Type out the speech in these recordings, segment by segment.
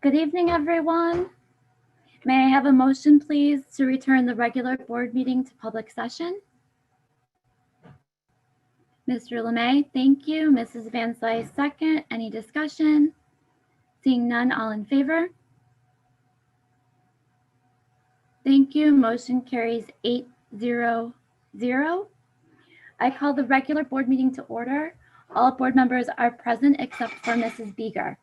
Good evening, everyone. May I have a motion, please, to return the regular board meeting to public session? Mr. Lemay, thank you. Mrs. Van Slyce, second. Any discussion? Seeing none, all in favor? Thank you. Motion carries 8-0-0. I call the regular board meeting to order. All board members are present except for Mrs. Beeger.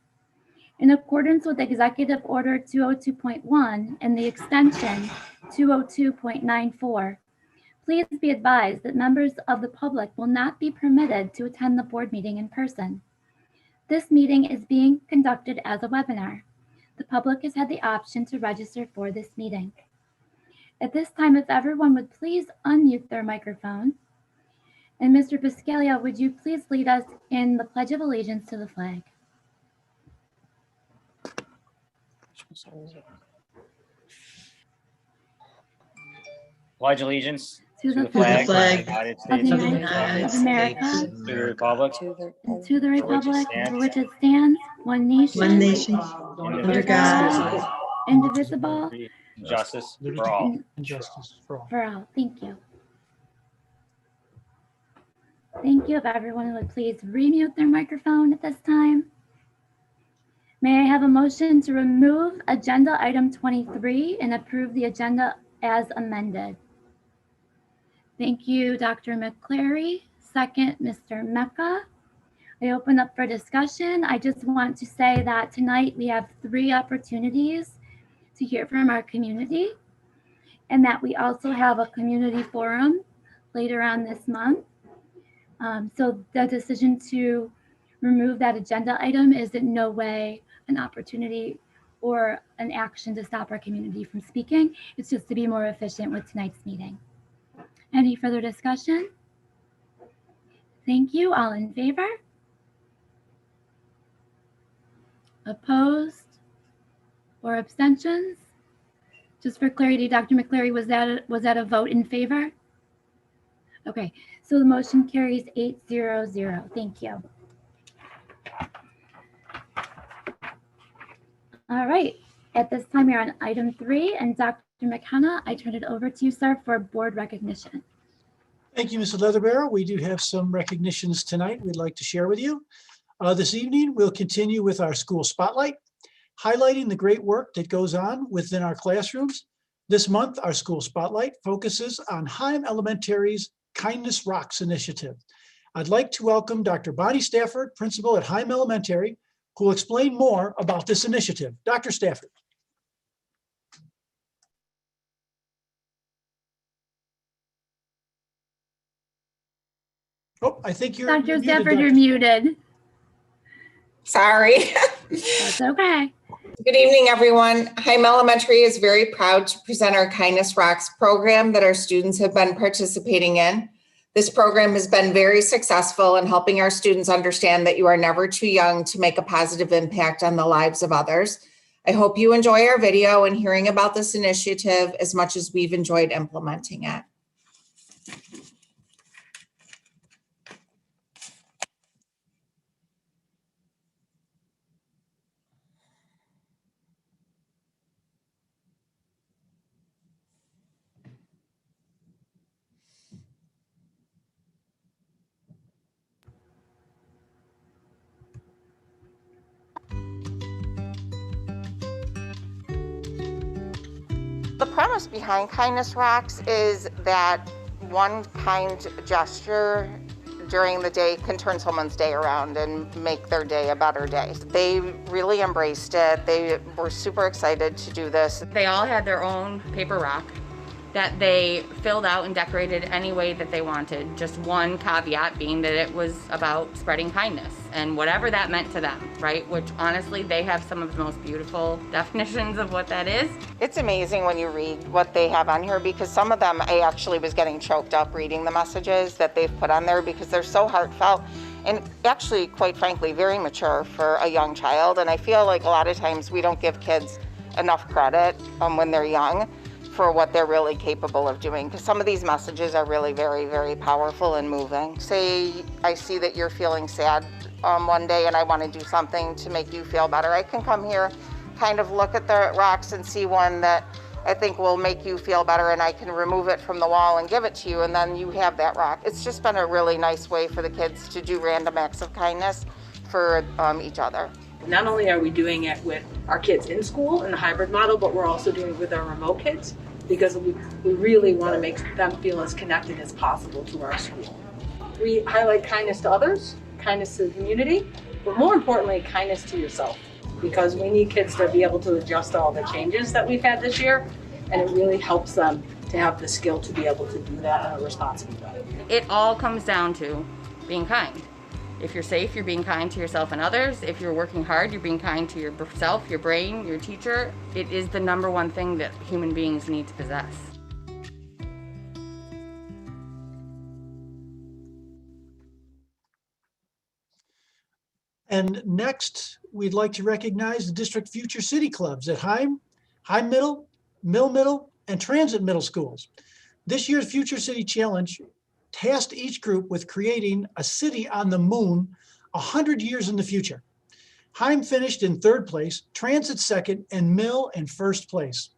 In accordance with Executive Order 202.1 and the extension 202.94, please be advised that members of the public will not be permitted to attend the board meeting in person. This meeting is being conducted as a webinar. The public has had the option to register for this meeting. At this time, if everyone would please unmute their microphone. And Mr. Biscaglia, would you please lead us in the Pledge of Allegiance to the flag? Pledge allegiance to the flag flag of the United States of America, to the republic and to the republic for which it stands, one nation, under God, indivisible, justice for all. For all. Thank you. Thank you. If everyone would please remute their microphone at this time. May I have a motion to remove agenda item 23 and approve the agenda as amended? Thank you, Dr. McClary. Second, Mr. Mecca. I open up for discussion. I just want to say that tonight we have 3 opportunities to hear from our community, and that we also have a community forum later on this month. So the decision to remove that agenda item is in no way an opportunity or an action to stop our community from speaking. It's just to be more efficient with tonight's meeting. Any further discussion? Thank you. All in favor? Opposed or abstentions? Just for clarity, Dr. McClary, was that a vote in favor? Okay, so the motion carries 8-0-0. Thank you. All right, at this time we're on item 3, and Dr. McKenna, I turn it over to you, sir, for board recognition. Thank you, Mrs. Slatherbarrow. We do have some recognitions tonight we'd like to share with you. This evening, we'll continue with our school spotlight, highlighting the great work that goes on within our classrooms. This month, our school spotlight focuses on Heim Elementary's Kindness Rocks initiative. I'd like to welcome Dr. Bonnie Stafford, principal at Heim Elementary, who will explain more about this initiative. Dr. Stafford. Oh, I think you're Dr. Stafford, you're muted. Sorry. That's okay. Good evening, everyone. Heim Elementary is very proud to present our Kindness Rocks program that our students have been participating in. This program has been very successful in helping our students understand that you are never too young to make a positive impact on the lives of others. I hope you enjoy our video and hearing about this initiative as much as we've enjoyed implementing it. The premise behind Kindness Rocks is that one kind gesture during the day can turn someone's day around and make their day a better day. They really embraced it. They were super excited to do this. They all had their own paper rock that they filled out and decorated any way that they wanted. Just one caveat being that it was about spreading kindness and whatever that meant to them, right? Which honestly, they have some of the most beautiful definitions of what that is. It's amazing when you read what they have on here, because some of them, I actually was getting choked up reading the messages that they've put on there because they're so heartfelt and actually, quite frankly, very mature for a young child. And I feel like a lot of times we don't give kids enough credit when they're young for what they're really capable of doing, because some of these messages are really very, very powerful and moving. Say I see that you're feeling sad one day and I want to do something to make you feel better. I can come here, kind of look at the rocks and see one that I think will make you feel better, and I can remove it from the wall and give it to you, and then you have that rock. It's just been a really nice way for the kids to do random acts of kindness for each other. Not only are we doing it with our kids in school in the hybrid model, but we're also doing it with our remote kids, because we really want to make them feel as connected as possible to our school. We highlight kindness to others, kindness to the community, but more importantly, kindness to yourself, because we need kids to be able to adjust to all the changes that we've had this year, and it really helps them to have the skill to be able to do that in a responsible way. It all comes down to being kind. If you're safe, you're being kind to yourself and others. If you're working hard, you're being kind to yourself, your brain, your teacher. It is the number one thing that human beings need to possess. And next, we'd like to recognize the District Future City Clubs at High Middle, Mill Middle, and Transit Middle Schools. This year's Future City Challenge tasked each group with creating a city on the moon 100 years in the future. Heim finished in 3rd place, Transit 2nd, and Mill in 1st place,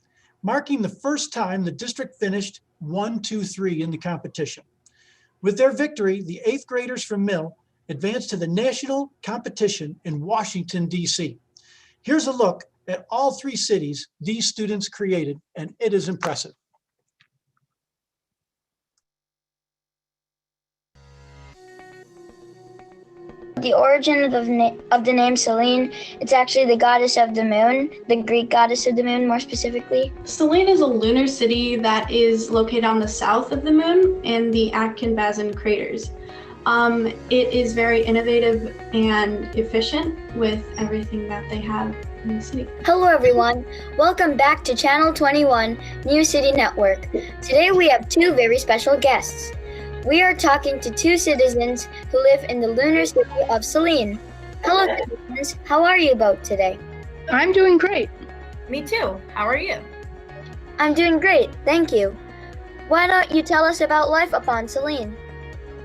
marking the first time the district finished 1, 2, 3 in the competition. With their victory, the 8th graders from Mill advanced to the national competition in Washington, D.C. Here's a look at all 3 cities these students created, and it is impressive. The origin of the name Selene, it's actually the goddess of the moon, the Greek goddess of the moon more specifically. Selene is a lunar city that is located on the south of the moon in the Atkin-Bazin craters. It is very innovative and efficient with everything that they have in the city. Hello everyone, welcome back to Channel 21 New City Network. Today we have 2 very special guests. We are talking to 2 citizens who live in the lunar city of Selene. Hello citizens, how are you both today? I'm doing great. Me too. How are you? I'm doing great, thank you. Why don't you tell us about life upon Selene?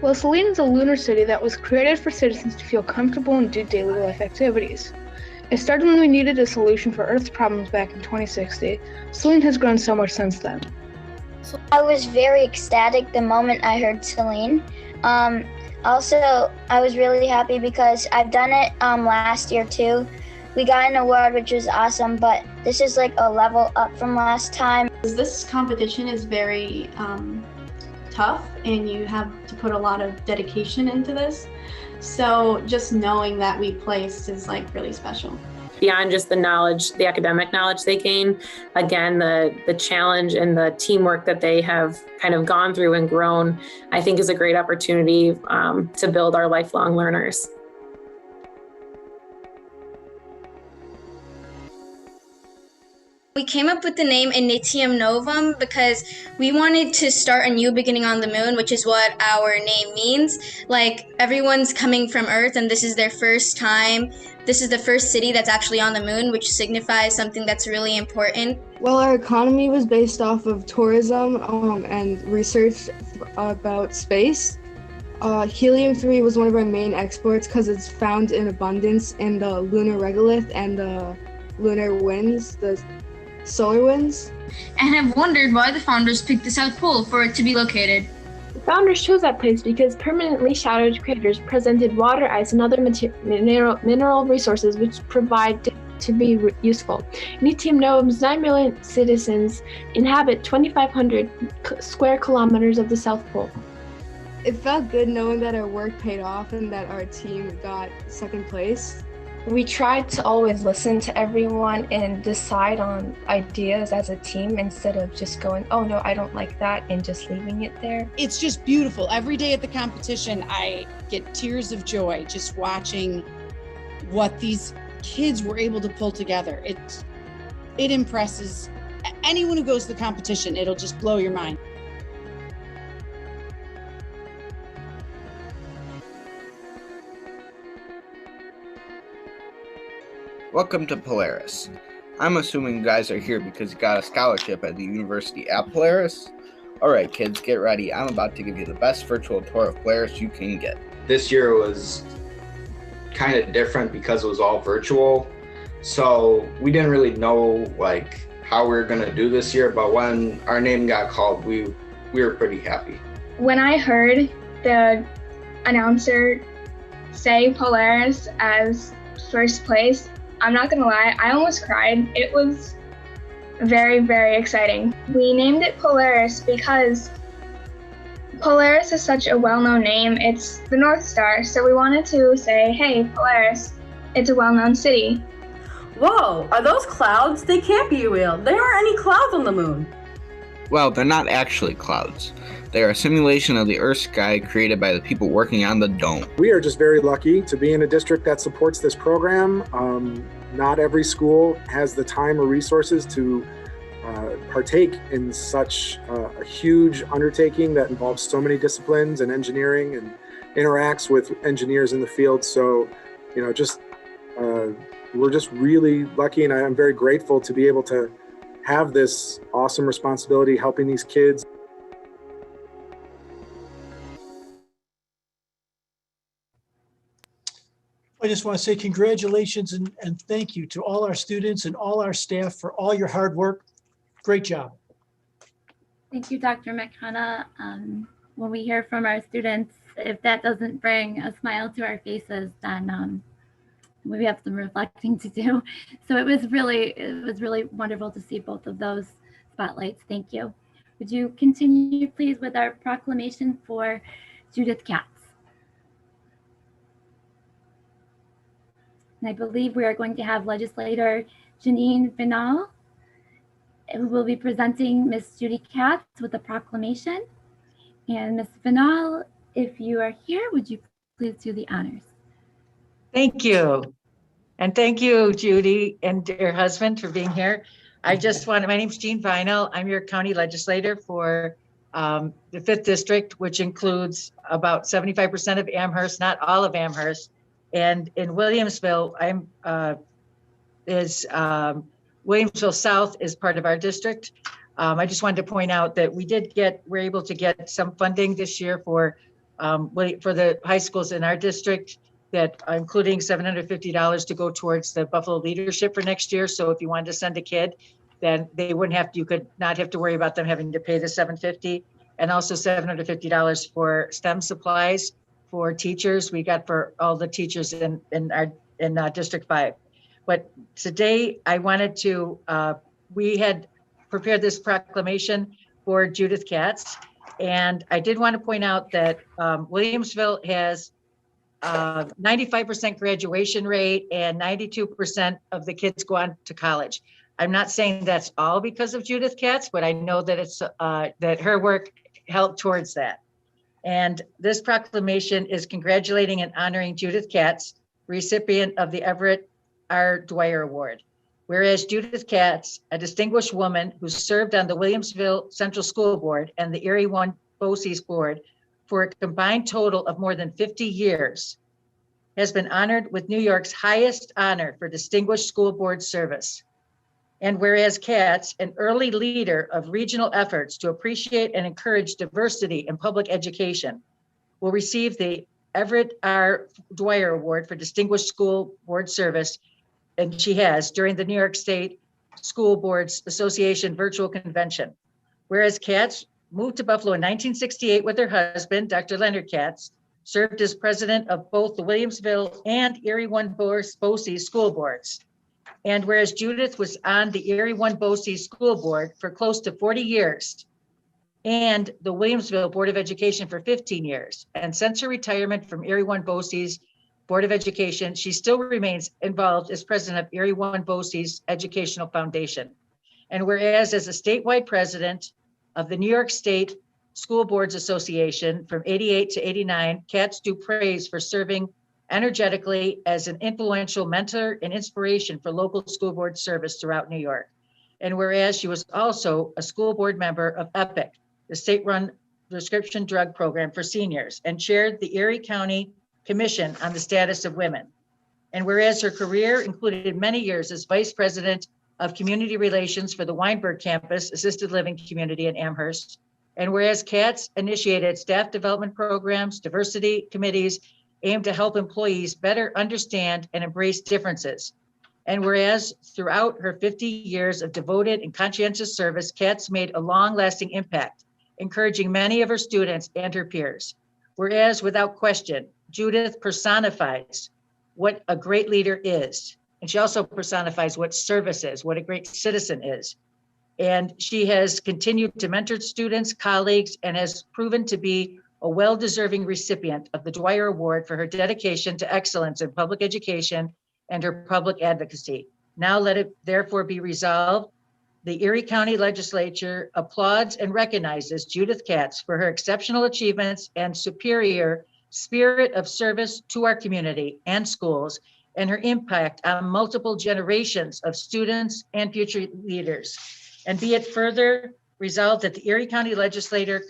Well, Selene is a lunar city that was created for citizens to feel comfortable and do daily life activities. It started when we needed a solution for Earth's problems back in 2060. Selene has grown so much since then. I was very ecstatic the moment I heard Selene. Also, I was really happy because I've done it last year too. We got an award, which was awesome, but this is like a level up from last time. This competition is very tough, and you have to put a lot of dedication into this. So just knowing that we placed is like really special. Beyond just the knowledge, the academic knowledge they gain, again, the challenge and the teamwork that they have kind of gone through and grown, I think is a great opportunity to build our lifelong learners. We came up with the name Initium Novum because we wanted to start a new beginning on the moon, which is what our name means. Like, everyone's coming from Earth and this is their first time. This is the first city that's actually on the moon, which signifies something that's really important. Well, our economy was based off of tourism and research about space. Helium-3 was one of our main exports because it's found in abundance in the lunar regolith and the lunar winds, the solar winds. And have wondered why the founders picked the South Pole for it to be located. The founders chose that place because permanently shadowed craters presented water, ice, and other mineral resources which provide to be useful. Initium Novum's 9 million citizens inhabit 2,500 square kilometers of the South Pole. It felt good knowing that our work paid off and that our team got 2nd place. We tried to always listen to everyone and decide on ideas as a team instead of just going, oh no, I don't like that, and just leaving it there. It's just beautiful. Every day at the competition, I get tears of joy just watching what these kids were able to pull together. It impresses anyone who goes to the competition. It'll just blow your mind. Welcome to Polaris. I'm assuming you guys are here because you got a scholarship at the University at Polaris. Alright kids, get ready. I'm about to give you the best virtual tour of Polaris you can get. This year was kind of different because it was all virtual. So we didn't really know like how we were gonna do this year, but when our name got called, we were pretty happy. When I heard the announcer say Polaris as first place, I'm not gonna lie, I almost cried. It was very, very exciting. We named it Polaris because Polaris is such a well-known name. It's the North Star, so we wanted to say, hey, Polaris, it's a well-known city. Whoa, are those clouds? They can't be real. There aren't any clouds on the moon. Well, they're not actually clouds. They are a simulation of the Earth's sky created by the people working on the dome. We are just very lucky to be in a district that supports this program. Not every school has the time or resources to partake in such a huge undertaking that involves so many disciplines and engineering and interacts with engineers in the field. So, you know, we're just really lucky, and I'm very grateful to be able to have this awesome responsibility helping these kids. I just want to say congratulations and thank you to all our students and all our staff for all your hard work. Great job. Thank you, Dr. McKenna. When we hear from our students, if that doesn't bring a smile to our faces, then we have some reflecting to do. So it was really wonderful to see both of those spotlights. Thank you. Would you continue, please, with our proclamation for Judith Katz? And I believe we are going to have legislator Janine Vinal, who will be presenting Miss Judy Katz with a proclamation. And Ms. Vinal, if you are here, would you please do the honors? Thank you. And thank you, Judy and your husband, for being here. My name's Jean Vinal. I'm your county legislator for the 5th District, which includes about 75% of Amherst, not all of Amherst. And in Williamsville, Williamsville South is part of our district. I just wanted to point out that we're able to get some funding this year for the high schools in our district, that including $750 to go towards the Buffalo Leadership for next year. So if you wanted to send a kid, then you could not have to worry about them having to pay the $750, and also $750 for STEM supplies for teachers. We got for all the teachers in District 5. But today I wanted to, we had prepared this proclamation for Judith Katz. And I did want to point out that Williamsville has 95% graduation rate and 92% of the kids go on to college. I'm not saying that's all because of Judith Katz, but I know that it's that her work helped towards that. And this proclamation is congratulating and honoring Judith Katz, recipient of the Everett R. Dwyer Award. Whereas Judith Katz, a distinguished woman who served on the Williamsville Central School Board and the Erie 1 BOCES Board for a combined total of more than 50 years, has been honored with New York's highest honor for distinguished school board service. And whereas Katz, an early leader of regional efforts to appreciate and encourage diversity in public education, will receive the Everett R. Dwyer Award for Distinguished School Board Service, and she has, during the New York State School Boards Association virtual convention. Whereas Katz moved to Buffalo in 1968 with her husband, Dr. Leonard Katz, served as president of both the Williamsville and Erie 1 BOCES school boards. And whereas Judith was on the Erie 1 BOCES school board for close to 40 years and the Williamsville Board of Education for 15 years, and since her retirement from Erie 1 BOCES Board of Education, she still remains involved as president of Erie 1 BOCES Educational Foundation. And whereas as a statewide president of the New York State School Boards Association from 88 to 89, Katz do praise for serving energetically as an influential mentor and inspiration for local school board service throughout New York. And whereas she was also a school board member of EPIC, the state-run prescription drug program for seniors, and chaired the Erie County Commission on the Status of Women. And whereas her career included many years as vice president of community relations for the Weinberg Campus Assisted Living Community in Amherst, and whereas Katz initiated staff development programs, diversity committees aimed to help employees better understand and embrace differences. And whereas throughout her 50 years of devoted and conscientious service, Katz made a long-lasting impact, encouraging many of her students and her peers. Whereas without question, Judith personifies what a great leader is. And she also personifies what service is, what a great citizen is. And she has continued to mentor students, colleagues, and has proven to be a well-deserving recipient of the Dwyer Award for her dedication to excellence in public education and her public advocacy. Now let it therefore be resolved. The Erie County Legislature applauds and recognizes Judith Katz for her exceptional achievements and superior spirit of service to our community and schools, and her impact on multiple generations of students and future leaders. And be it further resolved that the Erie County Legislature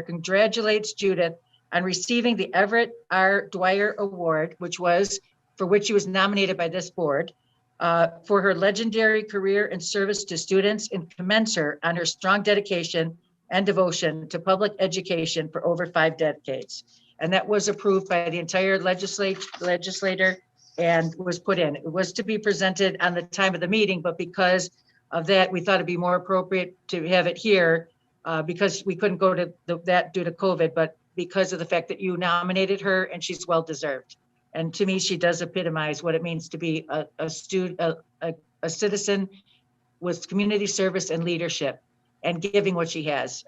congratulates Judith on receiving the Everett R. Dwyer Award, for which she was nominated by this board, for her legendary career and service to students, and commends her on her strong dedication and devotion to public education for over 5 decades. And that was approved by the entire legislature and was put in. It was to be presented on the time of the meeting, but because of that, we thought it'd be more appropriate to have it here because we couldn't go to that due to COVID, but because of the fact that you nominated her and she's well-deserved. And to me, she does epitomize what it means to be a citizen with community service and leadership and giving what she has.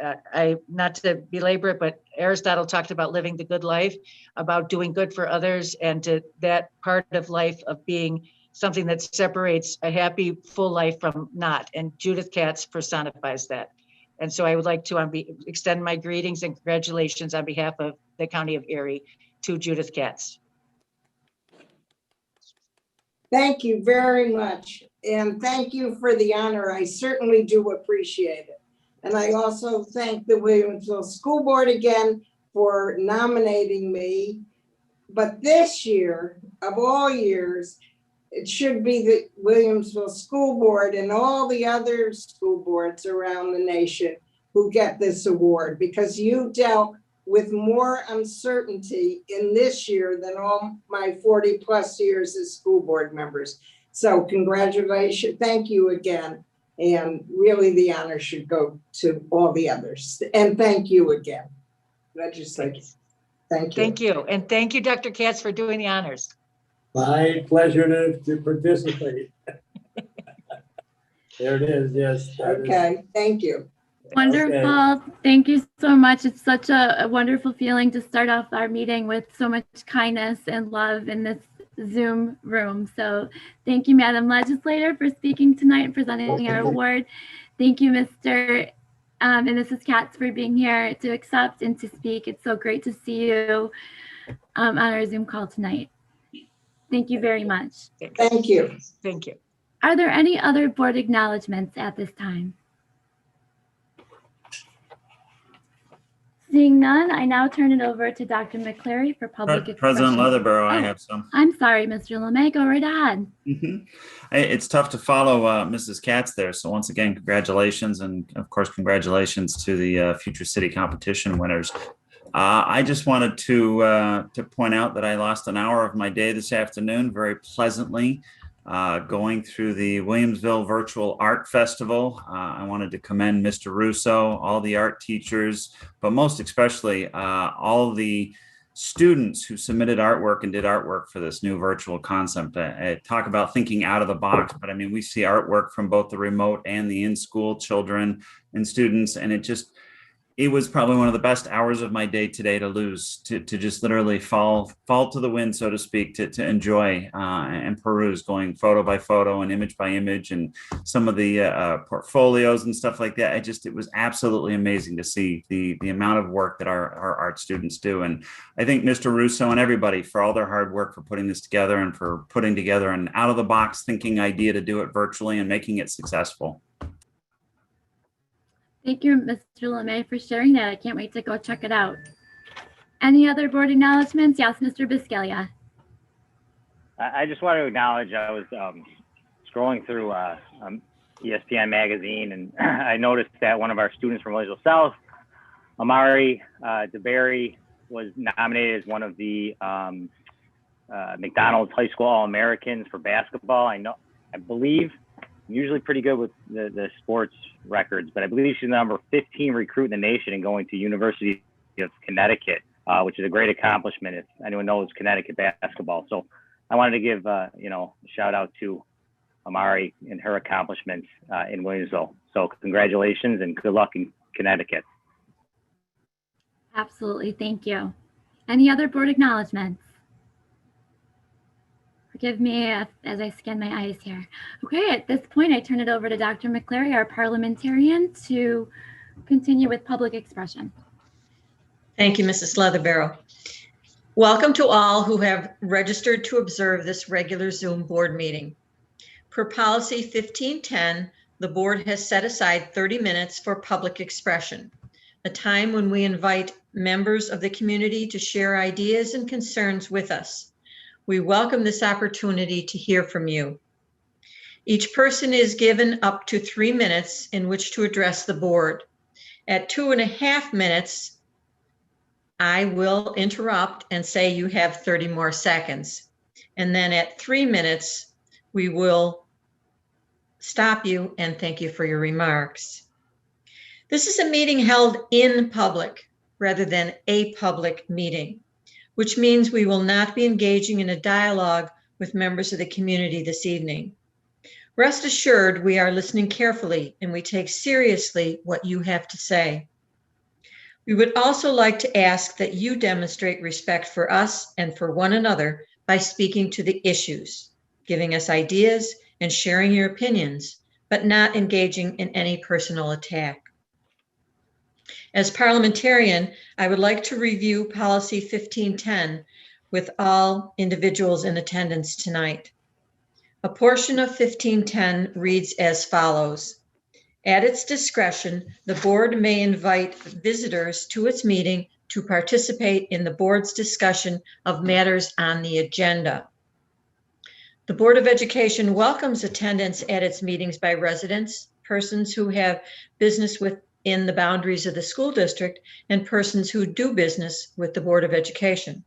Not to belabor it, but Aristotle talked about living the good life, about doing good for others, and to that part of life of being something that separates a happy, full life from not. And Judith Katz personifies that. And so I would like to extend my greetings and congratulations on behalf of the County of Erie to Judith Katz. Thank you very much. And thank you for the honor. I certainly do appreciate it. And I also thank the Williamsville School Board again for nominating me. But this year, of all years, it should be the Williamsville School Board and all the other school boards around the nation who get this award, because you dealt with more uncertainty in this year than all my 40 plus years as school board members. So congratulations, thank you again. And really the honor should go to all the others. And thank you again, legislature. Thank you. Thank you. And thank you, Dr. Katz, for doing the honors. My pleasure to participate. There it is, yes. Okay, thank you. Wonderful. Okay. Thank you so much. It's such a wonderful feeling to start off our meeting with so much kindness and love in this Zoom room. So thank you, Madam Legislator, for speaking tonight and presenting our award. Thank you, Mr. And Mrs. Katz, for being here to accept and to speak. It's so great to see you on our Zoom call tonight. Thank you very much. Thank you. Thank you. Are there any other board acknowledgements at this time? Seeing none, I now turn it over to Dr. McCleary for public expression. President Slatherbarrow, I have some. I'm sorry, Mr. LeMay, go right ahead. It's tough to follow Mrs. Katz there. So once again, congratulations. And of course, congratulations to the future city competition winners. I just wanted to point out that I lost an hour of my day this afternoon very pleasantly going through the Williamsville Virtual Art Festival. I wanted to commend Mr. Russo, all the art teachers, but most especially all the students who submitted artwork and did artwork for this new virtual concept. I talk about thinking out of the box, but I mean, we see artwork from both the remote and the in-school children and students, and it was probably one of the best hours of my day today to lose, to just literally fall to the wind, so to speak, to enjoy and peruse, going photo by photo and image by image, and some of the portfolios and stuff like that. It was absolutely amazing to see the amount of work that our art students do. And I think Mr. Russo and everybody for all their hard work for putting this together and for putting together an out of the box thinking idea to do it virtually and making it successful. Thank you, Mr. LeMay, for sharing that. I can't wait to go check it out. Any other board acknowledgements? Yes, Mr. Biscaglia. I just want to acknowledge I was scrolling through ESPN magazine, and I noticed that one of our students from Williamsville South, Amari DeBerry, was nominated as one of the McDonald's High School All-Americans for basketball. I believe, I'm usually pretty good with the sports records, but I believe she's the number 15 recruit in the nation and going to University of Connecticut, which is a great accomplishment if anyone knows Connecticut basketball. So I wanted to give, a shout out to Amari and her accomplishments in Williamsville. So congratulations and good luck in Connecticut. Absolutely. Thank you. Any other board acknowledgements? Forgive me as I scan my eyes here. Okay, at this point, I turn it over to Dr. McCleary, our parliamentarian, to continue with public expression. Thank you, Mrs. Slatherbarrow. Welcome to all who have registered to observe this regular Zoom board meeting. Per policy 1510, the board has set aside 30 minutes for public expression, a time when we invite members of the community to share ideas and concerns with us. We welcome this opportunity to hear from you. Each person is given up to 3 minutes in which to address the board. At 2.5 minutes, I will interrupt and say you have 30 more seconds. And then at 3 minutes, we will stop you and thank you for your remarks. This is a meeting held in public rather than a public meeting, which means we will not be engaging in a dialogue with members of the community this evening. Rest assured, we are listening carefully and we take seriously what you have to say. We would also like to ask that you demonstrate respect for us and for one another by speaking to the issues, giving us ideas and sharing your opinions, but not engaging in any personal attack. As parliamentarian, I would like to review policy 1510 with all individuals in attendance tonight. A portion of 1510 reads as follows. At its discretion, the board may invite visitors to its meeting to participate in the board's discussion of matters on the agenda. The Board of Education welcomes attendance at its meetings by residents, persons who have business within the boundaries of the school district, and persons who do business with the Board of Education.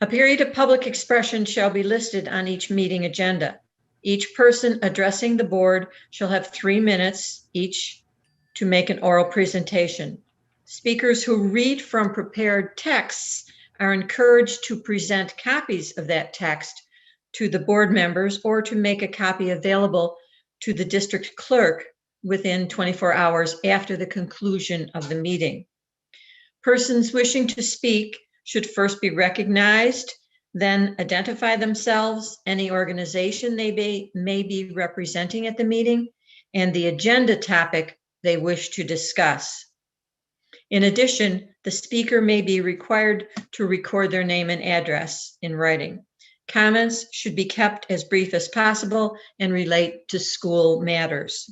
A period of public expression shall be listed on each meeting agenda. Each person addressing the board shall have 3 minutes each to make an oral presentation. Speakers who read from prepared texts are encouraged to present copies of that text to the board members or to make a copy available to the district clerk within 24 hours after the conclusion of the meeting. Persons wishing to speak should first be recognized, then identify themselves, any organization they may be representing at the meeting, and the agenda topic they wish to discuss. In addition, the speaker may be required to record their name and address in writing. Comments should be kept as brief as possible and relate to school matters.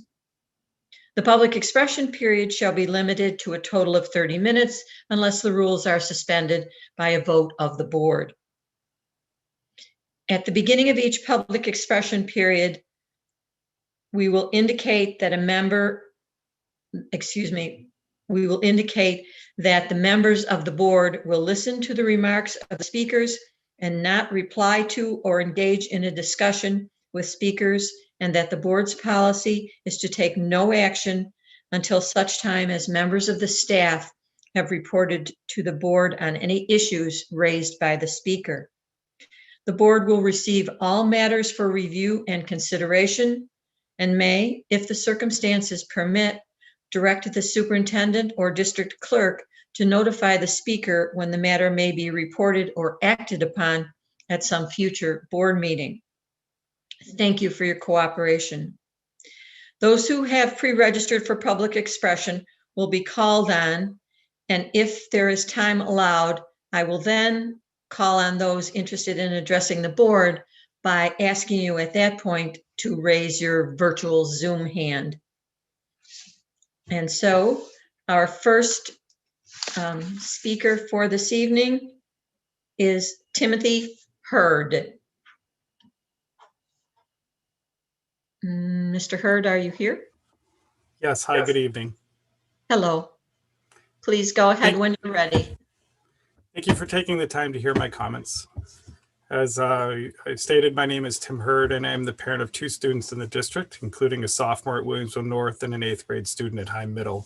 The public expression period shall be limited to a total of 30 minutes unless the rules are suspended by a vote of the board. At the beginning of each public expression period, we will indicate that the members of the board will listen to the remarks of the speakers and not reply to or engage in a discussion with speakers, and that the board's policy is to take no action until such time as members of the staff have reported to the board on any issues raised by the speaker. The board will receive all matters for review and consideration and may, if the circumstances permit, direct the superintendent or district clerk to notify the speaker when the matter may be reported or acted upon at some future board meeting. Thank you for your cooperation. Those who have pre-registered for public expression will be called on, and if there is time allowed, I will then call on those interested in addressing the board by asking you at that point to raise your virtual Zoom hand. And so our first speaker for this evening is Timothy Hurd. Mr. Hurd, are you here? Yes, hi, good evening. Hello. Please go ahead when you're ready. Thank you for taking the time to hear my comments. As I stated, my name is Tim Hurd, and I am the parent of 2 students in the district, including a sophomore at Williamsville North and an 8th grade student at High Middle.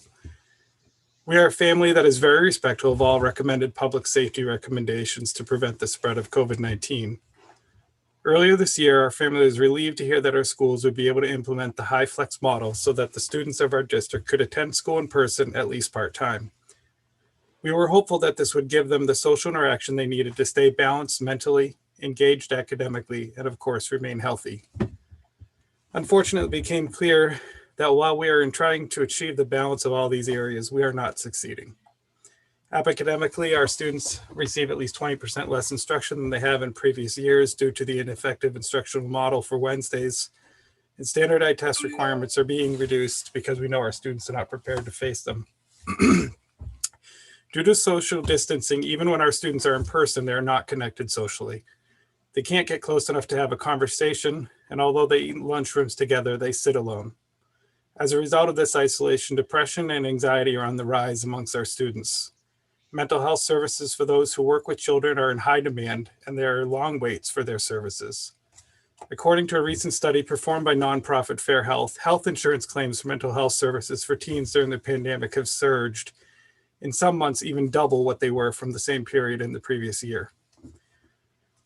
We are a family that is very respectful of all recommended public safety recommendations to prevent the spread of COVID-19. Earlier this year, our family was relieved to hear that our schools would be able to implement the high flex model so that the students of our district could attend school in person at least part-time. We were hopeful that this would give them the social interaction they needed to stay balanced mentally, engaged academically, and of course, remain healthy. Unfortunately, it became clear that while we are trying to achieve the balance of all these areas, we are not succeeding. Academically, our students receive at least 20% less instruction than they have in previous years due to the ineffective instructional model for Wednesdays, and standardized test requirements are being reduced because we know our students are not prepared to face them. Due to social distancing, even when our students are in person, they are not connected socially. They can't get close enough to have a conversation, and although they eat in lunchrooms together, they sit alone. As a result of this isolation, depression and anxiety are on the rise amongst our students. Mental health services for those who work with children are in high demand, and there are long waits for their services. According to a recent study performed by nonprofit Fair Health, health insurance claims for mental health services for teens during the pandemic have surged, in some months even double what they were from the same period in the previous year.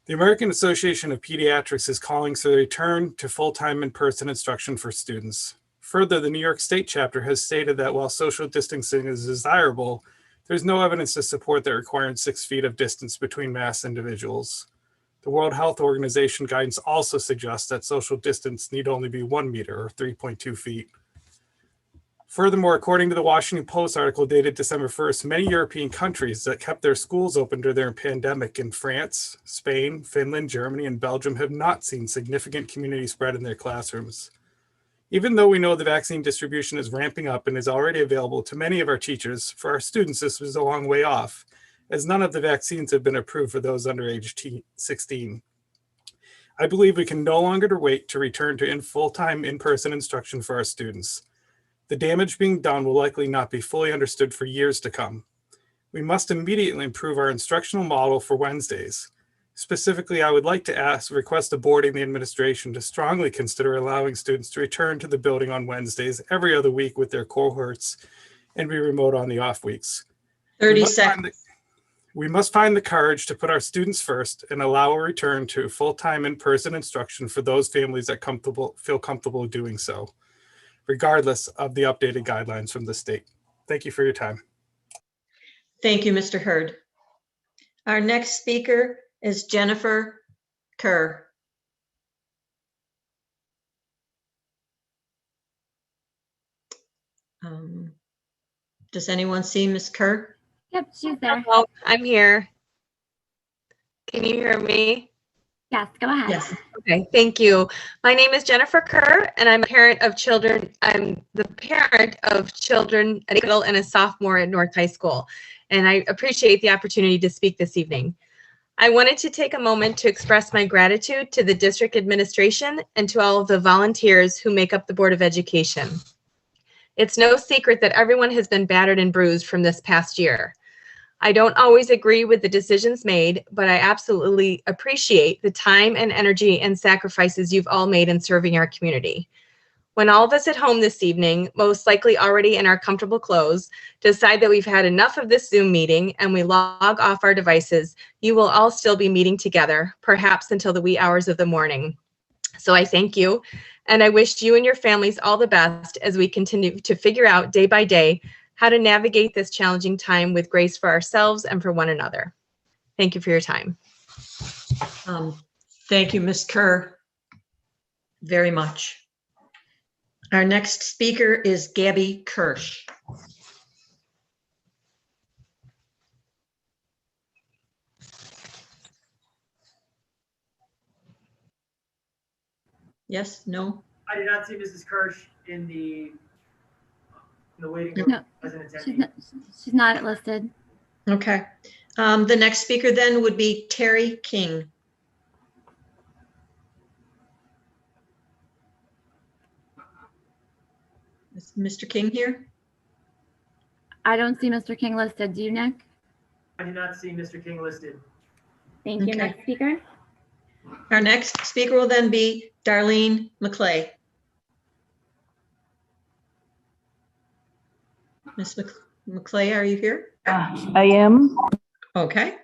The American Association of Pediatrics is calling for the return to full-time in-person instruction for students. Further, the New York State chapter has stated that while social distancing is desirable, there's no evidence to support that requiring 6 feet of distance between mass individuals. The World Health Organization guidance also suggests that social distance need only be 1 meter or 3.2 feet. Furthermore, according to the Washington Post article dated December 1st, many European countries that kept their schools open during their pandemic in France, Spain, Finland, Germany, and Belgium have not seen significant community spread in their classrooms. Even though we know the vaccine distribution is ramping up and is already available to many of our teachers, for our students this was a long way off, as none of the vaccines have been approved for those under age 16. I believe we can no longer wait to return to full-time in-person instruction for our students. The damage being done will likely not be fully understood for years to come. We must immediately improve our instructional model for Wednesdays. Specifically, I would like to request the board and the administration to strongly consider allowing students to return to the building on Wednesdays every other week with their cohorts and be remote on the off weeks. 30 seconds. We must find the courage to put our students first and allow a return to full-time in-person instruction for those families that feel comfortable doing so, regardless of the updated guidelines from the state. Thank you for your time. Thank you, Mr. Hurd. Our next speaker is Jennifer Kerr. Does anyone see Ms. Kerr? Yep, she's there. Hello, I'm here. Can you hear me? Yes, go ahead. Yes. Okay, thank you. My name is Jennifer Kerr, and I'm a parent of children. I'm the parent of children, a middle and a sophomore at North High School, and I appreciate the opportunity to speak this evening. I wanted to take a moment to express my gratitude to the district administration and to all of the volunteers who make up the Board of Education. It's no secret that everyone has been battered and bruised from this past year. I don't always agree with the decisions made, but I absolutely appreciate the time and energy and sacrifices you've all made in serving our community. When all of us at home this evening, most likely already in our comfortable clothes, decide that we've had enough of this Zoom meeting and we log off our devices, you will all still be meeting together, perhaps until the wee hours of the morning. So I thank you, and I wish you and your families all the best as we continue to figure out day by day how to navigate this challenging time with grace for ourselves and for one another. Thank you for your time. Thank you, Ms. Kerr, very much. Our next speaker is Gabby Kirsch. Yes, no? I did not see Mrs. Kirsch in the waiting room. No, As an attendee. she's not listed. Okay. The next speaker then would be Terry King. Is Mr. King here? I don't see Mr. King listed. Do you, Nick? I did not see Mr. King listed. Thank you. Okay. Next speaker. Our next speaker will then be Darlene McClay. Ms. McClay, are you here? I am. Okay.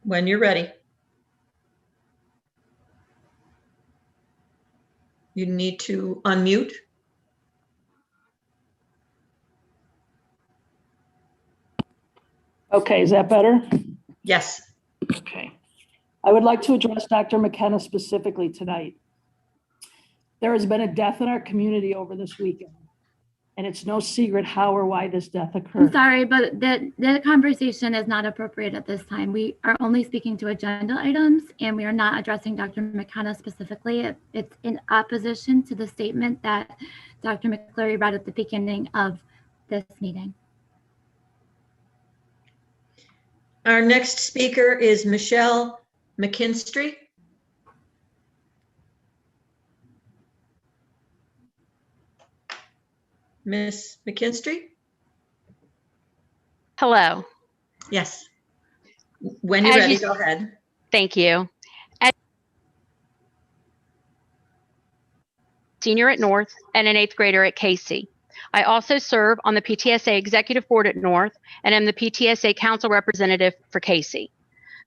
When you're ready. You need to unmute. Okay, is that better? Yes. Okay. I would like to address Dr. McKenna specifically tonight. There has been a death in our community over this weekend, and it's no secret how or why this death I'm occurred. sorry, but the conversation is not appropriate at this time. We are only speaking to agenda items, and we are not addressing Dr. McKenna specifically. It's in opposition to the statement that Dr. McCleary read at the beginning of this meeting. Our next speaker is Michelle McKinstry. Miss McKinstry? Hello. Yes. When you're ready, go ahead. Thank you. As senior at North and an 8th grader at Casey. I also serve on the PTSA Executive Board at North and am the PTSA Council Representative for Casey.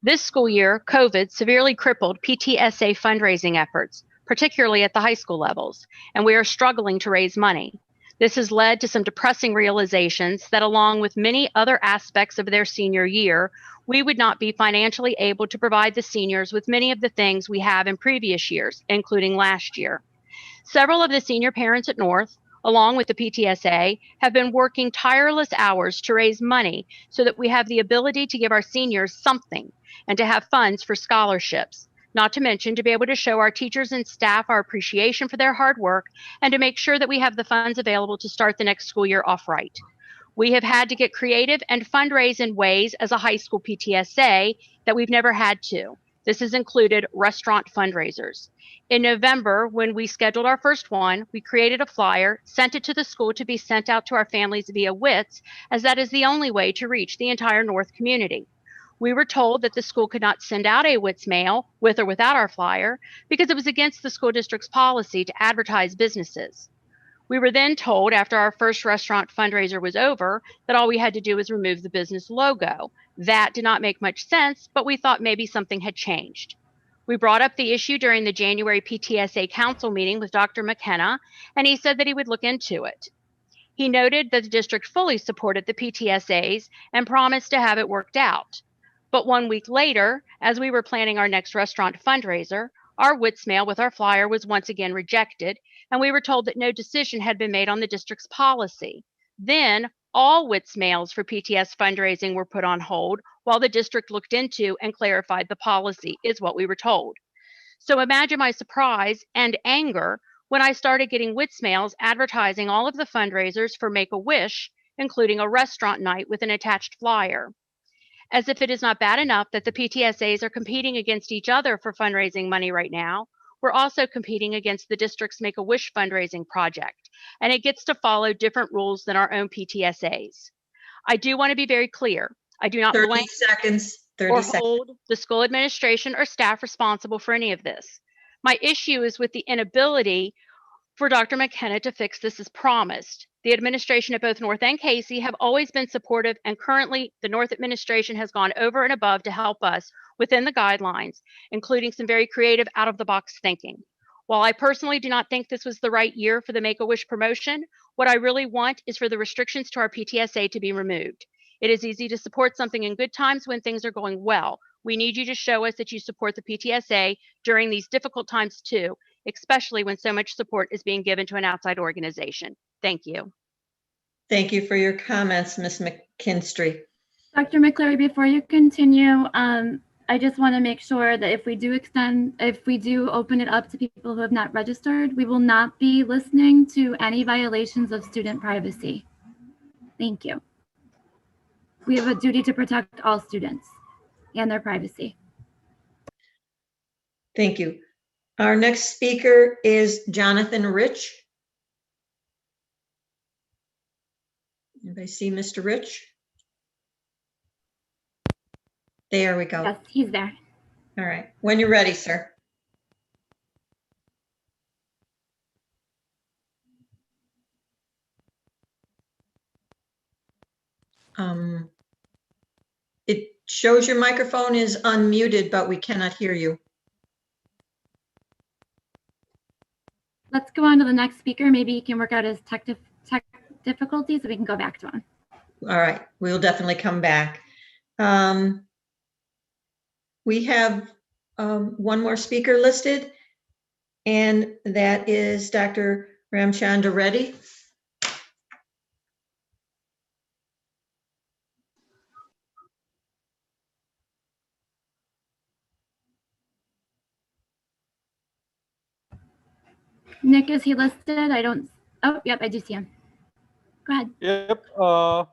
This school year, COVID severely crippled PTSA fundraising efforts, particularly at the high school levels, and we are struggling to raise money. This has led to some depressing realizations that, along with many other aspects of their senior year, we would not be financially able to provide the seniors with many of the things we have in previous years, including last year. Several of the senior parents at North, along with the PTSA, have been working tireless hours to raise money so that we have the ability to give our seniors something and to have funds for scholarships, not to mention to be able to show our teachers and staff our appreciation for their hard work and to make sure that we have the funds available to start the next school year off right. We have had to get creative and fundraise in ways as a high school PTSA that we've never had to. This has included restaurant fundraisers. In November, when we scheduled our first one, we created a flyer, sent it to the school to be sent out to our families via WITS, as that is the only way to reach the entire North community. We were told that the school could not send out a WITS mail with or without our flyer because it was against the school district's policy to advertise businesses. We were then told after our first restaurant fundraiser was over that all we had to do was remove the business logo. That did not make much sense, but we thought maybe something had changed. We brought up the issue during the January PTSA council meeting with Dr. McKenna, and he said that he would look into it. He noted that the district fully supported the PTSAs and promised to have it worked out. But 1 week later, as we were planning our next restaurant fundraiser, our WITS mail with our flyer was once again rejected, and we were told that no decision had been made on the district's policy. Then, all WITS mails for PTS fundraising were put on hold while the district looked into and clarified the policy, is what we were told. So imagine my surprise and anger when I started getting WITS mails advertising all of the fundraisers for Make-A-Wish, including a restaurant night with an attached flyer. As if it is not bad enough that the PTSAs are competing against each other for fundraising money right now, we're also competing against the district's Make-A-Wish fundraising project, and it gets to follow different rules than our own PTSAs. I do want to be very clear. I do not 30 blame seconds. 30 or seconds. hold the school administration or staff responsible for any of this. My issue is with the inability for Dr. McKenna to fix this as promised. The administration at both North and Casey have always been supportive, and currently the North administration has gone over and above to help us within the guidelines, including some very creative out-of-the-box thinking. While I personally do not think this was the right year for the Make-A-Wish promotion, what I really want is for the restrictions to our PTSA to be removed. It is easy to support something in good times when things are going well. We need you to show us that you support the PTSA during these difficult times too, especially when so much support is being given to an outside organization. Thank you. Thank you for your comments, Ms. McKinstry. Dr. McCleary, before you continue, I just want to make sure that if we do open it up to people who have not registered, we will not be listening to any violations of student privacy. Thank you. We have a duty to protect all students and their privacy. Thank you. Our next speaker is Jonathan Rich. Anybody see Mr. Rich? There we go. Yes, he's there. All right, when you're ready, sir. It shows your microphone is unmuted, but we cannot hear you. Let's go on to the next speaker. Maybe he can work out his tech difficulties so we can go back to him. All right, we'll definitely come back. We have one more speaker listed, and that is Dr. Ramchandra Reddy. Nick, is he listed? I don't. Oh, yep, I do see him. Go ahead. Yep. I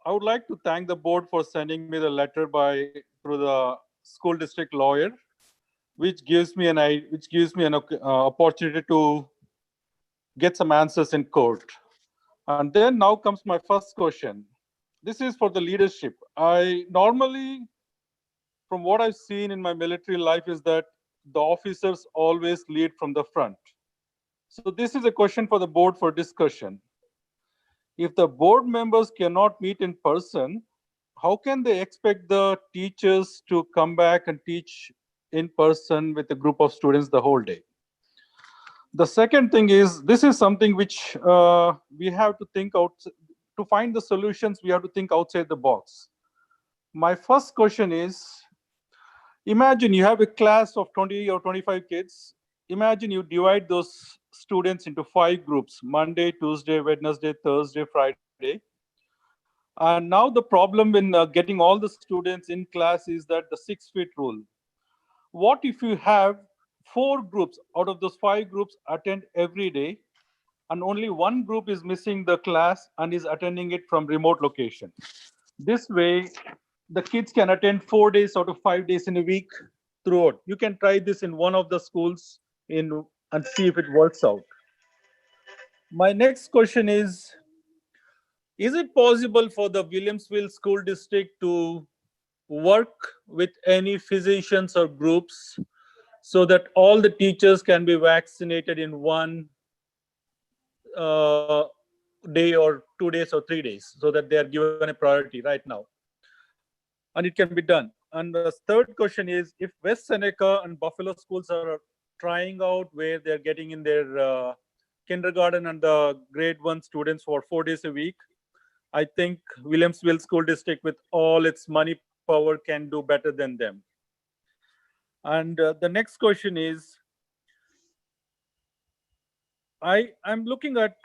would like to thank the board for sending me the letter through the school district lawyer, which gives me an opportunity to get some answers in court. And then now comes my first question. This is for the leadership. I normally, from what I've seen in my military life, is that the officers always lead from the front. So this is a question for the board for discussion. If the board members cannot meet in person, how can they expect the teachers to come back and teach in person with a group of students the whole day? The second thing is, this is something which we have to think out. To find the solutions, we have to think outside the box. My first question is, imagine you have a class of 20 or 25 kids. Imagine you divide those students into 5 groups: Monday, Tuesday, Wednesday, Thursday, Friday. And now the problem in getting all the students in class is that the 6 feet rule. What if you have 4 groups out of those 5 groups attend every day, and only 1 group is missing the class and is attending it from remote location? This way, the kids can attend 4 days out of 5 days in a week throughout. You can try this in one of the schools and see if it works out. My next question is it possible for the Williamsville School District to work with any physicians or groups so that all the teachers can be vaccinated in one day or 2 days or 3 days, so that they are given a priority right now? And it can be done. And the third question is, if West Seneca and Buffalo schools are trying out where they're getting in their kindergarten and the grade 1 students for 4 days a week, I think Williamsville School District, with all its money power, can do better than them. And the next question is, I'm looking at,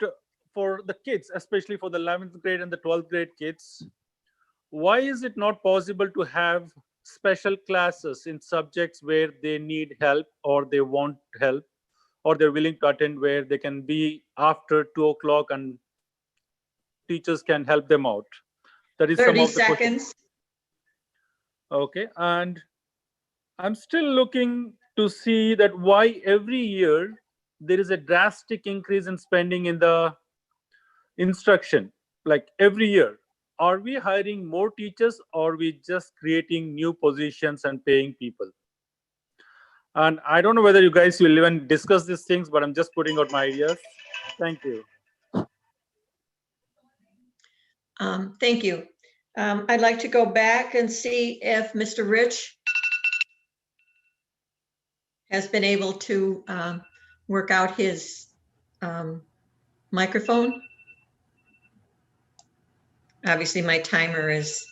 for the kids, especially for the 11th grade and the 12th grade kids, why is it not possible to have special classes in subjects where they need help or they want help or they're willing to attend, where they can be after 2 o'clock and teachers can help them out? That is 30 some of the seconds. questions. Okay, and I'm still looking to see that why every year there is a drastic increase in spending in the instruction, like every year. Are we hiring more teachers, or are we just creating new positions and paying people? And I don't know whether you guys will even discuss these things, but I'm just putting out my ideas. Thank you. Thank you. I'd like to go back and see if Mr. Rich has been able to work out his microphone. Obviously, my timer is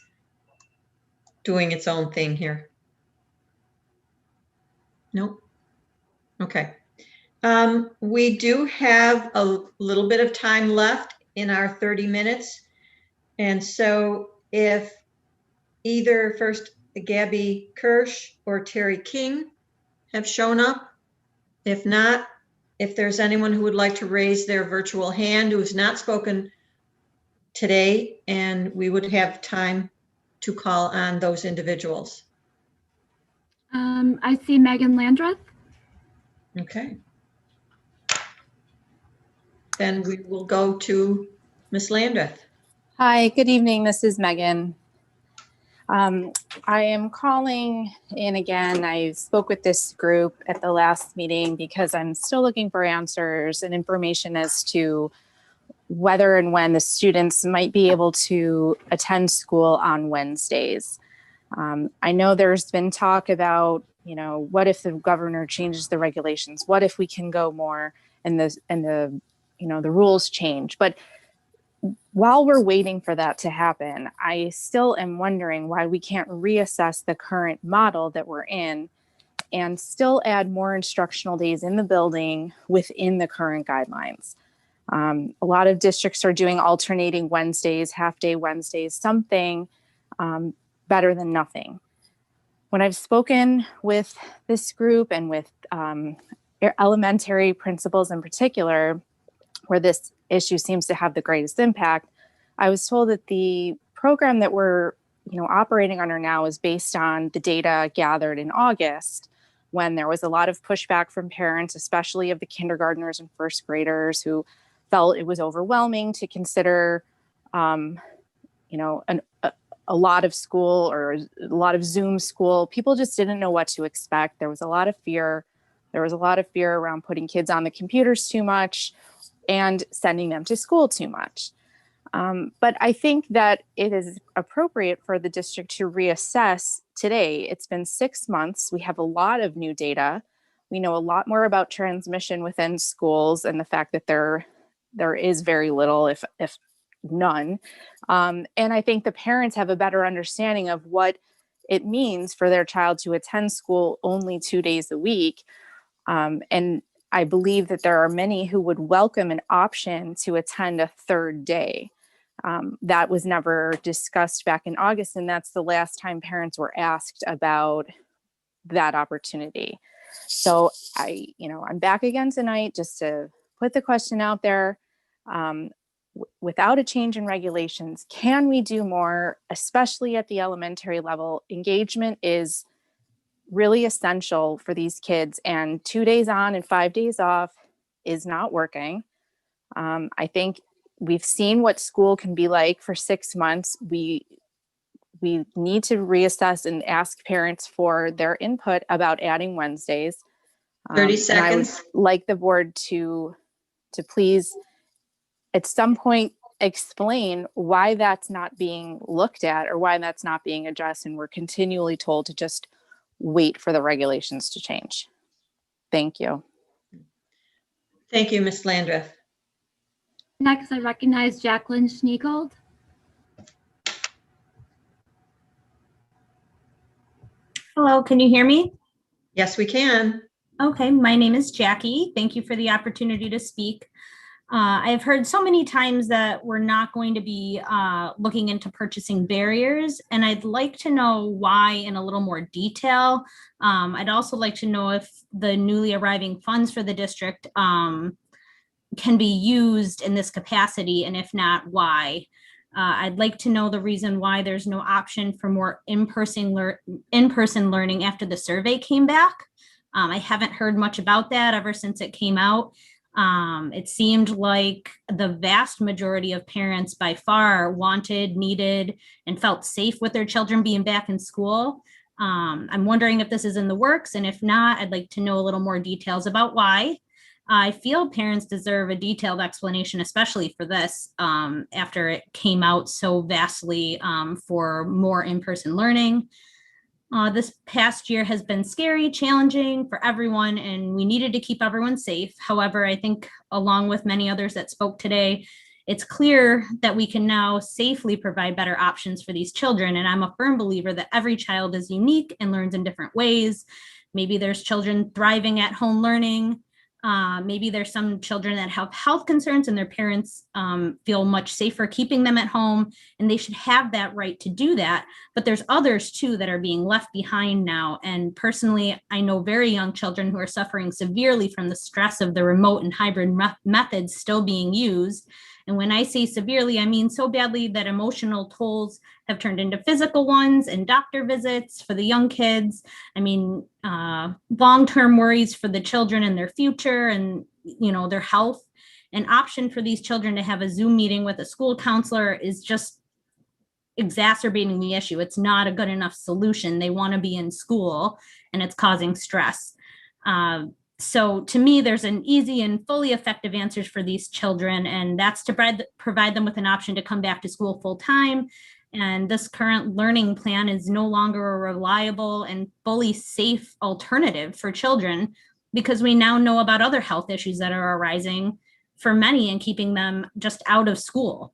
doing its own thing here. Nope. Okay. We do have a little bit of time left in our 30 minutes. And so if either first Gabby Kirsch or Terry King have shown up, if not, if there's anyone who would like to raise their virtual hand who has not spoken today, and we would have time to call on those individuals. I see Megan Landreth. Okay. Then we will go to Ms. Landreth. Hi, good evening. This is Megan. I am calling in again. I spoke with this group at the last meeting because I'm still looking for answers and information as to whether and when the students might be able to attend school on Wednesdays. I know there's been talk about, what if the governor changes the regulations? What if we can go more and the rules change? But while we're waiting for that to happen, I still am wondering why we can't reassess the current model that we're in and still add more instructional days in the building within the current guidelines. A lot of districts are doing alternating Wednesdays, half-day Wednesdays, something better than nothing. When I've spoken with this group and with elementary principals in particular, where this issue seems to have the greatest impact, I was told that the program that we're operating under now is based on the data gathered in August, when there was a lot of pushback from parents, especially of the kindergartners and first graders, who felt it was overwhelming to consider a lot of school or a lot of Zoom school. People just didn't know what to expect. There was a lot of fear. There was a lot of fear around putting kids on the computers too much and sending them to school too much. But I think that it is appropriate for the district to reassess today. It's been 6 months. We have a lot of new data. We know a lot more about transmission within schools and the fact that there is very little, if none. And I think the parents have a better understanding of what it means for their child to attend school only 2 days a week. And I believe that there are many who would welcome an option to attend a third day. That was never discussed back in August, and that's the last time parents were asked about that opportunity. So I'm back again tonight just to put the question out there. Without a change in regulations, can we do more, especially at the elementary level? Engagement is really essential for these kids, and 2 days on and 5 days off is not working. I think we've seen what school can be like for 6 months. We need to reassess and ask parents for their input about adding Wednesdays. 30 And I would seconds. like the board to please at some point explain why that's not being looked at or why that's not being addressed, and we're continually told to just wait for the regulations to change. Thank you. Thank you, Ms. Landreth. Next, I recognize Jacqueline Schneegold. Hello, can you hear me? Yes, we can. Okay, my name is Jackie. Thank you for the opportunity to speak. I've heard so many times that we're not going to be looking into purchasing barriers, and I'd like to know why in a little more detail. I'd also like to know if the newly arriving funds for the district can be used in this capacity, and if not, why. I'd like to know the reason why there's no option for more in-person learning after the survey came back. I haven't heard much about that ever since it came out. It seemed like the vast majority of parents by far wanted, needed, and felt safe with their children being back in school. I'm wondering if this is in the works, and if not, I'd like to know a little more details about why. I feel parents deserve a detailed explanation, especially for this, after it came out so vastly for more in-person learning. This past year has been scary, challenging for everyone, and we needed to keep everyone safe. However, I think along with many others that spoke today, it's clear that we can now safely provide better options for these children. And I'm a firm believer that every child is unique and learns in different ways. Maybe there's children thriving at home learning. Maybe there's some children that have health concerns and their parents feel much safer keeping them at home, and they should have that right to do that. But there's others too that are being left behind now. And personally, I know very young children who are suffering severely from the stress of the remote and hybrid methods still being used. And when I say severely, I mean so badly that emotional tolls have turned into physical ones and doctor visits for the young kids. I mean, long-term worries for the children and their future and, their health. An option for these children to have a Zoom meeting with a school counselor is just exacerbating the issue. It's not a good enough solution. They want to be in school and it's causing stress. So to me, there's an easy and fully effective answers for these children, and that's to provide them with an option to come back to school full time. And this current learning plan is no longer a reliable and fully safe alternative for children, because we now know about other health issues that are arising for many and keeping them just out of school.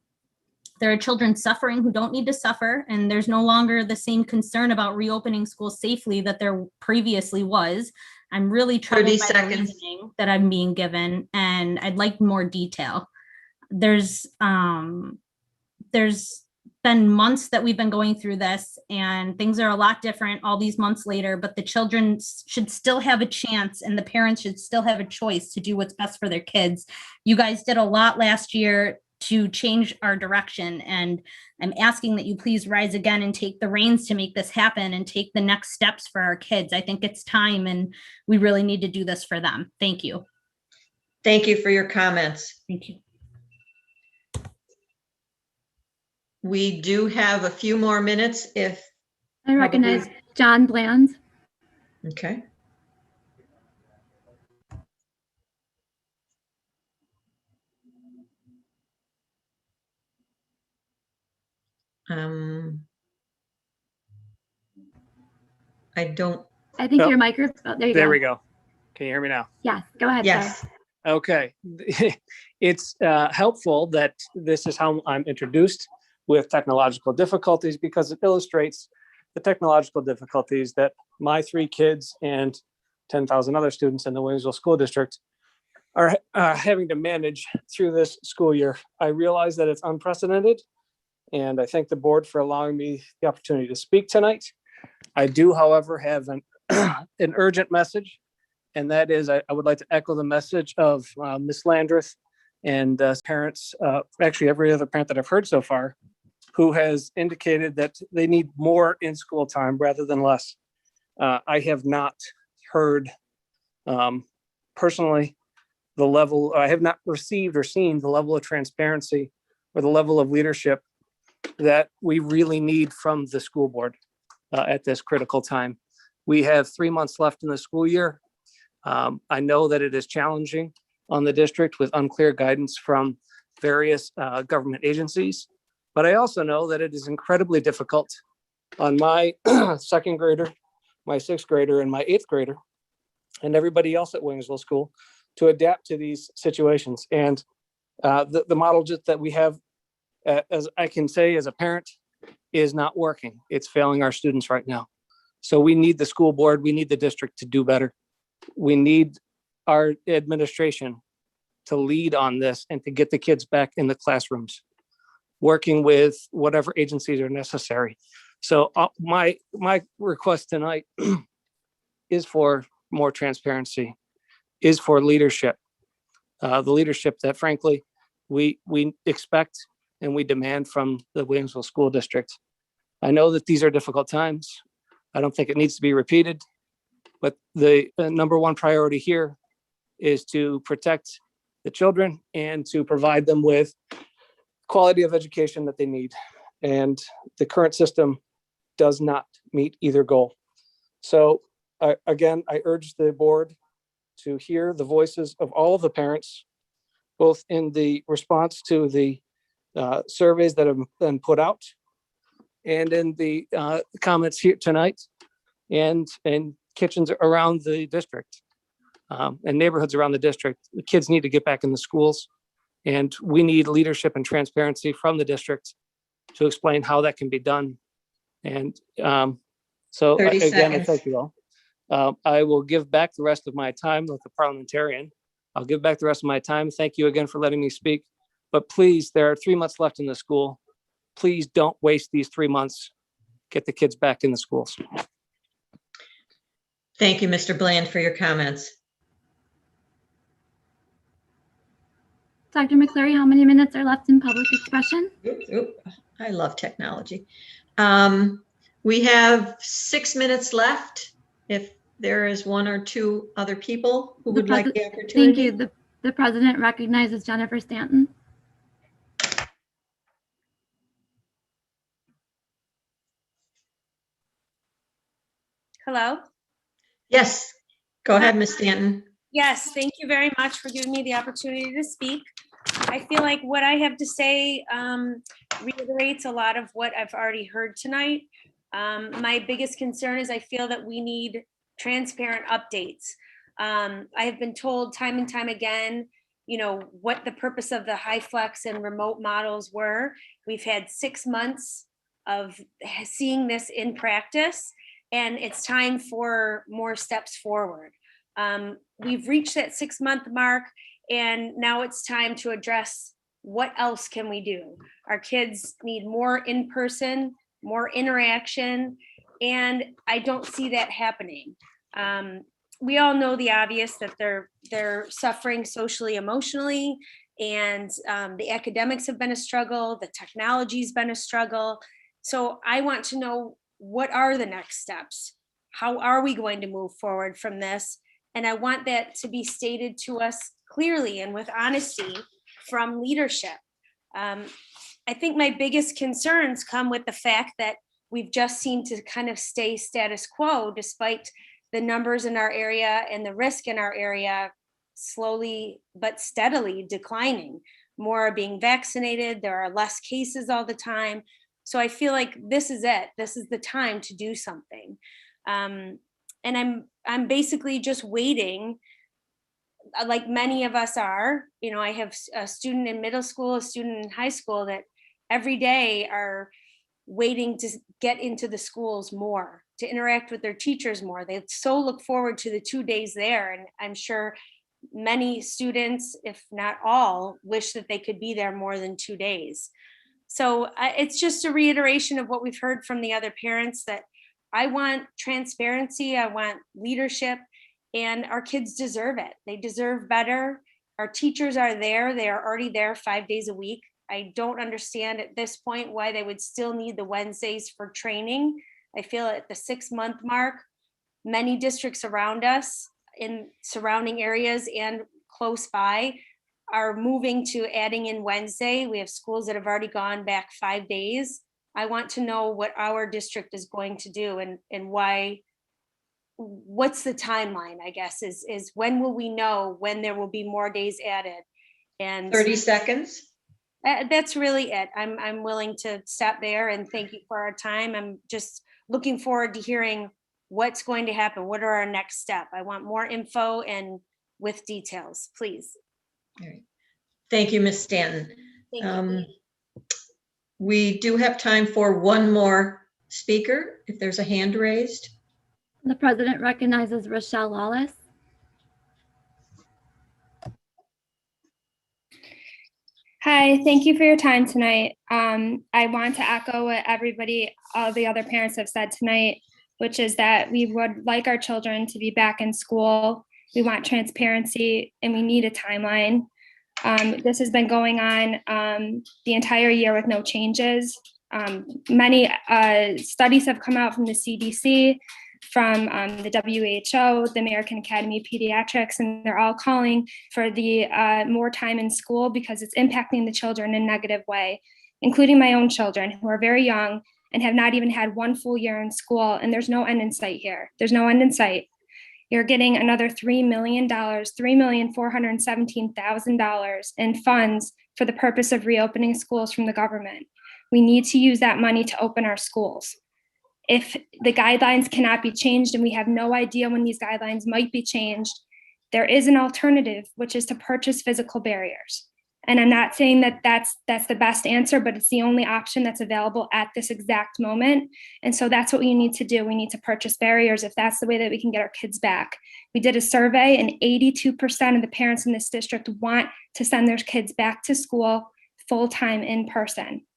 There are children suffering who don't need to suffer, and there's no longer the same concern about reopening schools safely that there previously was. I'm really troubled by the reasoning that I'm being given, and I'd like more detail. There's been months that we've been going through this, and things are a lot different all these months later, but the children should still have a chance and the parents should still have a choice to do what's best for their kids. You guys did a lot last year to change our direction, and I'm asking that you please rise again and take the reins to make this happen and take the next steps for our kids. I think it's time, and we really need to do this for them. Thank you. Thank you for your comments. Thank you. We do have a few more minutes if. I recognize John Bland. Okay. I don't. I think your microphone. There you go. There we go. Can you hear me now? Yes. Go ahead. Yes. Sir. Okay. It's helpful that this is how I'm introduced with technological difficulties, because it illustrates the technological difficulties that my 3 kids and 10,000 other students in the Williamsville School District are having to manage through this school year. I realize that it's unprecedented, and I thank the board for allowing me the opportunity to speak tonight. I do, however, have an urgent message, and that is I would like to echo the message of Ms. Landreth and parents, actually every other parent that I've heard so far, who has indicated that they need more in-school time rather than less. I have not heard personally the level, I have not received or seen the level of transparency or the level of leadership that we really need from the school board at this critical time. We have 3 months left in the school year. I know that it is challenging on the district with unclear guidance from various government agencies, but I also know that it is incredibly difficult on my 2nd grader, my 6th grader, and my 8th grader, and everybody else at Williamsville School to adapt to these situations. And the model just that we have, as I can say as a parent, is not working. It's failing our students right now. So we need the school board, we need the district to do better. We need our administration to lead on this and to get the kids back in the classrooms, working with whatever agencies are necessary. So my request tonight is for more transparency, is for leadership, the leadership that frankly we expect and we demand from the Williamsville School District. I know that these are difficult times. I don't think it needs to be repeated, but the number one priority here is to protect the children and to provide them with quality of education that they need. And the current system does not meet either goal. So again, I urge the board to hear the voices of all of the parents, both in the response to the surveys that have been put out and in the comments here tonight, and kitchens around the district and neighborhoods around the district. The kids need to get back in the schools, and we need leadership and transparency from the district to explain how that can be done. And so again, I thank you all. I will give back the rest of my time with the parliamentarian. I'll give back the rest of my time. Thank you again for letting me speak. But please, there are 3 months left in the school. Please don't waste these 3 months. Get the kids back in the schools. Thank you, Mr. Bland, for your comments. Dr. McCleary, how many minutes are left in public expression? I love technology. We have 6 minutes left. If there is 1 or 2 other people who would like the opportunity. Thank you. The president recognizes Jennifer Stanton. Hello? Yes, go ahead, Ms. Stanton. Yes, thank you very much for giving me the opportunity to speak. I feel like what I have to say reiterates a lot of what I've already heard tonight. My biggest concern is I feel that we need transparent updates. I have been told time and time again, you know, what the purpose of the high flex and remote models were. We've had 6 months of seeing this in practice, and it's time for more steps forward. We've reached that 6-month mark, and now it's time to address what else can we do. Our kids need more in-person, more interaction, and I don't see that happening. We all know the obvious, that they're suffering socially, emotionally, and the academics have been a struggle, the technology's been a struggle. So I want to know, what are the next steps? How are we going to move forward from this? And I want that to be stated to us clearly and with honesty from leadership. I think my biggest concerns come with the fact that we've just seemed to kind of stay status quo, despite the numbers in our area and the risk in our area slowly but steadily declining. More are being vaccinated. There are less cases all the time. So I feel like this is it. This is the time to do something. And I'm basically just waiting, like many of us are. You know, I have a student in middle school, a student in high school that every day are waiting to get into the schools more, to interact with their teachers more. They so look forward to the 2 days there. And I'm sure many students, if not all, wish that they could be there more than 2 days. So it's just a reiteration of what we've heard from the other parents, that I want transparency, I want leadership, and our kids deserve it. They deserve better. Our teachers are there. They are already there 5 days a week. I don't understand at this point why they would still need the Wednesdays for training. I feel at the 6-month mark, many districts around us in surrounding areas and close by are moving to adding in Wednesday. We have schools that have already gone back 5 days. I want to know what our district is going to do and why. What's the timeline, I guess, is when will we know when there will be more days added? And 30 seconds. That's really it. I'm willing to stop there, and thank you for our time. I'm just looking forward to hearing what's going to happen. What are our next step? I want more info and with details, please. All right. Thank you, Ms. Stanton. Thank you. We do have time for one more speaker, if there's a hand raised. The president recognizes Rochelle Lawless. Hi, thank you for your time tonight. I want to echo what all the other parents have said tonight, which is that we would like our children to be back in school. We want transparency and we need a timeline. This has been going on the entire year with no changes. Many studies have come out from the CDC, from the WHO, the American Academy of Pediatrics, and they're all calling for the more time in school because it's impacting the children in a negative way, including my own children who are very young and have not even had 1 full year in school, and there's no end in sight here. There's no end in sight. You're getting another $3 million, $3,417,000 in funds for the purpose of reopening schools from the government. We need to use that money to open our schools. If the guidelines cannot be changed, and we have no idea when these guidelines might be changed, there is an alternative, which is to purchase physical barriers. And I'm not saying that that's the best answer, but it's the only option that's available at this exact moment. And so that's what we need to do. We need to purchase barriers if that's the way that we can get our kids back. We did a survey, and 82% of the parents in this district want to send their kids back to school full-time in person.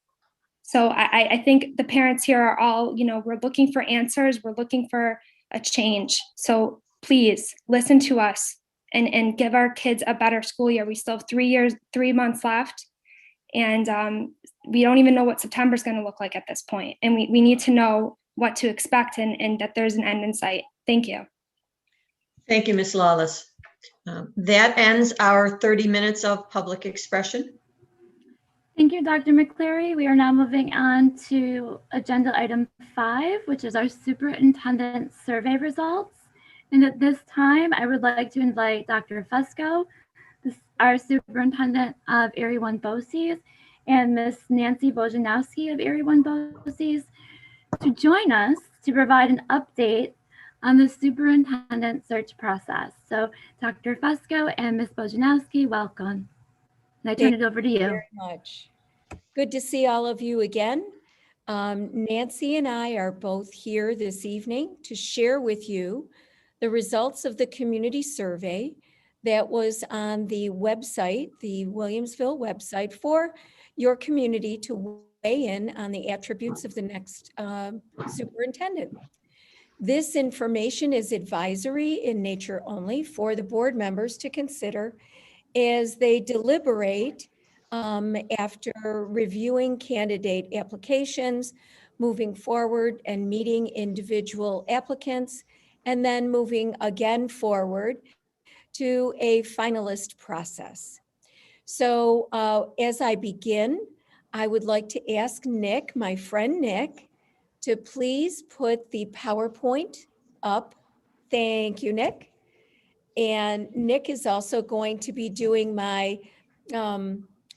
So I think the parents here are all, we're looking for answers. We're looking for a change. So please listen to us and give our kids a better school year. We still have 3 months left. And we don't even know what September is going to look like at this point. And we need to know what to expect and that there's an end in sight. Thank you. Thank you, Ms. Lawless. That ends our 30 minutes of public expression. Thank you, Dr. McCleary. We are now moving on to agenda item 5, which is our superintendent survey results. And at this time, I would like to invite Dr. Fusco, our superintendent of Area 1 BOCES, and Miss Nancy Bojanowski of Area 1 BOCES to join us to provide an update on the superintendent search process. So Dr. Fusco and Miss Bojanowski, welcome. And I turn it over to you. Very much. Good to see all of you again. Nancy and I are both here this evening to share with you the results of the community survey that was on the website, the Williamsville website, for your community to weigh in on the attributes of the next superintendent. This information is advisory in nature only for the board members to consider as they deliberate after reviewing candidate applications, moving forward and meeting individual applicants, and then moving again forward to a finalist process. So as I begin, I would like to ask Nick, my friend Nick, to please put the PowerPoint up. Thank you, Nick. And Nick is also going to be doing my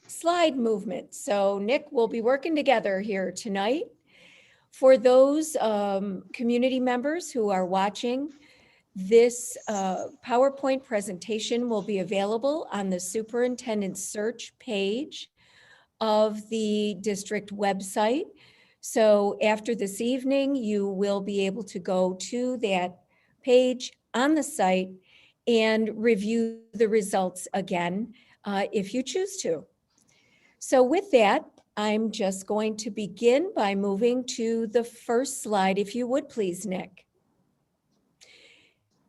slide movement. So Nick, we'll be working together here tonight. For those community members who are watching, this PowerPoint presentation will be available on the superintendent search page of the district website. So after this evening, you will be able to go to that page on the site and review the results again if you choose to. So with that, I'm just going to begin by moving to the first slide, if you would please, Nick.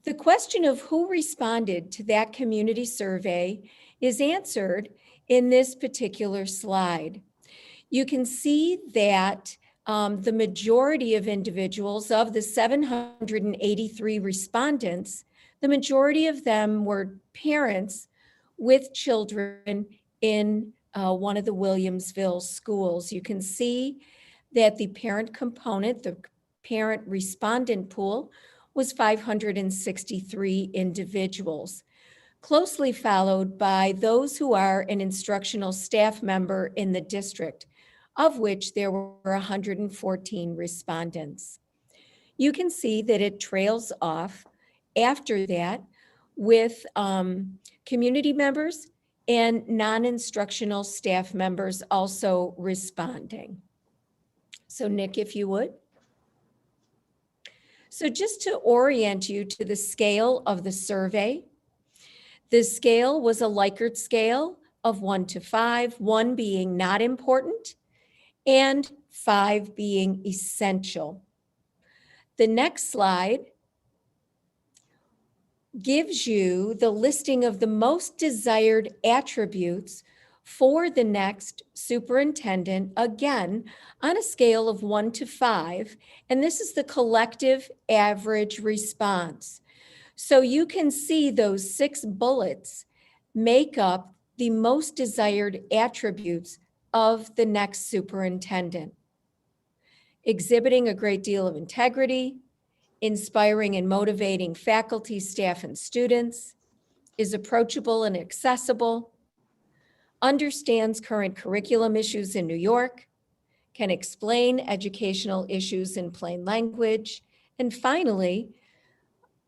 The question of who responded to that community survey is answered in this particular slide. You can see that the majority of individuals, of the 783 respondents, the majority of them were parents with children in one of the Williamsville schools. You can see that the parent component, the parent respondent pool, was 563 individuals, closely followed by those who are an instructional staff member in the district, of which there were 114 respondents. You can see that it trails off after that with community members and non-instructional staff members also responding. So Nick, if you would. So just to orient you to the scale of the survey, the scale was a Likert scale of 1 to 5, 1 being not important and 5 being essential. The next slide gives you the listing of the most desired attributes for the next superintendent, again, on a scale of 1 to 5, and this is the collective average response. So you can see those 6 bullets make up the most desired attributes of the next superintendent. Exhibiting a great deal of integrity, inspiring and motivating faculty, staff, and students, is approachable and accessible, understands current curriculum issues in New York, can explain educational issues in plain language, and finally,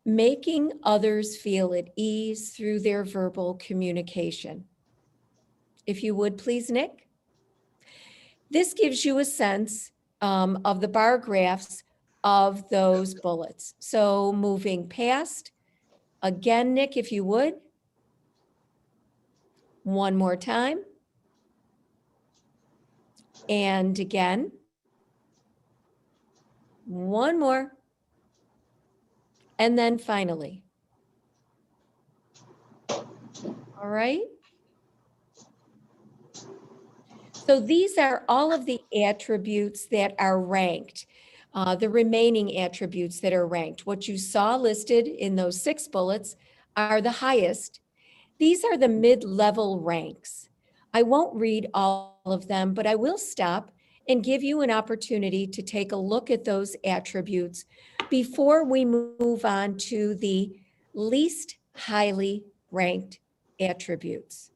making others feel at ease through their verbal communication. If you would please, Nick. This gives you a sense of the bar graphs of those bullets. So moving past, again, Nick, if you would. One more time. And again. One more. And then finally. All right. So these are all of the attributes that are ranked, the remaining attributes that are ranked. What you saw listed in those 6 bullets are the highest. These are the mid-level ranks. I won't read all of them, but I will stop and give you an opportunity to take a look at those attributes before we move on to the least highly ranked attributes.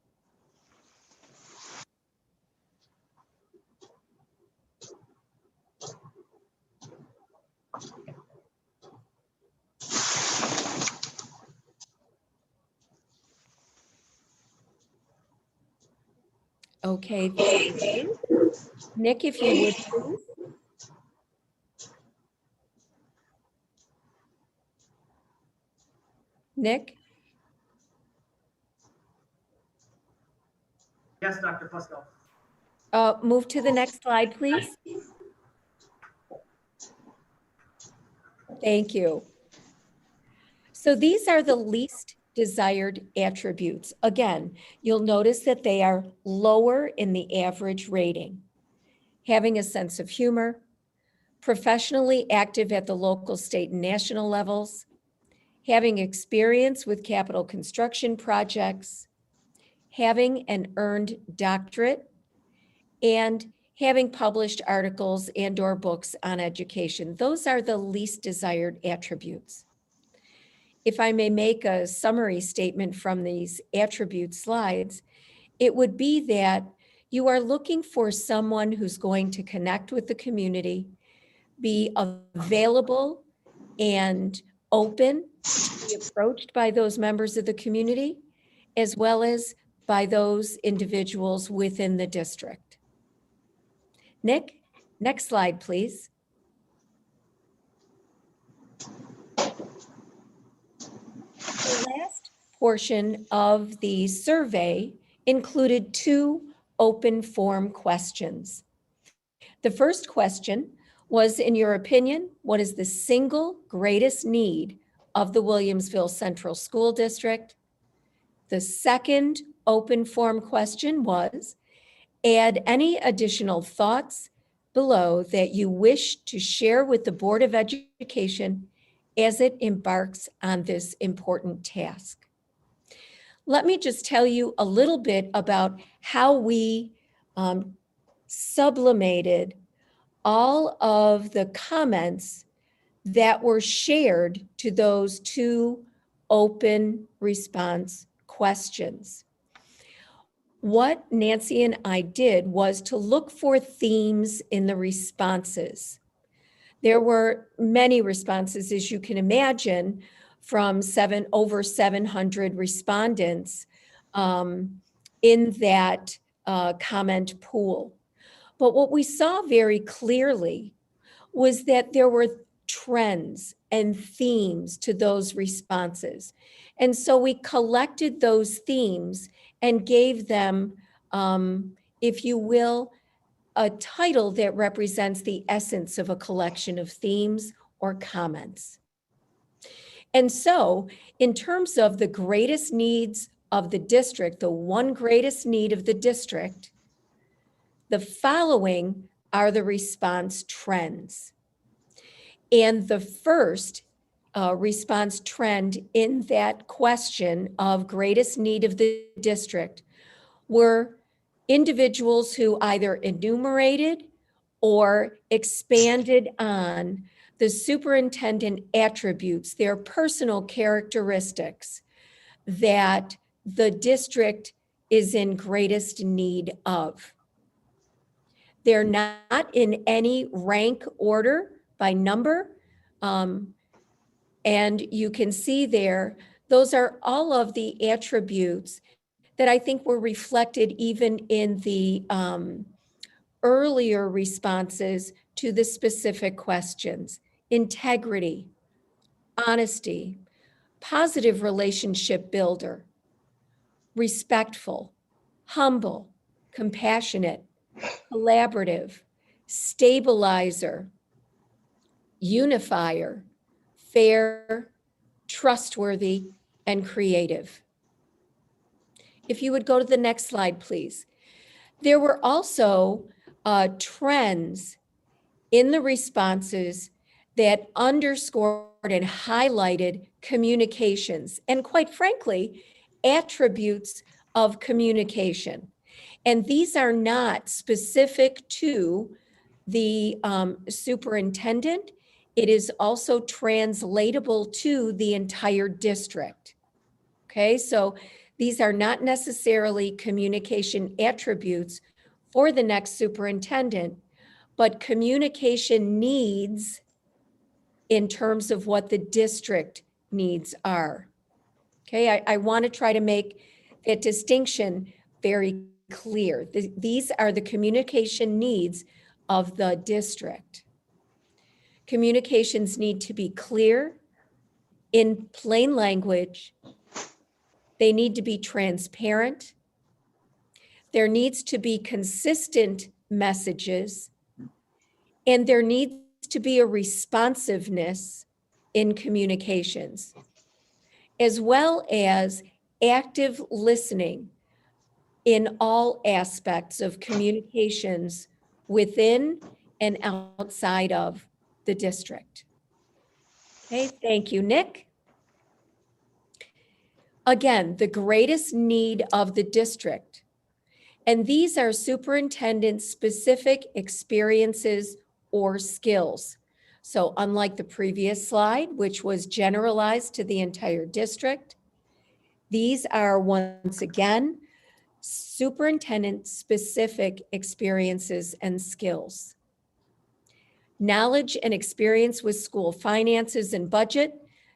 Okay, thank you. Nick, if you would, please. Nick? Yes, Dr. Fusco. Move to the next slide, please. Thank you. So these are the least desired attributes. Again, you'll notice that they are lower in the average rating. Having a sense of humor, professionally active at the local, state, and national levels, having experience with capital construction projects, having an earned doctorate, and having published articles and/or books on education. Those are the least desired attributes. If I may make a summary statement from these attribute slides, it would be that you are looking for someone who's going to connect with the community, be available and open to be approached by those members of the community, as well as by those individuals within the district. Nick, next slide, please. The last portion of the survey included 2 open form questions. The first question was, in your opinion, what is the single greatest need of the Williamsville Central School District? The second open form question was, add any additional thoughts below that you wish to share with the Board of Education as it embarks on this important task. Let me just tell you a little bit about how we sublimated all of the comments that were shared to those 2 open response questions. What Nancy and I did was to look for themes in the responses. There were many responses, as you can imagine, from over 700 respondents in that comment pool. But what we saw very clearly was that there were trends and themes to those responses. And so we collected those themes and gave them, if you will, a title that represents the essence of a collection of themes or comments. And so in terms of the greatest needs of the district, the one greatest need of the district, the following are the response trends. And the first response trend in that question of greatest need of the district were individuals who either enumerated or expanded on the superintendent attributes, their personal characteristics that the district is in greatest need of. They're not in any rank order by number. And you can see there, those are all of the attributes that I think were reflected even in the earlier responses to the specific questions. Integrity, honesty, positive relationship builder, respectful, humble, compassionate, collaborative, stabilizer, unifier, fair, trustworthy, and creative. If you would go to the next slide, please. There were also trends in the responses that underscored and highlighted communications and, quite frankly, attributes of communication. And these are not specific to the superintendent. It is also translatable to the entire district. Okay, so these are not necessarily communication attributes for the next superintendent, but communication needs in terms of what the district needs are. Okay, I want to try to make that distinction very clear. These are the communication needs of the district. Communications need to be clear, in plain language. They need to be transparent. There needs to be consistent messages, and there needs to be a responsiveness in communications, as well as active listening in all aspects of communications within and outside of the district. Okay, thank you, Nick. Again, the greatest need of the district, and these are superintendent-specific experiences or skills. So unlike the previous slide, which was generalized to the entire district, these are once again superintendent-specific experiences and skills. Knowledge and experience with school finances and budget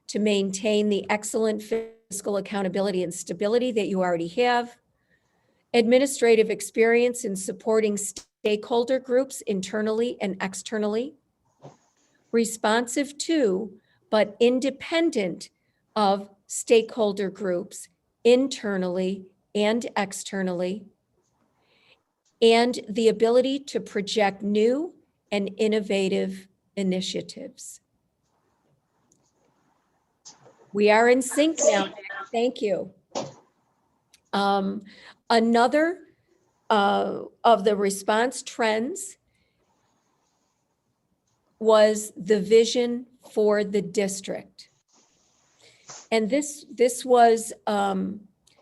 to maintain the excellent fiscal accountability and stability that you already have. Administrative experience in supporting stakeholder groups internally and externally. Responsive to, but independent of stakeholder groups internally and externally. And the ability to project new and innovative initiatives. We are in sync now, Nick. Thank you. Another of the response trends was the vision for the district. And this was,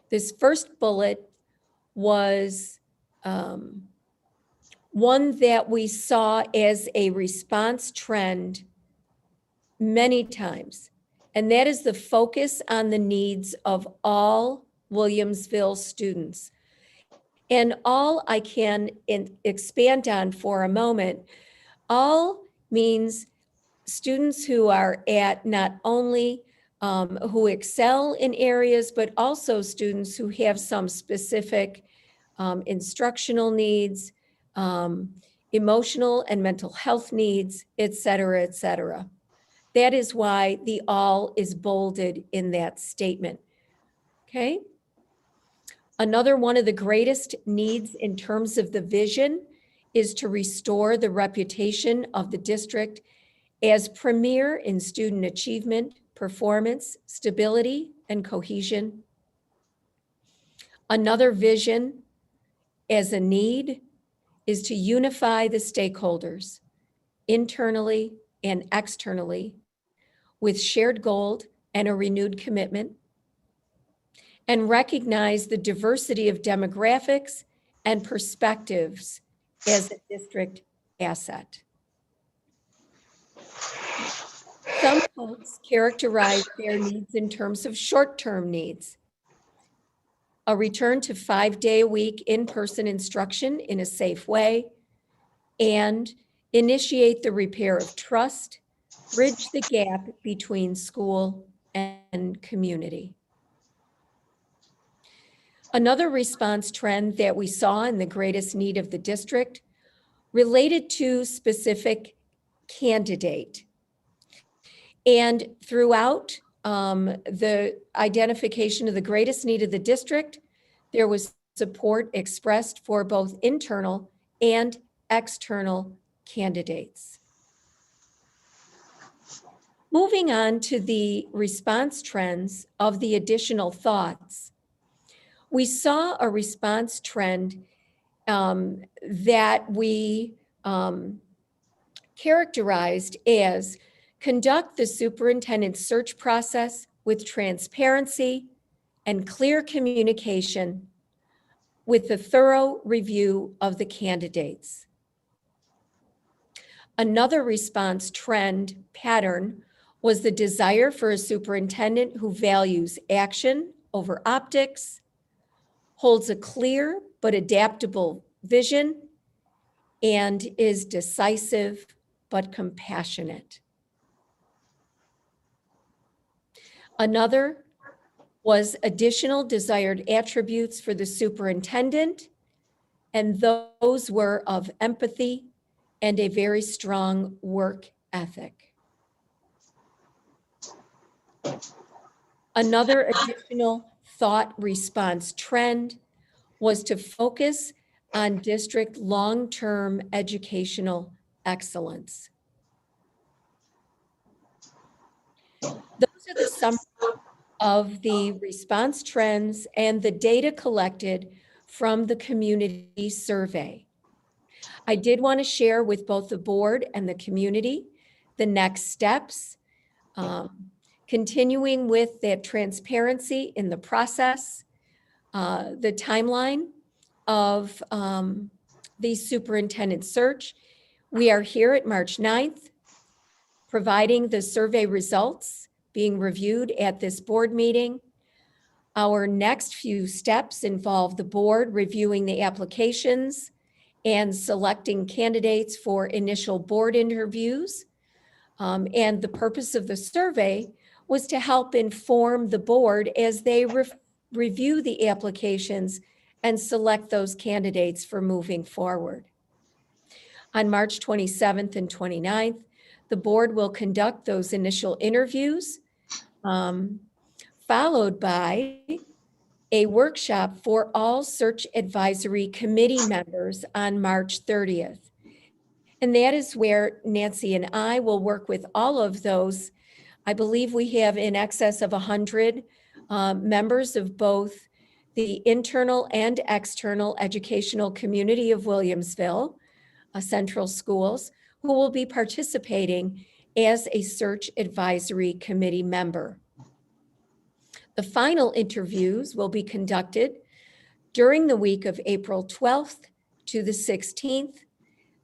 this first bullet was one that we saw as a response trend many times. And that is the focus on the needs of all Williamsville students. And all I can expand on for a moment, all means students who are at not only who excel in areas, but also students who have some specific instructional needs, emotional and mental health needs, et cetera, et cetera. That is why the all is bolded in that statement. Okay. Another one of the greatest needs in terms of the vision is to restore the reputation of the district as premier in student achievement, performance, stability, and cohesion. Another vision as a need is to unify the stakeholders internally and externally with shared goal and a renewed commitment, and recognize the diversity of demographics and perspectives as a district asset. Some folks characterize their needs in terms of short-term needs. A return to 5-day-a-week in-person instruction in a safe way, and initiate the repair of trust, bridge the gap between school and community. Another response trend that we saw in the greatest need of the district related to specific candidate. And throughout the identification of the greatest need of the district, there was support expressed for both internal and external candidates. Moving on to the response trends of the additional thoughts, we saw a response trend that we characterized as conduct the superintendent's search process with transparency and clear communication, with a thorough review of the candidates. Another response trend pattern was the desire for a superintendent who values action over optics, holds a clear but adaptable vision, and is decisive but compassionate. Another was additional desired attributes for the superintendent, and those were of empathy and a very strong work ethic. Another additional thought response trend was to focus on district long-term educational excellence. Those are the summary of the response trends and the data collected from the community survey. I did want to share with both the board and the community the next steps, continuing with that transparency in the process, the timeline of the superintendent search. We are here at March 9th, providing the survey results being reviewed at this board meeting. Our next few steps involve the board reviewing the applications and selecting candidates for initial board interviews. And the purpose of the survey was to help inform the board as they review the applications and select those candidates for moving forward. On March 27th and 29th, the board will conduct those initial interviews, followed by a workshop for all search advisory committee members on March 30th. And that is where Nancy and I will work with all of those. I believe we have in excess of 100 members of both the internal and external educational community of Williamsville Central Schools, who will be participating as a search advisory committee member. The final interviews will be conducted during the week of April 12th to the 16th.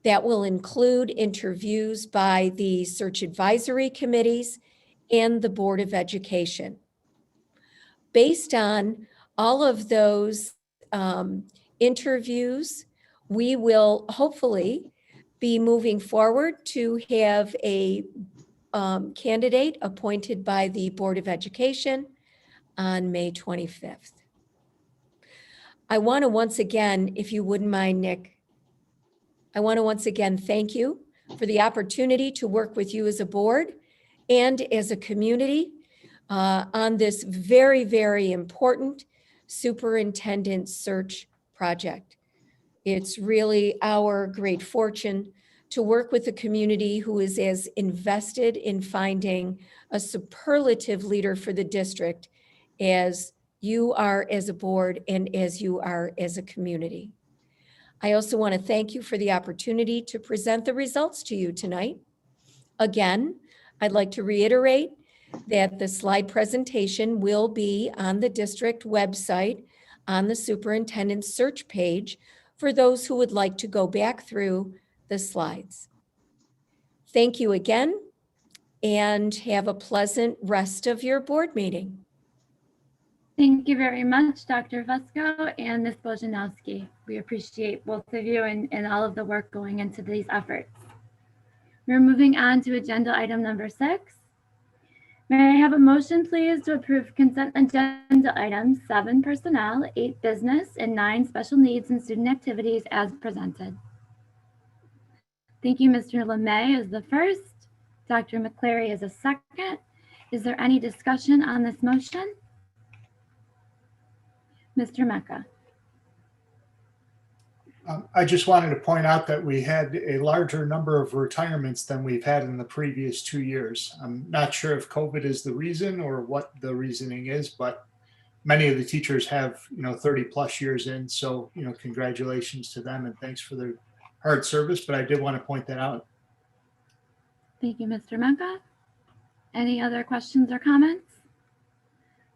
That will include interviews by the search advisory committees and the Board of Education. Based on all of those interviews, we will hopefully be moving forward to have a candidate appointed by the Board of Education on May 25th. I want to once again, if you wouldn't mind, Nick, I want to once again thank you for the opportunity to work with you as a board and as a community on this very, very important superintendent search project. It's really our great fortune to work with a community who is as invested in finding a superlative leader for the district as you are as a board and as you are as a community. I also want to thank you for the opportunity to present the results to you tonight. Again, I'd like to reiterate that the slide presentation will be on the district website on the superintendent search page for those who would like to go back through the slides. Thank you again, and have a pleasant rest of your board meeting. Thank you very much, Dr. Vesco and Ms. Bojanowski. We appreciate both of you and all of the work going into these efforts. We're moving on to agenda item number 6. May I have a motion, please, to approve consent agenda items 7 personnel, 8 business, and 9 special needs and student activities as presented. Thank you, Mr. LeMay is the first. Dr. McCleary is a second. Is there any discussion on this motion? Mr. Mecca. I just wanted to point out that we had a larger number of retirements than we've had in the previous 2 years. I'm not sure if COVID is the reason or what the reasoning is, but many of the teachers have, 30 plus years in. So, congratulations to them and thanks for their hard service. But I did want to point that out. Thank you, Mr. Mecca. Any other questions or comments?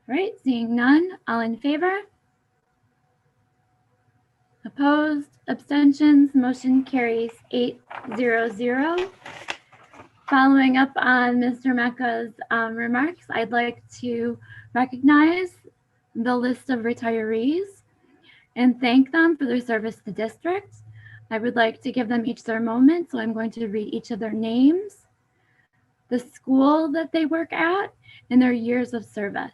All right, seeing none, all in favor? Opposed, abstentions, motion carries 8-0-0. Following up on Mr. Mecca's remarks, I'd like to recognize the list of retirees and thank them for their service to district. I would like to give them each their moment, so I'm going to read each of their names, the school that they work at, and their years of service.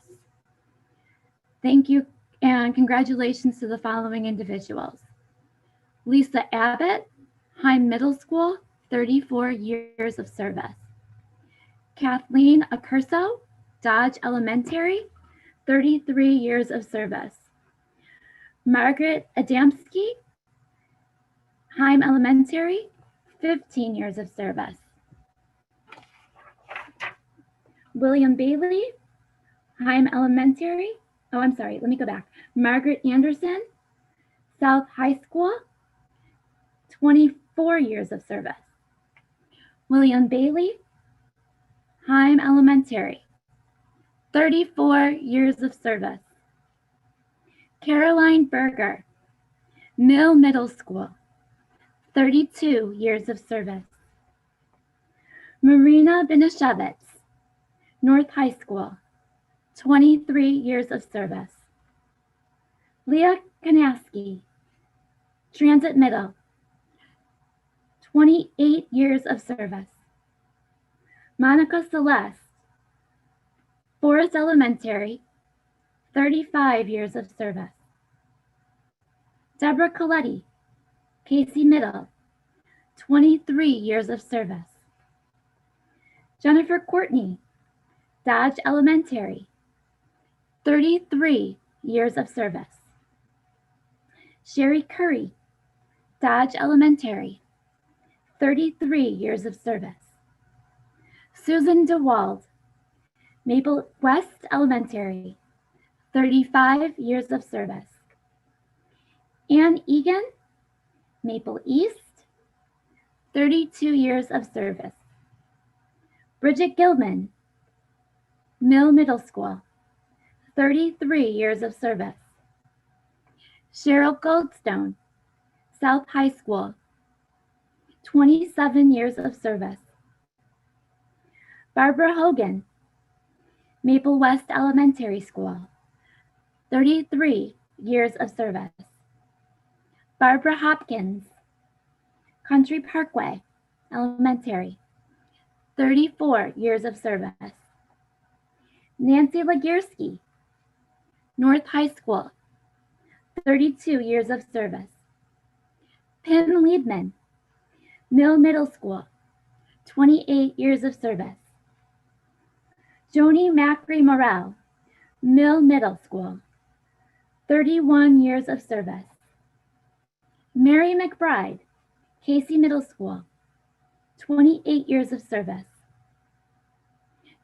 Thank you and congratulations to the following individuals. Lisa Abbott, Heim Middle School, 34 years of service. Kathleen Accurso, Dodge Elementary, 33 years of service. Margaret Adamski, Heim Elementary, 15 years of service. William Bailey, Heim Elementary, Margaret Anderson, South High School, 24 years of service. William Bailey, Heim Elementary, 34 years of service. Caroline Berger, Mill Middle School, 32 years of service. Marina Binishevitz, North High School, 23 years of service. Leah Kanaski, Transit Middle, 28 years of service. Monica Celeste, Forest Elementary, 35 years of service. Deborah Coletti, Casey Middle, 23 years of service. Jennifer Courtney, Dodge Elementary, 33 years of service. Sherry Curry, Dodge Elementary, 33 years of service. Susan DeWald, Maple West Elementary, 35 years of service. Ann Egan, Maple East, 32 years of service. Bridget Gilman, Mill Middle School, 33 years of service. Cheryl Goldstone, South High School, 27 years of service. Barbara Hogan, Maple West Elementary School, 33 years of service. Barbara Hopkins, Country Parkway Elementary, 34 years of service. Nancy Lagierski, North High School, 32 years of service. Pim Liebman, Mill Middle School, 28 years of service. Joni Macri Morel, Mill Middle School, 31 years of service. Mary McBride, Casey Middle School, 28 years of service.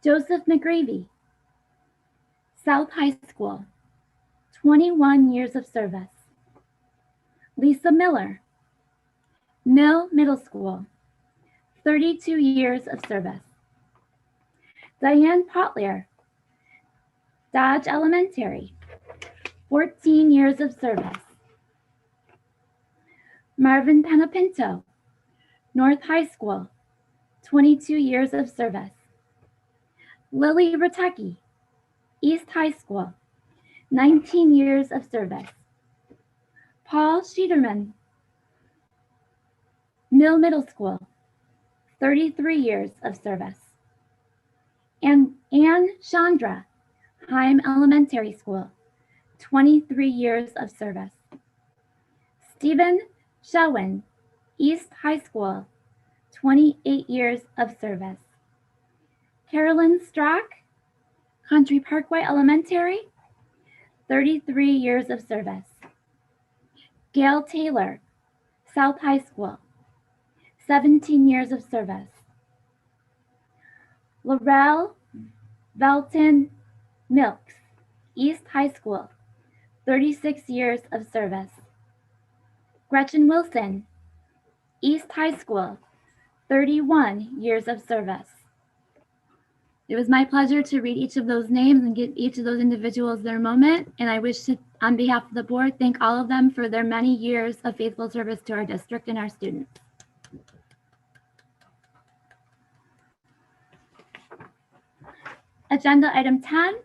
Joseph McGravy, South High School, 21 years of service. Lisa Miller, Mill Middle School, 32 years of service. Diane Potlier, Dodge Elementary, 14 years of service. Marvin Penapinto, North High School, 22 years of service. Lily Ratecki, East High School, 19 years of service. Paul Schiederman, Mill Middle School, 33 years of service. And Anne Chandra, Heim Elementary School, 23 years of service. Stephen Shelwin, East High School, 28 years of service. Carolyn Strock, Country Parkway Elementary, 33 years of service. Gail Taylor, South High School, 17 years of service. Laurel Velton Milks, East High School, 36 years of service. Gretchen Wilson, East High School, 31 years of service. It was my pleasure to read each of those names and give each of those individuals their moment. And I wish to, on behalf of the board, thank all of them for their many years of faithful service to our district and our students. Agenda item 10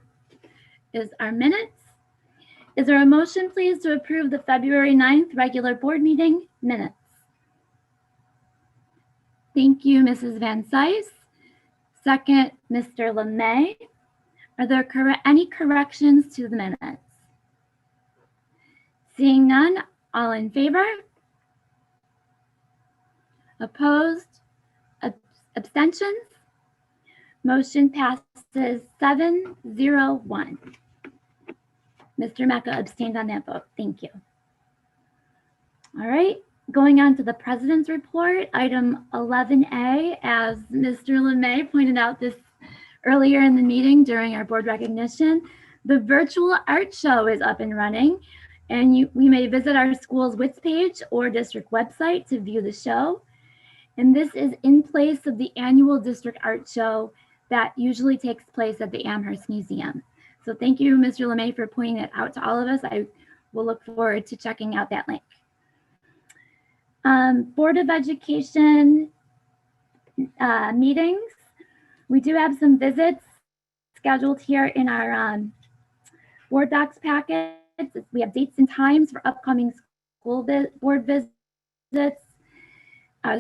is our minutes. Is there a motion, please, to approve the February 9th regular board meeting minutes? Thank you, Mrs. Van Sice. Second, Mr. LeMay. Are there any corrections to the minutes? Seeing none, all in favor? Opposed? Abstentions? Motion passes 7-0-1. Mr. Mecca abstained on that vote. Thank you. All right, going on to the president's report, item 11A, as Mr. LeMay pointed out this earlier in the meeting during our board recognition, the virtual art show is up and running, and we may visit our school's WITS page or district website to view the show. And this is in place of the annual district art show that usually takes place at the Amherst Museum. So thank you, Mr. LeMay, for pointing that out to all of us. I will look forward to checking out that link. Board of Education meetings. We do have some visits scheduled here in our board docs packets. We have dates and times for upcoming school board visits,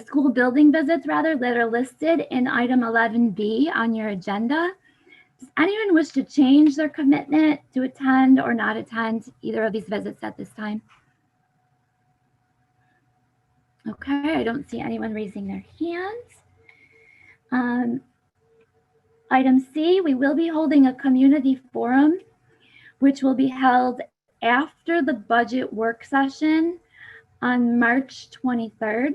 school building visits rather, that are listed in item 11B on your agenda. Does anyone wish to change their commitment to attend or not attend either of these visits at this time? Okay, I don't see anyone raising their hands. Item C, we will be holding a community forum, which will be held after the budget work session on March 23rd.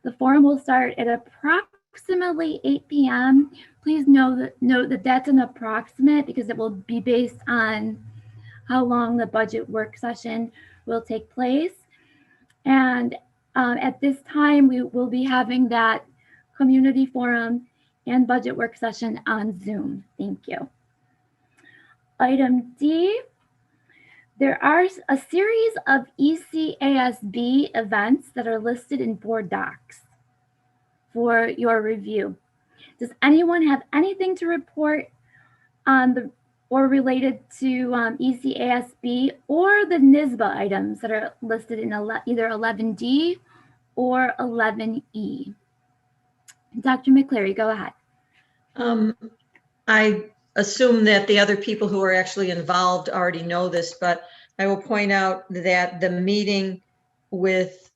The forum will start at approximately 8 p.m. Please note that that's an approximate because it will be based on how long the budget work session will take place. And at this time, we will be having that community forum and budget work session on Zoom. Thank you. Item D, there are a series of ECASB events that are listed in board docs for your review. Does anyone have anything to report on or related to ECASB or the NISBA items that are listed in either 11D or 11E? Dr. McCleary, go ahead. I assume that the other people who are actually involved already know this, but I will point out that the meeting with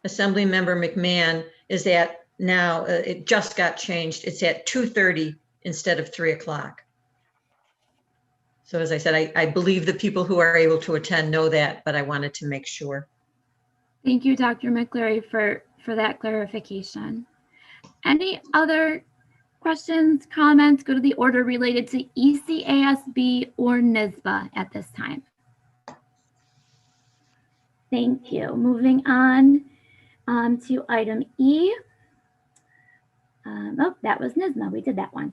Assembly Member McMahon is at now, it just got changed. It's at 2:30 instead of 3 o'clock. So as I said, I believe the people who are able to attend know that, but I wanted to make sure. Thank you, Dr. McCleary, for that clarification. Any other questions, comments, go to the order related to ECASB or NISBA at this time? Thank you. Moving on to item E. Oh, that was NISBA. We did that one.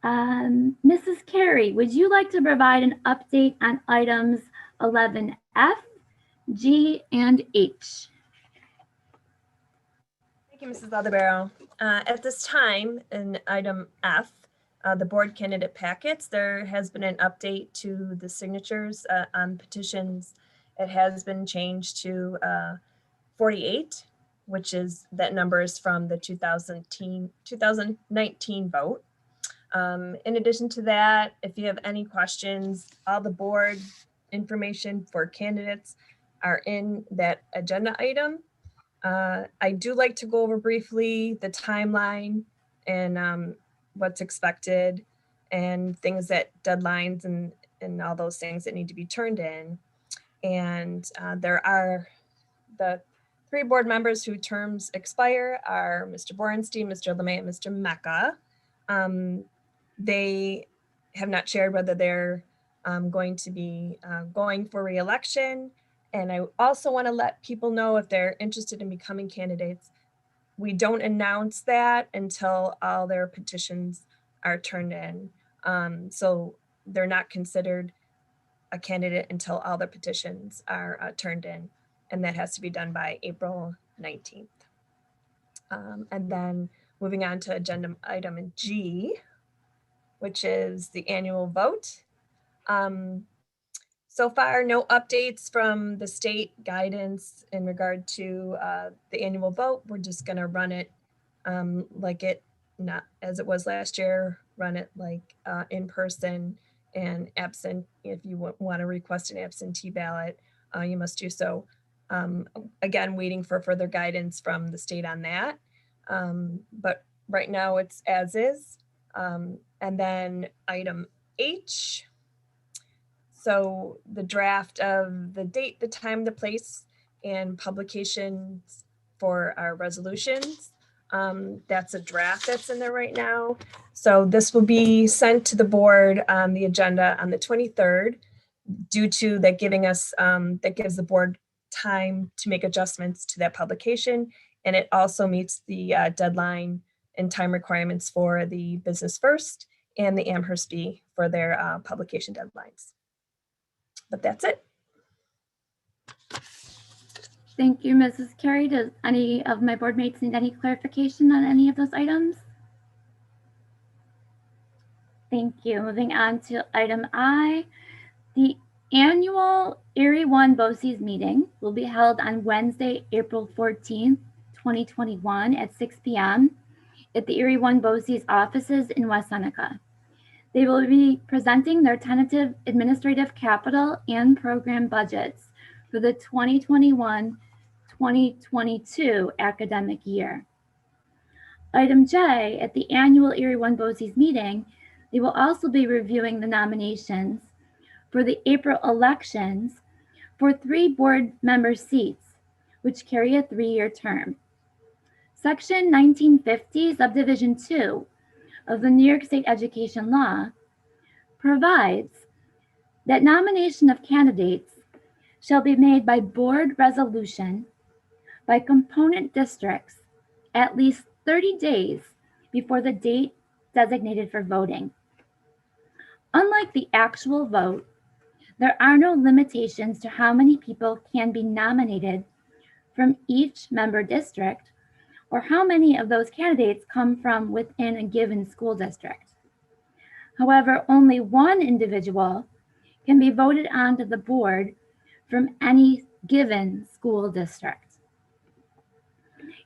Mrs. Carey, would you like to provide an update on items 11F, G, and H? Thank you, Mrs. Slatherbarrow. At this time, in item F, the board candidate packets, there has been an update to the signatures on petitions. It has been changed to 48, which is, that number is from the 2019 vote. In addition to that, if you have any questions, all the board information for candidates are in that agenda item. I do like to go over briefly the timeline and what's expected and things that deadlines and all those things that need to be turned in. And there are the 3 board members whose terms expire are Mr. Borenstein, Mr. LeMay, and Mr. Mecca. They have not shared whether they're going to be going for re-election. And I also want to let people know if they're interested in becoming candidates, we don't announce that until all their petitions are turned in. So they're not considered a candidate until all the petitions are turned in, and that has to be done by April 19th. And then moving on to agenda item G, which is the annual vote. So far, no updates from the state guidance in regard to the annual vote. We're just gonna run it like it, not as it was last year, run it like in person and absent. If you want to request an absentee ballot, you must do so. Again, waiting for further guidance from the state on that. But right now it's as is. And then item H. So the draft of the date, the time, the place, and publications for our resolutions. That's a draft that's in there right now. So this will be sent to the board on the agenda on the 23rd, due to that giving us, that gives the board time to make adjustments to that publication. And it also meets the deadline and time requirements for the Business First and the Amherst Bee for their publication deadlines. But that's it. Thank you, Mrs. Carey. Does any of my board mates need any clarification on any of those items? Thank you. Moving on to item I, the annual Erie 1 BOCES meeting will be held on Wednesday, April 14th, 2021 at 6 p.m. at the Erie 1 BOCES offices in West Seneca. They will be presenting their tentative administrative capital and program budgets for the 2021-2022 academic year. Item J, at the annual Erie 1 BOCES meeting, they will also be reviewing the nominations for the April elections for 3 board member seats, which carry a 3-year term. Section 1950, Subdivision 2 of the New York State Education Law provides that nomination of candidates shall be made by board resolution by component districts at least 30 days before the date designated for voting. Unlike the actual vote, there are no limitations to how many people can be nominated from each member district or how many of those candidates come from within a given school district. However, only one individual can be voted onto the board from any given school district.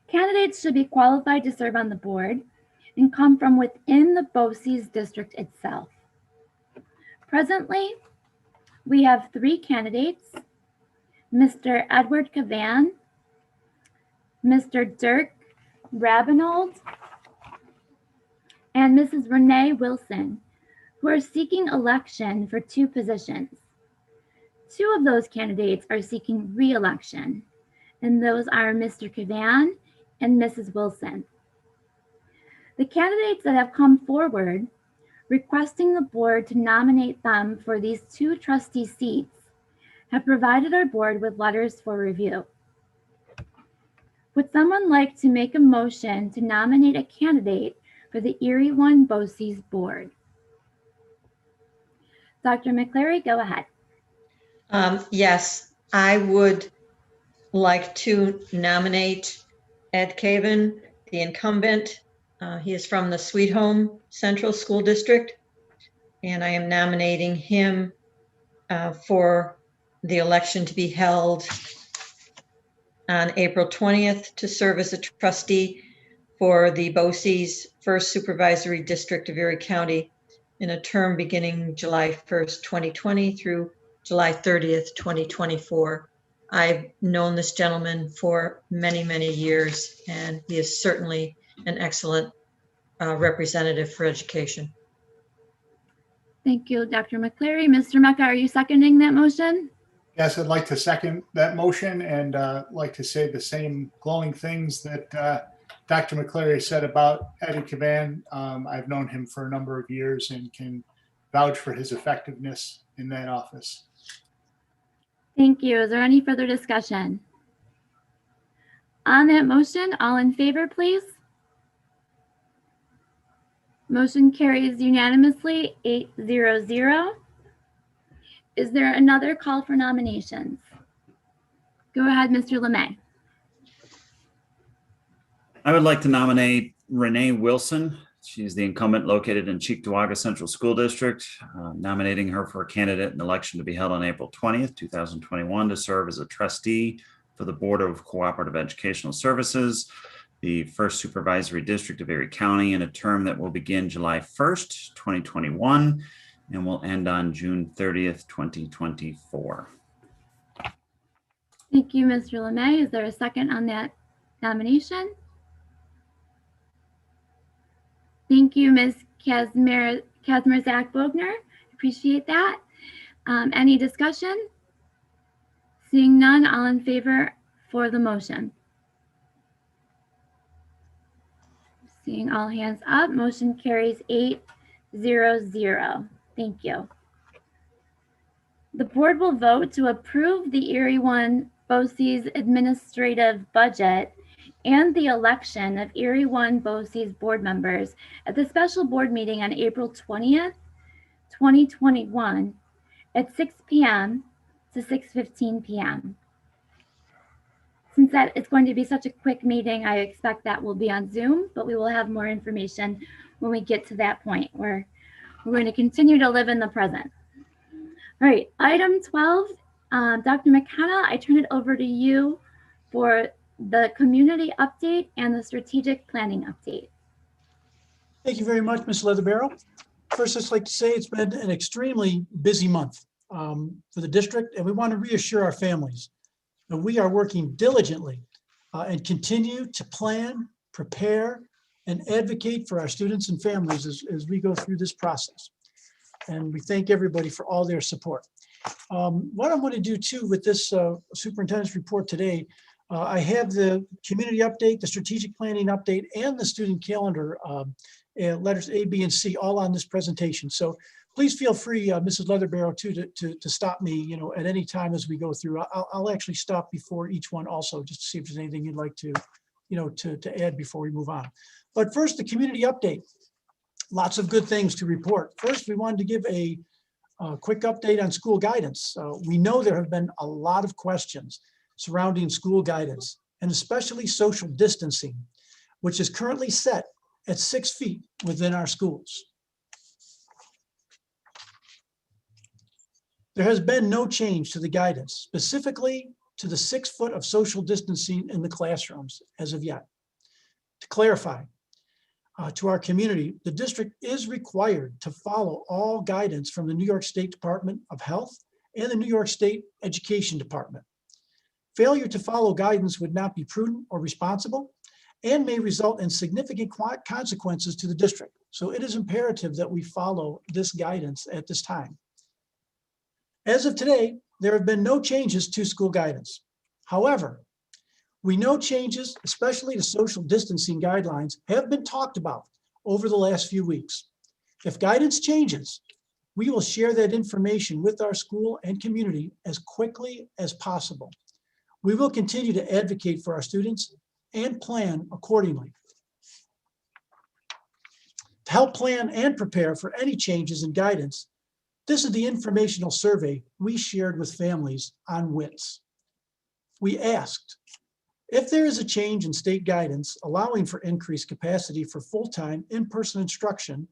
Candidates should be qualified to serve on the board and come from within the BOCES district itself. Presently, we have 3 candidates, Mr. Edward Cavan, Mr. Dirk Rabinold, and Mrs. Renee Wilson, who are seeking election for 2 positions. 2 of those candidates are seeking re-election, and those are Mr. Cavan and Mrs. Wilson. The candidates that have come forward requesting the board to nominate them for these 2 trustee seats have provided our board with letters for review. Would someone like to make a motion to nominate a candidate for the Erie 1 BOCES board? Dr. McCleary, go ahead. Yes, I would like to nominate Ed Cavan, the incumbent. He is from the Sweet Home Central School District, and I am nominating him for the election to be held on April 20th to serve as a trustee for the BOCES First Supervisory District of Erie County in a term beginning July 1st, 2020 through July 30th, 2024. I've known this gentleman for many, many years, and he is certainly an excellent representative for education. Thank you, Dr. McCleary. Mr. Mecca, are you seconding that motion? Yes, I'd like to second that motion and like to say the same glowing things that Dr. McCleary said about Eddie Cavan. I've known him for a number of years and can vouch for his effectiveness in that office. Thank you. Is there any further discussion? On that motion, all in favor, please. Motion carries unanimously, 8-0-0. Is there another call for nominations? Go ahead, Mr. Lemay. I would like to nominate Renee Wilson. She's the incumbent located in Cheektowaga Central School District, nominating her for a candidate in the election to be held on April 20th, 2021 to serve as a trustee for the Board of Cooperative Educational Services, the first supervisory district of Erie County, in a term that will begin July 1st, 2021, and will end on June 30th, 2024. Thank you, Mr. Lemay. Is there a second on that nomination? Thank you, Ms. Kazmierzak-Bogner. Appreciate that. Any discussion? Seeing none, all in favor for the motion? Seeing all hands up, motion carries 8-0-0. Thank you. The board will vote to approve the Erie 1 BOCES administrative budget and the election of Erie 1 BOCES board members at the special board meeting on April 20th, 2021 at 6 p.m. to 6:15 p.m. Since that is going to be such a quick meeting, I expect that will be on Zoom, but we will have more information when we get to that point where we're going to continue to live in the present. All right, item 12, Dr. McKenna, I turn it over to you for the community update and the strategic planning update. Thank you very much, Ms. Slatherbarrow. First, I'd just like to say it's been an extremely busy month for the district, and we want to reassure our families that we are working diligently and continue to plan, prepare, and advocate for our students and families as we go through this process. And we thank everybody for all their support. What I'm going to do too with this superintendent's report today, I have the community update, the strategic planning update, and the student calendar letters A, B, and C all on this presentation. So please feel free, Mrs. Slatherbarrow, too, to stop me, at any time as we go through. I'll actually stop before each one also, just to see if there's anything you'd like to, to add before we move on. But first, the community update. Lots of good things to report. First, we wanted to give a quick update on school guidance. We know there have been a lot of questions surrounding school guidance, and especially social distancing, which is currently set at 6 feet within our schools. There has been no change to the guidance, specifically to the 6 foot of social distancing in the classrooms as of yet. To clarify, to our community, the district is required to follow all guidance from the New York State Department of Health and the New York State Education Department. Failure to follow guidance would not be prudent or responsible and may result in significant consequences to the district. So it is imperative that we follow this guidance at this time. As of today, there have been no changes to school guidance. However, we know changes, especially to social distancing guidelines, have been talked about over the last few weeks. If guidance changes, we will share that information with our school and community as quickly as possible. We will continue to advocate for our students and plan accordingly. To help plan and prepare for any changes in guidance, this is the informational survey we shared with families on WITS. We asked, if there is a change in state guidance allowing for increased capacity for full-time in-person instruction,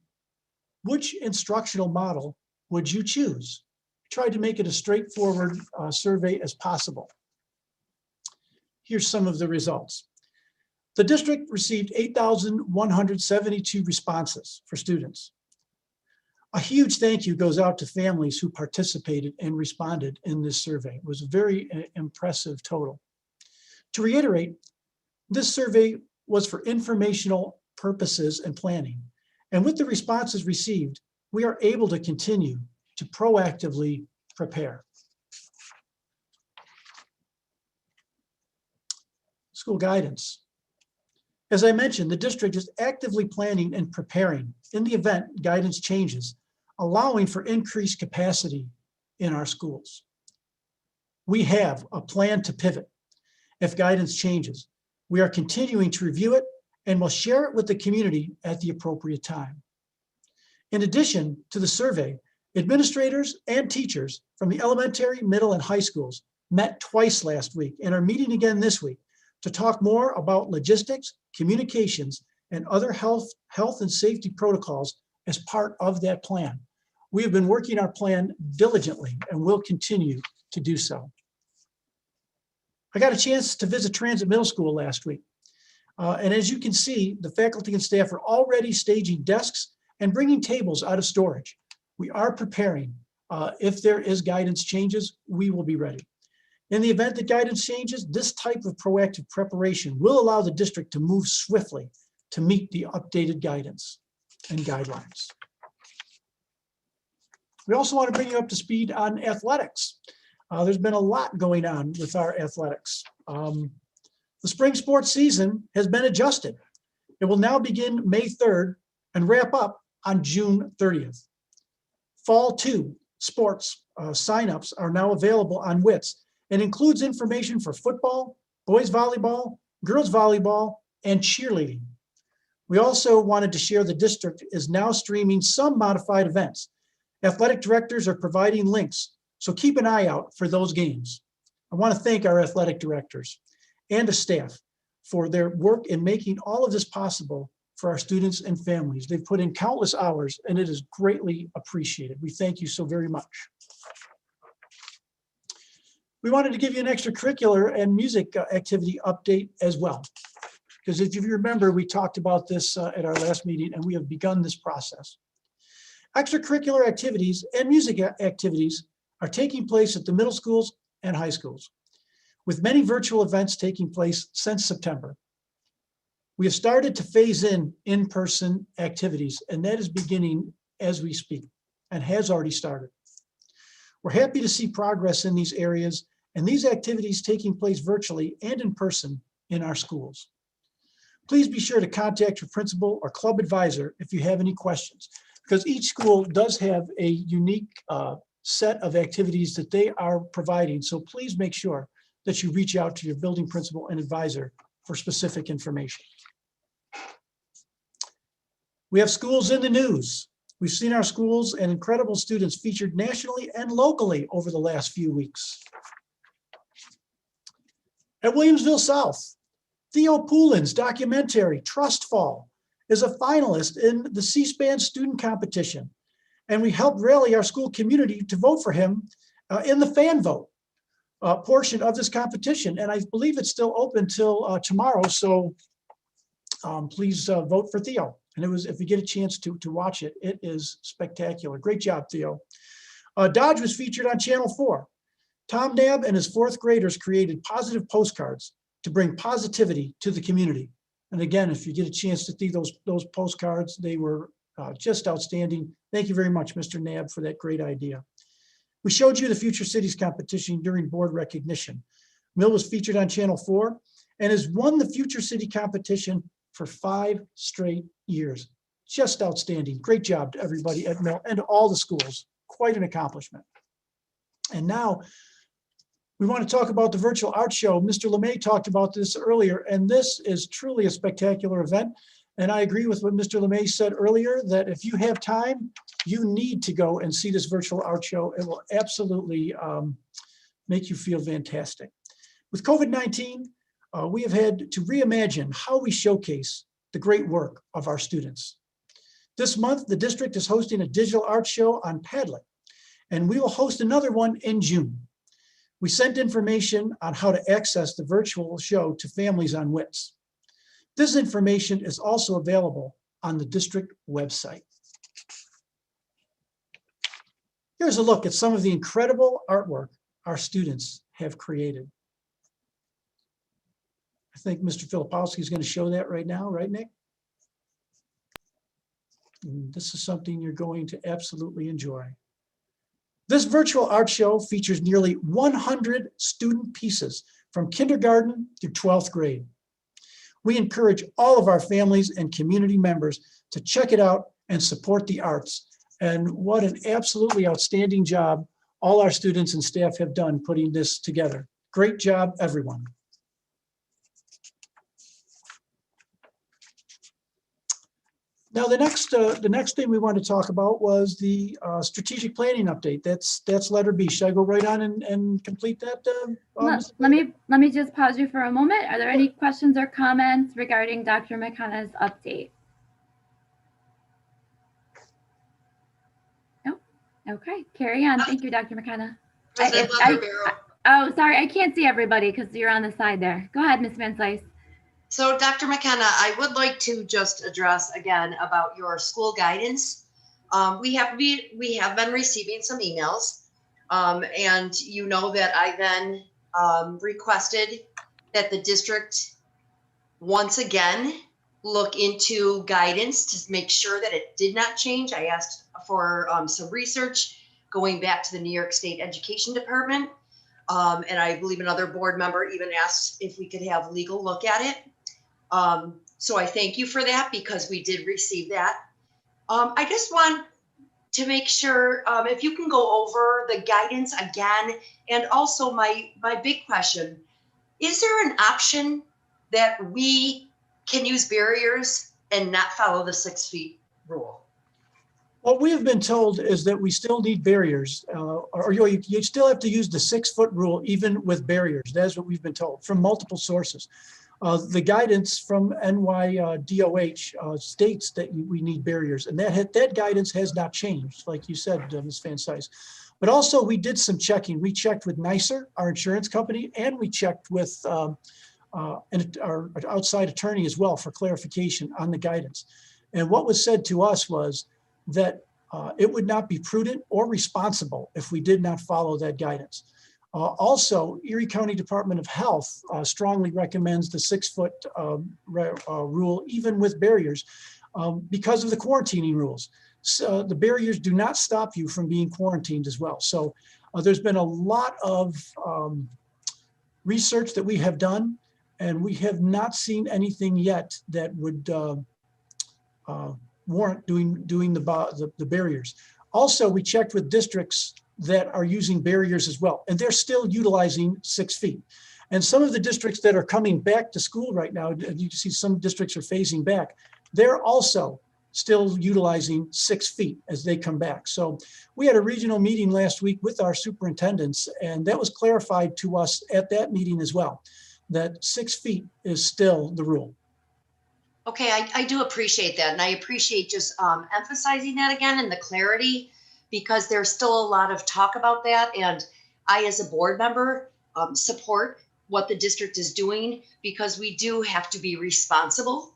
which instructional model would you choose? Tried to make it as straightforward survey as possible. Here's some of the results. The district received 8,172 responses for students. A huge thank you goes out to families who participated and responded in this survey. It was a very impressive total. To reiterate, this survey was for informational purposes and planning. And with the responses received, we are able to continue to proactively prepare. School guidance. As I mentioned, the district is actively planning and preparing in the event guidance changes, allowing for increased capacity in our schools. We have a plan to pivot if guidance changes. We are continuing to review it and will share it with the community at the appropriate time. In addition to the survey, administrators and teachers from the elementary, middle, and high schools met twice last week and are meeting again this week to talk more about logistics, communications, and other health and safety protocols as part of that plan. We have been working our plan diligently and will continue to do so. I got a chance to visit Transit Middle School last week. And as you can see, the faculty and staff are already staging desks and bringing tables out of storage. We are preparing. If there is guidance changes, we will be ready. In the event that guidance changes, this type of proactive preparation will allow the district to move swiftly to meet the updated guidance and guidelines. We also want to bring you up to speed on athletics. There's been a lot going on with our athletics. The spring sports season has been adjusted. It will now begin May 3rd and wrap up on June 30th. Fall 2 sports signups are now available on WITS and includes information for football, boys volleyball, girls volleyball, and cheerleading. We also wanted to share the district is now streaming some modified events. Athletic directors are providing links, so keep an eye out for those games. I want to thank our athletic directors and the staff for their work in making all of this possible for our students and families. They've put in countless hours and it is greatly appreciated. We thank you so very much. We wanted to give you an extracurricular and music activity update as well. Because if you remember, we talked about this at our last meeting and we have begun this process. Extracurricular activities and music activities are taking place at the middle schools and high schools, with many virtual events taking place since September. We have started to phase in-person activities, and that is beginning as we speak and has already started. We're happy to see progress in these areas and these activities taking place virtually and in person in our schools. Please be sure to contact your principal or club advisor if you have any questions, because each school does have a unique set of activities that they are providing. So please make sure that you reach out to your building principal and advisor for specific information. We have schools in the news. We've seen our schools and incredible students featured nationally and locally over the last few weeks. At Williamsville South, Theo Poulin's documentary, Trust Fall, is a finalist in the C-SPAN student competition. And we helped rally our school community to vote for him in the fan vote portion of this competition. And I believe it's still open till tomorrow. So please vote for Theo. And it was, if you get a chance to watch it, it is spectacular. Great job, Theo. Dodge was featured on Channel 4. Tom Nab and his fourth graders created positive postcards to bring positivity to the community. And again, if you get a chance to see those postcards, they were just outstanding. Thank you very much, Mr. Nab, for that great idea. We showed you the Future Cities competition during board recognition. Mill was featured on Channel 4 and has won the Future City competition for 5 straight years. Just outstanding. Great job to everybody at Mill and to all the schools. Quite an accomplishment. And now we want to talk about the virtual art show. Mr. LeMay talked about this earlier, and this is truly a spectacular event. And I agree with what Mr. LeMay said earlier, that if you have time, you need to go and see this virtual art show. It will absolutely make you feel fantastic. With COVID-19, we have had to reimagine how we showcase the great work of our students. This month, the district is hosting a digital art show on Padlet, and we will host another one in June. We sent information on how to access the virtual show to families on WITS. This information is also available on the district website. Here's a look at some of the incredible artwork our students have created. I think Mr. Filipowski is going to show that right now, right, Nick? And this is something you're going to absolutely enjoy. This virtual art show features nearly 100 student pieces from kindergarten to 12th grade. We encourage all of our families and community members to check it out and support the arts. And what an absolutely outstanding job all our students and staff have done putting this together. Great job, everyone. Now, the next thing we wanted to talk about was the strategic planning update. That's letter B. Should I go right on and complete that? Let me just pause you for a moment. Are there any questions or comments regarding Dr. McKenna's update? No. Okay, carry on. Thank you, Dr. McKenna. Oh, sorry, I can't see everybody because you're on the side there. Go ahead, Ms. Van Slyce. So Dr. McKenna, I would like to just address again about your school guidance. We have been receiving some emails, and you know that I then requested that the district once again look into guidance to make sure that it did not change. I asked for some research going back to the New York State Education Department, and I believe another board member even asked if we could have legal look at it. So I thank you for that because we did receive that. I just want to make sure if you can go over the guidance again, and also my big question, is there an option that we can use barriers and not follow the 6 feet rule? What we have been told is that we still need barriers, or you still have to use the 6 foot rule even with barriers. That's what we've been told from multiple sources. The guidance from NYDOH states that we need barriers, and that guidance has not changed, like you said, Ms. Van Slyce. But also we did some checking. We checked with NYSER, our insurance company, and we checked with our outside attorney as well for clarification on the guidance. And what was said to us was that it would not be prudent or responsible if we did not follow that guidance. Also, Erie County Department of Health strongly recommends the 6 foot rule, even with barriers, because of the quarantining rules. So the barriers do not stop you from being quarantined as well. So there's been a lot of research that we have done, and we have not seen anything yet that would warrant doing the barriers. Also, we checked with districts that are using barriers as well, and they're still utilizing 6 feet. And some of the districts that are coming back to school right now, you can see some districts are phasing back, they're also still utilizing 6 feet as they come back. So we had a regional meeting last week with our superintendents, and that was clarified to us at that meeting as well, that 6 feet is still the rule. Okay, I do appreciate that. And I appreciate just emphasizing that again and the clarity, because there's still a lot of talk about that. And I, as a board member, support what the district is doing, because we do have to be responsible.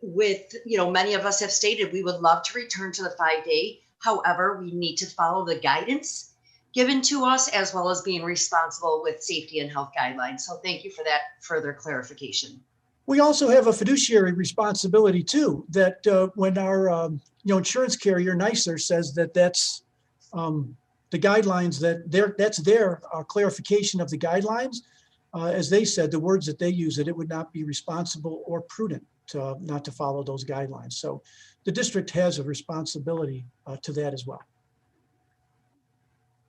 With, many of us have stated we would love to return to the 5-day. However, we need to follow the guidance given to us, as well as being responsible with safety and health guidelines. So thank you for that further clarification. We also have a fiduciary responsibility too, that when our insurance carrier NYSER says that that's the guidelines, that's their clarification of the guidelines. As they said, the words that they use, that it would not be responsible or prudent not to follow those guidelines. So the district has a responsibility to that as well.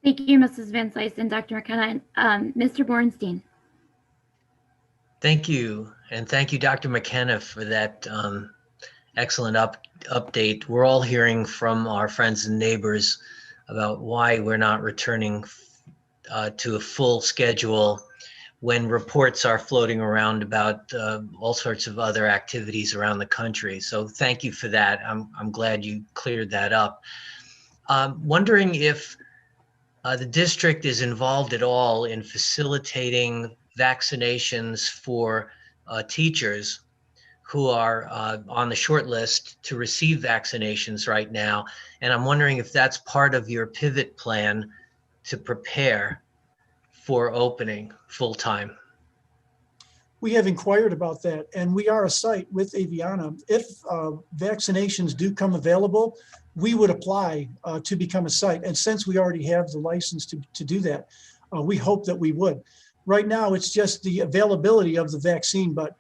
Thank you, Mrs. Van Slyce and Dr. McKenna. Mr. Bornstein. Thank you. And thank you, Dr. McKenna, for that excellent update. We're all hearing from our friends and neighbors about why we're not returning to a full schedule when reports are floating around about all sorts of other activities around the country. So thank you for that. I'm glad you cleared that up. Wondering if the district is involved at all in facilitating vaccinations for teachers who are on the short list to receive vaccinations right now. And I'm wondering if that's part of your pivot plan to prepare for opening full-time. We have inquired about that, and we are a site with Aviana. If vaccinations do come available, we would apply to become a site. And since we already have the license to do that, we hope that we would. Right now, it's just the availability of the vaccine, but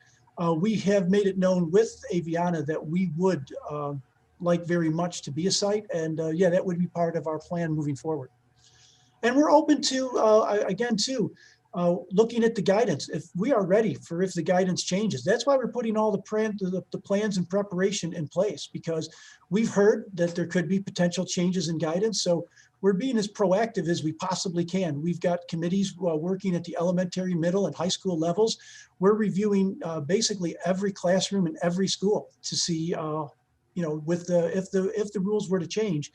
we have made it known with Aviana that we would like very much to be a site. And yeah, that would be part of our plan moving forward. And we're open to, again, too, looking at the guidance, if we are ready for if the guidance changes. That's why we're putting all the plans and preparation in place, because we've heard that there could be potential changes in guidance. So we're being as proactive as we possibly can. We've got committees working at the elementary, middle, and high school levels. We're reviewing basically every classroom in every school to see, with if the rules were to change,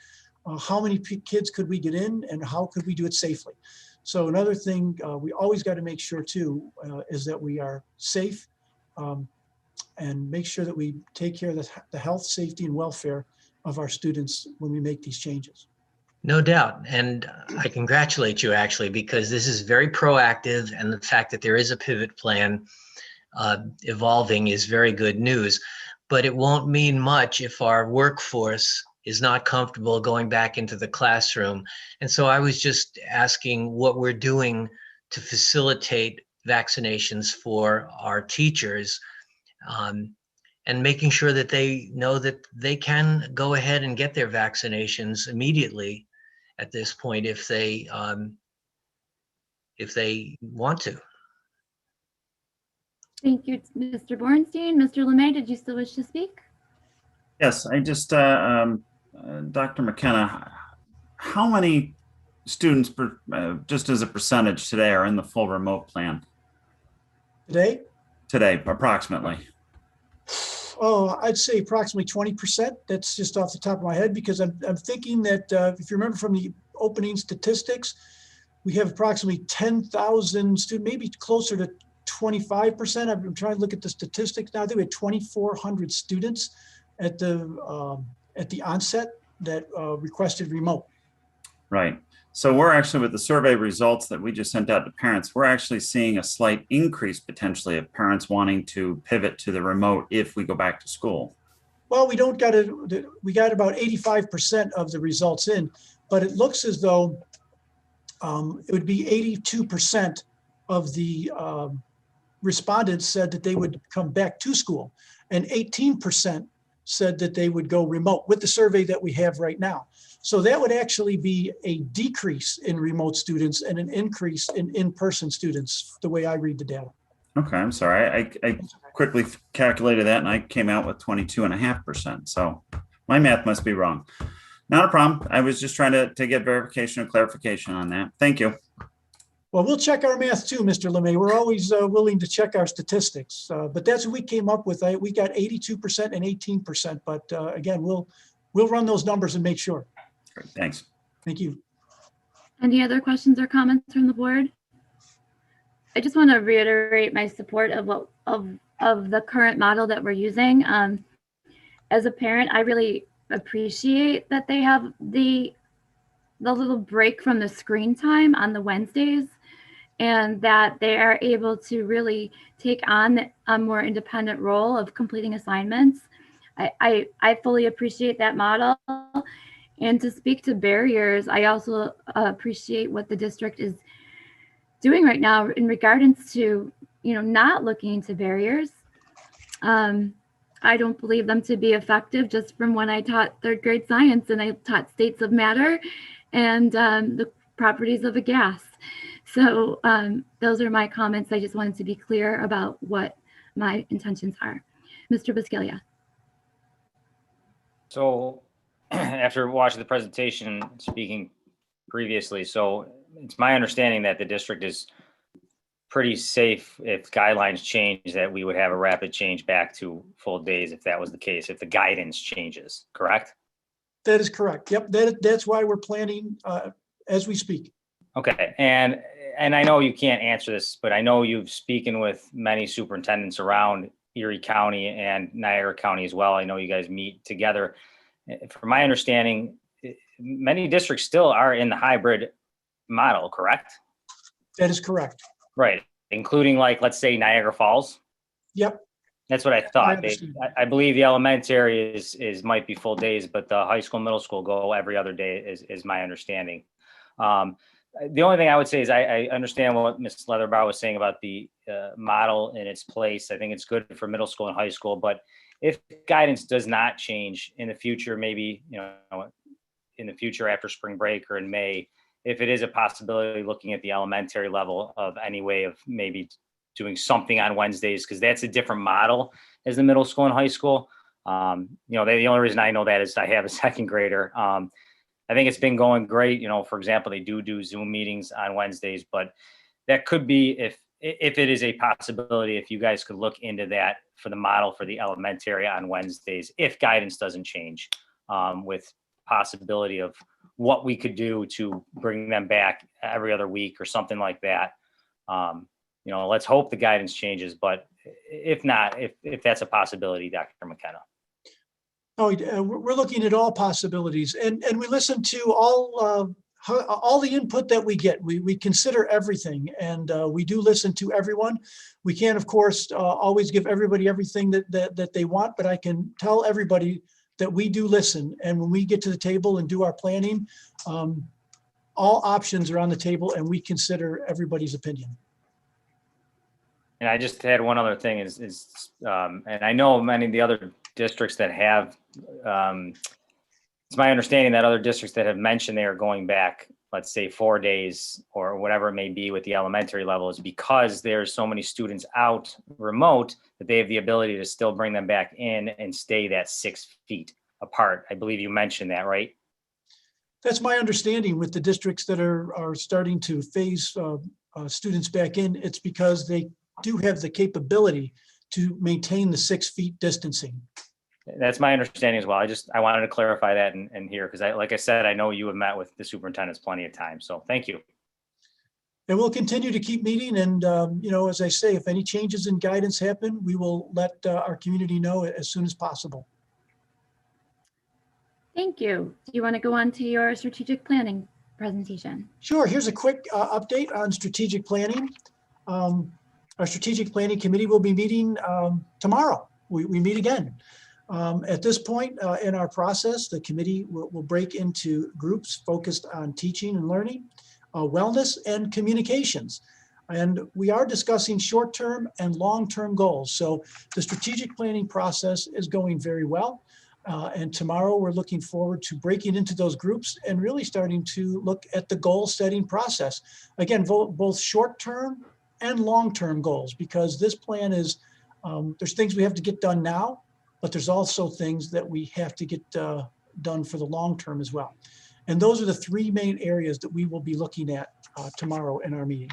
how many kids could we get in and how could we do it safely? So another thing we always got to make sure too is that we are safe and make sure that we take care of the health, safety, and welfare of our students when we make these changes. No doubt. And I congratulate you actually, because this is very proactive, and the fact that there is a pivot plan evolving is very good news. But it won't mean much if our workforce is not comfortable going back into the classroom. And so I was just asking what we're doing to facilitate vaccinations for our teachers, and making sure that they know that they can go ahead and get their vaccinations immediately at this point if they want to. Thank you, Mr. Bornstein. Mr. Lemay, did you still wish to speak? Yes, I just, Dr. McKenna, how many students, just as a percentage today, are in the full remote plan? Today? Today, approximately. Oh, I'd say approximately 20%. That's just off the top of my head, because I'm thinking that if you remember from the opening statistics, we have approximately 10,000 students, maybe closer to 25%. I'm trying to look at the statistics now. I think we had 2,400 students at the onset that requested remote. Right. So we're actually, with the survey results that we just sent out to parents, we're actually seeing a slight increase potentially of parents wanting to pivot to the remote if we go back to school. Well, we got about 85% of the results in, but it looks as though it would be 82% of the respondents said that they would come back to school, and 18% said that they would go remote with the survey that we have right now. So that would actually be a decrease in remote students and an increase in in-person students, the way I read the data. Okay, I'm sorry. I quickly calculated that and I came out with 22.5%. So my math must be wrong. Not a problem. I was just trying to get verification or clarification on that. Thank you. Well, we'll check our math too, Mr. Lemay. We're always willing to check our statistics, but that's what we came up with. We got 82% and 18%, but again, we'll run those numbers and make sure. Great, thanks. Thank you. Any other questions or comments from the board? I just want to reiterate my support of the current model that we're using. As a parent, I really appreciate that they have the little break from the screen time on the Wednesdays, and that they are able to really take on a more independent role of completing assignments. I fully appreciate that model. And to speak to barriers, I also appreciate what the district is doing right now in regards to, not looking into barriers. I don't believe them to be effective, just from when I taught third grade science and I taught states of matter and the properties of a gas. So those are my comments. I just wanted to be clear about what my intentions are. Mr. Biscaglia. So after watching the presentation, speaking previously, so it's my understanding that the district is pretty safe if guidelines change, that we would have a rapid change back to full days if that was the case, if the guidance changes, correct? That is correct. Yep, that's why we're planning as we speak. Okay, and I know you can't answer this, but I know you've spoken with many superintendents around Erie County and Niagara County as well. I know you guys meet together. From my understanding, many districts still are in the hybrid model, correct? That is correct. Right, including like, let's say Niagara Falls. Yep. That's what I thought. I believe the elementary is might be full days, but the high school, middle school go every other day is my understanding. The only thing I would say is I understand what Ms. Slatherbarrow was saying about the model in its place. I think it's good for middle school and high school, but if guidance does not change in the future, maybe, in the future after spring break or in May, if it is a possibility, looking at the elementary level of any way of maybe doing something on Wednesdays, because that's a different model as the middle school and high school. You know, the only reason I know that is I have a second grader. I think it's been going great. You know, for example, they do Zoom meetings on Wednesdays, but that could be, if it is a possibility, if you guys could look into that for the model for the elementary on Wednesdays, if guidance doesn't change, with possibility of what we could do to bring them back every other week or something like that. You know, let's hope the guidance changes, but if not, if that's a possibility, Dr. McKenna. Oh, we're looking at all possibilities, and we listen to all the input that we get. We consider everything, and we do listen to everyone. We can't, of course, always give everybody everything that they want, but I can tell everybody that we do listen. And when we get to the table and do our planning, all options are on the table, and we consider everybody's opinion. And I just had one other thing is and I know many of the other districts that have, it's my understanding that other districts that have mentioned they are going back, let's say 4 days or whatever it may be with the elementary level, is because there's so many students out remote that they have the ability to still bring them back in and stay that 6 feet apart. I believe you mentioned that, right? That's my understanding with the districts that are starting to phase students back in. It's because they do have the capability to maintain the 6 feet distancing. That's my understanding as well. I wanted to clarify that and here, because like I said, I know you have met with the superintendents plenty of times. So thank you. And we'll continue to keep meeting. And, you know, as I say, if any changes in guidance happen, we will let our community know as soon as possible. Thank you. Do you want to go on to your strategic planning presentation? Sure. Here's a quick update on strategic planning. Our strategic planning committee will be meeting tomorrow. We meet again. At this point in our process, the committee will break into groups focused on teaching and learning, wellness, and communications. And we are discussing short-term and long-term goals. So the strategic planning process is going very well. And tomorrow we're looking forward to breaking into those groups and really starting to look at the goal setting process. Again, both short-term and long-term goals, because this plan is, there's things we have to get done now, but there's also things that we have to get done for the long term as well. And those are the three main areas that we will be looking at tomorrow in our meeting.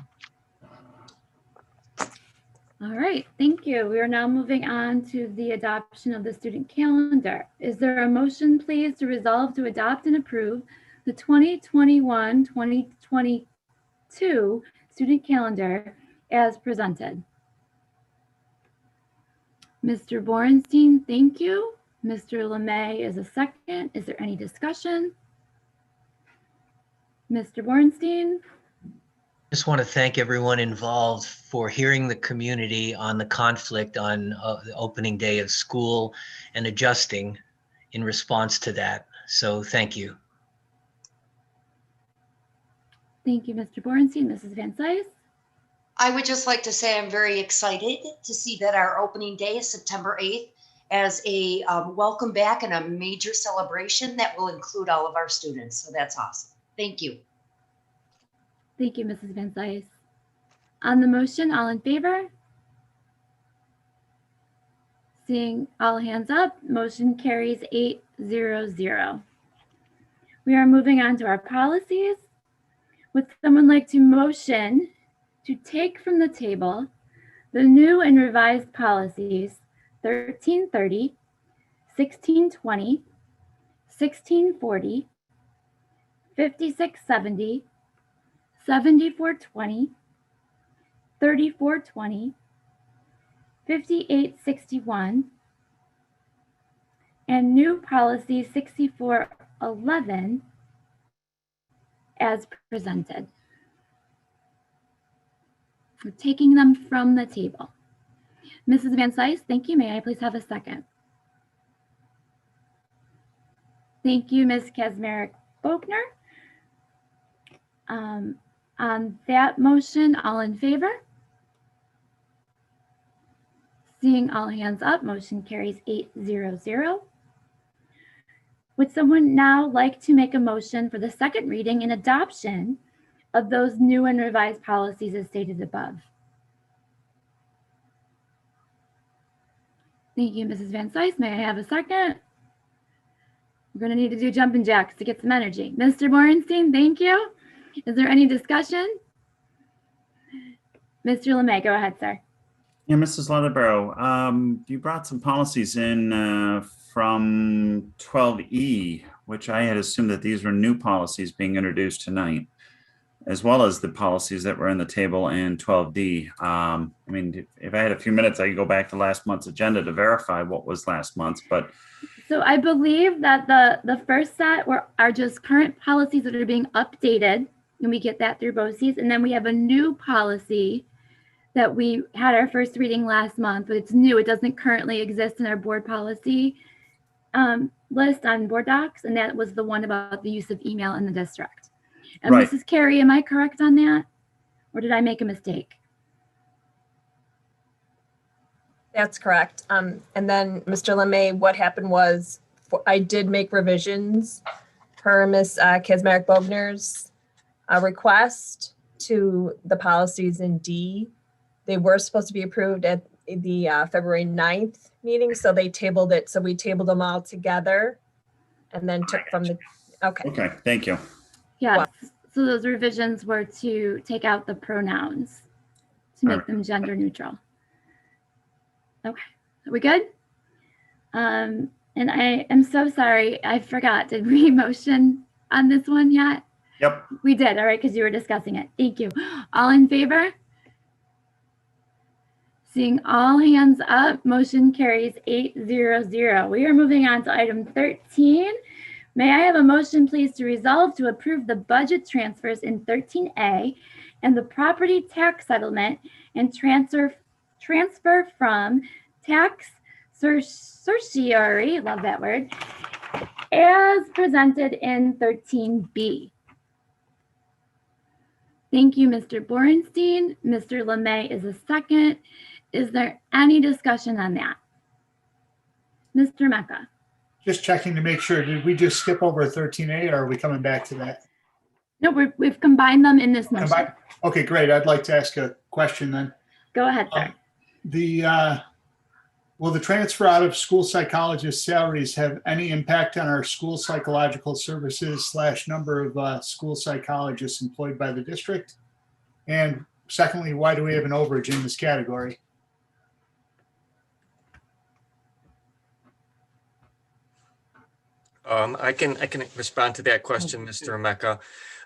All right, thank you. We are now moving on to the adoption of the student calendar. Is there a motion, please, to resolve to adopt and approve the 2021-2022 student calendar as presented? Mr. Borenstein, thank you. Mr. Lemay is a second. Is there any discussion? Mr. Borenstein? Just want to thank everyone involved for hearing the community on the conflict on the opening day of school and adjusting in response to that. So thank you. Thank you, Mr. Borenstein. Mrs. Van Cise? I would just like to say I'm very excited to see that our opening day is September 8th as a welcome back and a major celebration that will include all of our students. So that's awesome. Thank you. Thank you, Mrs. Van Cise. On the motion, all in favor? Seeing all hands up, motion carries 8-0-0. We are moving on to our policies. Would someone like to motion to take from the table the new and revised policies 1330, 1620, 1640, 5670, 7420, 3420, 5861, and new policy 6411 as presented? We're taking them from the table. Mrs. Van Cise, thank you. May I please have a second? Thank you, Ms. Kazmarek-Bogner. On that motion, all in favor? Seeing all hands up, motion carries 8-0-0. Would someone now like to make a motion for the second reading and adoption of those new and revised policies as stated above? Thank you, Mrs. Van Sice. May I have a second? We're going to need to do jumping jacks to get some energy. Mr. Borenstein, thank you. Is there any discussion? Mr. LeMay, go ahead, sir. Yeah, Mrs. Slatherbarrow, you brought some policies in from 12E, which I had assumed that these were new policies being introduced tonight, as well as the policies that were in the table in 12D. I mean, if I had a few minutes, I could go back to last month's agenda to verify what was last month's, but. So I believe that the first set are just current policies that are being updated, and we get that through BOCES. And then we have a new policy that we had our first reading last month, but it's new. It doesn't currently exist in our board policy list on board docs, and that was the one about the use of email in the district. And Right. Mrs. Carey, am I correct on that? Or did I make a mistake? That's correct. And then Mr. LeMay, what happened was I did make revisions per Ms. Kaczmarek-Bogner's request to the policies in D. They were supposed to be approved at the February 9th meeting, so they tabled it. So we tabled them all together and then took from the, okay. Okay, thank you. Yes. So those revisions were to take out the pronouns to make them gender neutral. Okay, are we good? And I am so sorry, I forgot. Did we motion on this one yet? Yep. We did, all right, because you were discussing it. Thank you. All in favor? Seeing all hands up, motion carries 800. We are moving on to item 13. May I have a motion, please, to resolve to approve the budget transfers in 13A and the property tax settlement and transfer from tax certiorari, love that word, as presented in 13B. Thank you, Mr. Borenstein. Mr. LeMay is a second. Is there any discussion on that? Mr. Mecca. Just checking to make sure, did we just skip over 13A or are we coming back to that? No, we've combined them in this motion. Okay, great. I'd like to ask a question then. Go ahead, sir. Will the transfer out of school psychologist salaries have any impact on our school psychological services / number of school psychologists employed by the district? And secondly, why do we have an overage in this category? I can respond to that question, Mr. Mecca.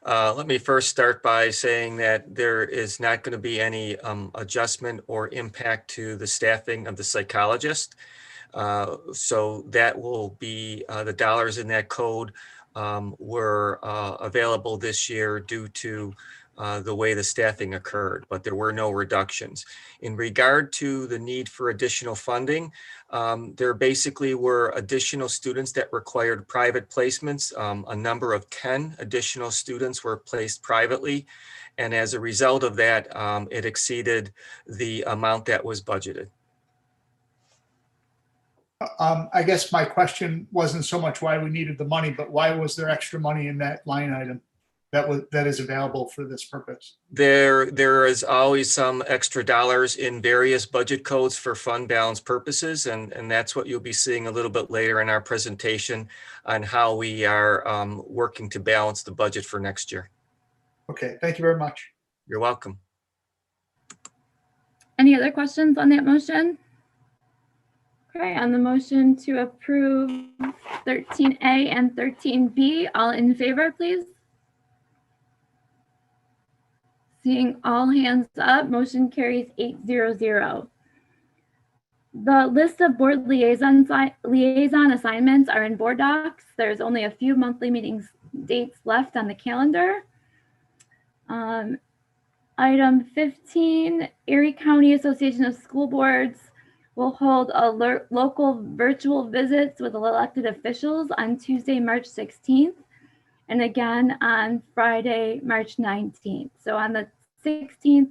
Let me first start by saying that there is not going to be any adjustment or impact to the staffing of the psychologist. So that will be the dollars in that code were available this year due to the way the staffing occurred, but there were no reductions. In regard to the need for additional funding, there basically were additional students that required private placements. A number of 10 additional students were placed privately. And as a result of that, it exceeded the amount that was budgeted. I guess my question wasn't so much why we needed the money, but why was there extra money in that line item that is available for this purpose? There is always some extra dollars in various budget codes for fund balance purposes, and that's what you'll be seeing a little bit later in our presentation on how we are working to balance the budget for next year. Okay, thank you very much. You're welcome. Any other questions on that motion? Okay, on the motion to approve 13A and 13B, all in favor, please? Seeing all hands up, motion carries 800. The list of board liaison assignments are in board docs. There's only a few monthly meetings dates left on the calendar. Item 15, Erie County Association of School Boards will hold local virtual visits with elected officials on Tuesday, March 16th, and again on Friday, March 19th. So on the 16th,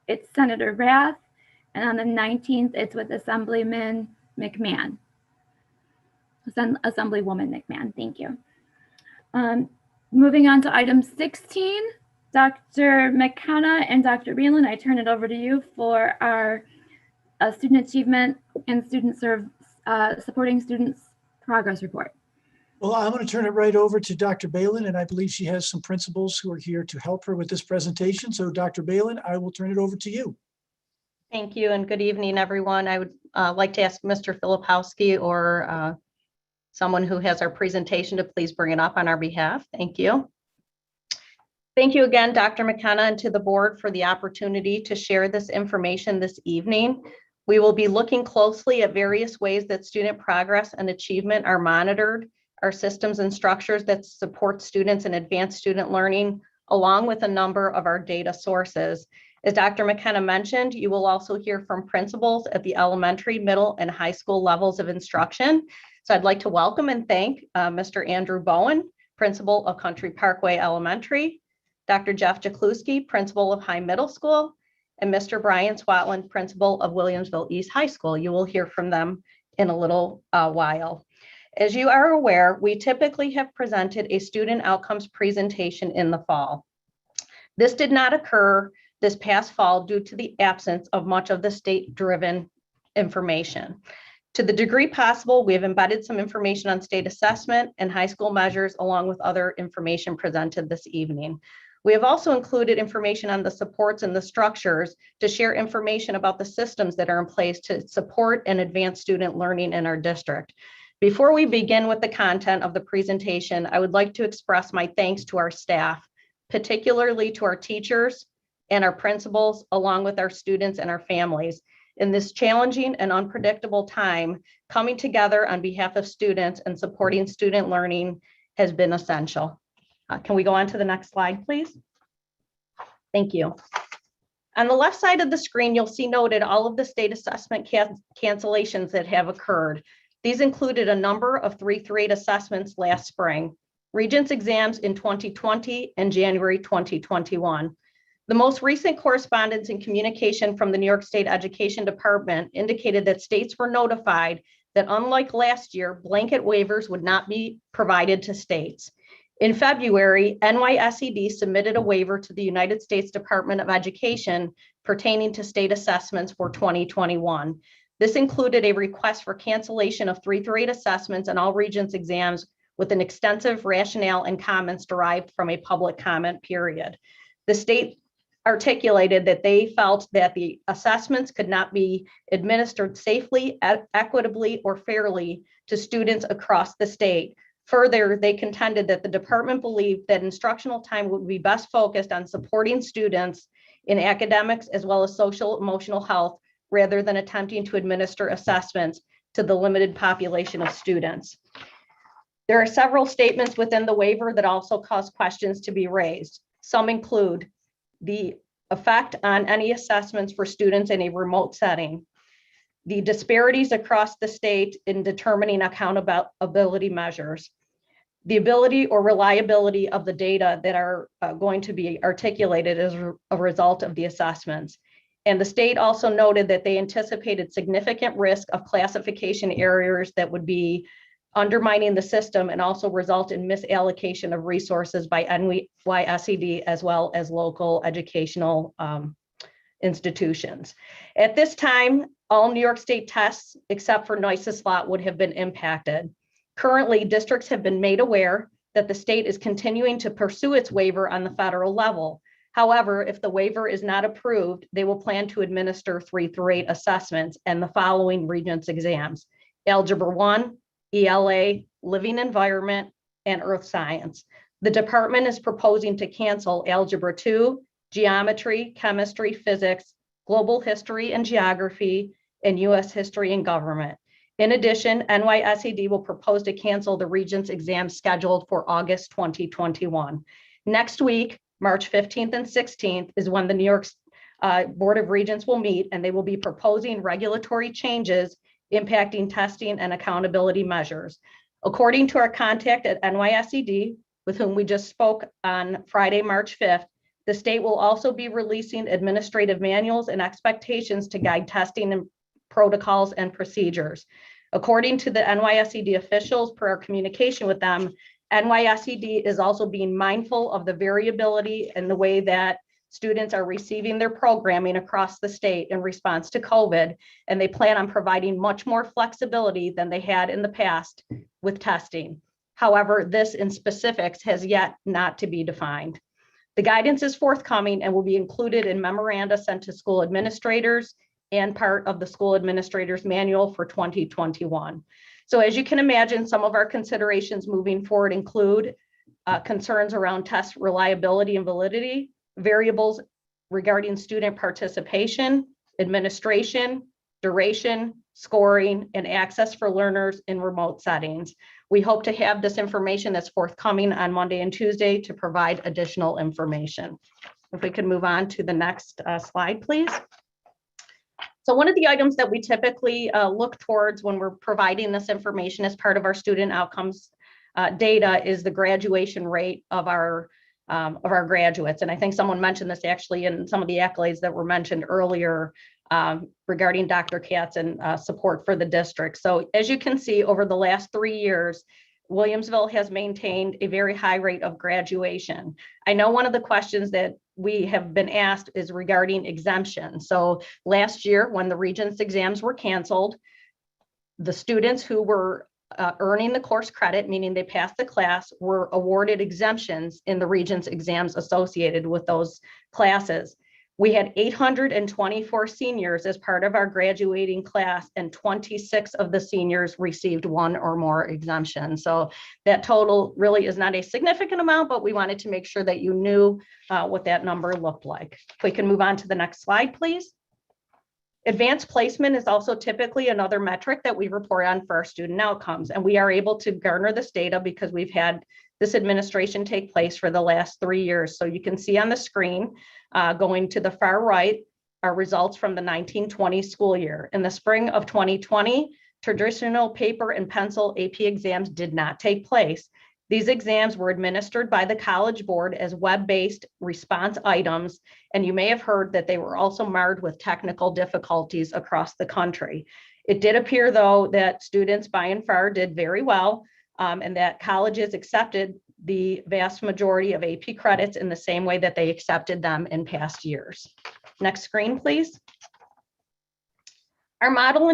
it's Senator Rath, and on the 19th, it's with Assemblyman McMahon. Assemblywoman McMahon. Thank you. Moving on to item 16, Dr. McKenna and Dr. Beelan, I turn it over to you for our student achievement and supporting students progress report. Well, I'm going to turn it right over to Dr. Balin, and I believe she has some principals who are here to help her with this presentation. So Dr. Balin, I will turn it over to you. Thank you and good evening, everyone. I would like to ask Mr. Filipowski or someone who has our presentation to please bring it up on our behalf. Thank you. Thank you again, Dr. McKenna, and to the board for the opportunity to share this information this evening. We will be looking closely at various ways that student progress and achievement are monitored, our systems and structures that support students in advanced student learning, along with a number of our data sources. As Dr. McKenna mentioned, you will also hear from principals at the elementary, middle, and high school levels of instruction. So I'd like to welcome and thank Mr. Andrew Bowen, principal of Country Parkway Elementary, Dr. Jeff Jakluski, principal of High Middle School, and Mr. Brian Swatland, principal of Williamsville East High School. You will hear from them in a little while. As you are aware, we typically have presented a student outcomes presentation in the fall. This did not occur this past fall due to the absence of much of the state-driven information. To the degree possible, we have embedded some information on state assessment and high school measures along with other information presented this evening. We have also included information on the supports and the structures to share information about the systems that are in place to support and advance student learning in our district. Before we begin with the content of the presentation, I would like to express my thanks to our staff, particularly to our teachers and our principals, along with our students and our families. In this challenging and unpredictable time, coming together on behalf of students and supporting student learning has been essential. Can we go on to the next slide, please? Thank you. On the left side of the screen, you'll see noted all of the state assessment cancellations that have occurred. These included a number of 3-8 assessments last spring, Regents exams in 2020 and January 2021. The most recent correspondence and communication from the New York State Education Department indicated that states were notified that unlike last year, blanket waivers would not be provided to states. In February, NYSED submitted a waiver to the United States Department of Education pertaining to state assessments for 2021. This included a request for cancellation of 3-8 assessments and all Regents exams with an extensive rationale and comments derived from a public comment period. The state articulated that they felt that the assessments could not be administered safely, equitably, or fairly to students across the state. Further, they contended that the department believed that instructional time would be best focused on supporting students in academics as well as social emotional health rather than attempting to administer assessments to the limited population of students. There are several statements within the waiver that also cause questions to be raised. Some include the effect on any assessments for students in a remote setting, the disparities across the state in determining accountability measures, the ability or reliability of the data that are going to be articulated as a result of the assessments. And the state also noted that they anticipated significant risk of classification errors that would be undermining the system and also result in misallocation of resources by NYSED as well as local educational institutions. At this time, all New York State tests except for Niceslot would have been impacted. Currently, districts have been made aware that the state is continuing to pursue its waiver on the federal level. However, if the waiver is not approved, they will plan to administer 3-8 assessments and the following Regents exams: Algebra 1, ELA, Living Environment, and Earth Science. The department is proposing to cancel Algebra 2, Geometry, Chemistry, Physics, Global History and Geography, and U.S. History and Government. In addition, NYSED will propose to cancel the Regents exam scheduled for August 2021. Next week, March 15th and 16th, is when the New York Board of Regents will meet, and they will be proposing regulatory changes impacting testing and accountability measures. According to our contact at NYSED, with whom we just spoke on Friday, March 5th, the state will also be releasing administrative manuals and expectations to guide testing and protocols and procedures. According to the NYSED officials, per our communication with them, NYSED is also being mindful of the variability in the way that students are receiving their programming across the state in response to COVID, and they plan on providing much more flexibility than they had in the past with testing. However, this in specifics has yet not to be defined. The guidance is forthcoming and will be included in memoranda sent to school administrators and part of the school administrators manual for 2021. So as you can imagine, some of our considerations moving forward include concerns around test reliability and validity, variables regarding student participation, administration, duration, scoring, and access for learners in remote settings. We hope to have this information that's forthcoming on Monday and Tuesday to provide additional information. If we can move on to the next slide, please. So one of the items that we typically look towards when we're providing this information as part of our student outcomes data is the graduation rate of our graduates. And I think someone mentioned this actually in some of the accolades that were mentioned earlier regarding Dr. Katz and support for the district. So as you can see, over the last 3 years, Williamsville has maintained a very high rate of graduation. I know one of the questions that we have been asked is regarding exemption. So last year, when the Regents exams were canceled, the students who were earning the course credit, meaning they passed the class, were awarded exemptions in the Regents exams associated with those classes. We had 824 seniors as part of our graduating class, and 26 of the seniors received one or more exemptions. So that total really is not a significant amount, but we wanted to make sure that you knew what that number looked like. If we can move on to the next slide, please. Advanced placement is also typically another metric that we report on for our student outcomes, and we are able to garner this data because we've had this administration take place for the last 3 years. So you can see on the screen, going to the far right, our results from the 1920 school year. In the spring of 2020, traditional paper and pencil AP exams did not take place. These exams were administered by the College Board as web-based response items, and you may have heard that they were also marred with technical difficulties across the country. It did appear, though, that students by and far did very well, and that colleges accepted the vast majority of AP credits in the same way that they accepted them in past years. Next screen, please. Our model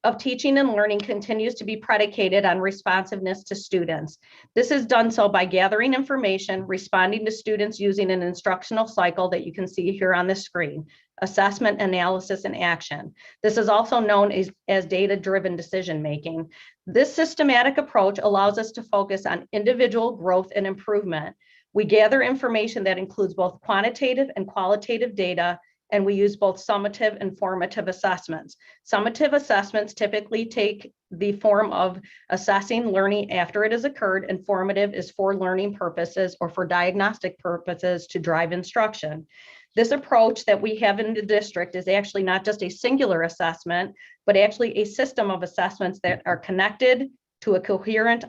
of teaching and learning continues to be predicated on responsiveness to students. This is done so by gathering information, responding to students using an instructional cycle that you can see here on the screen, assessment, analysis, and action. This is also known as data-driven decision-making. This systematic approach allows us to focus on individual growth and improvement. We gather information that includes both quantitative and qualitative data, and we use both summative and formative assessments. Summative assessments typically take the form of assessing learning after it has occurred, and formative is for learning purposes or for diagnostic purposes to drive instruction. This approach that we have in the district is actually not just a singular assessment, but actually a system of assessments that are connected to a coherent,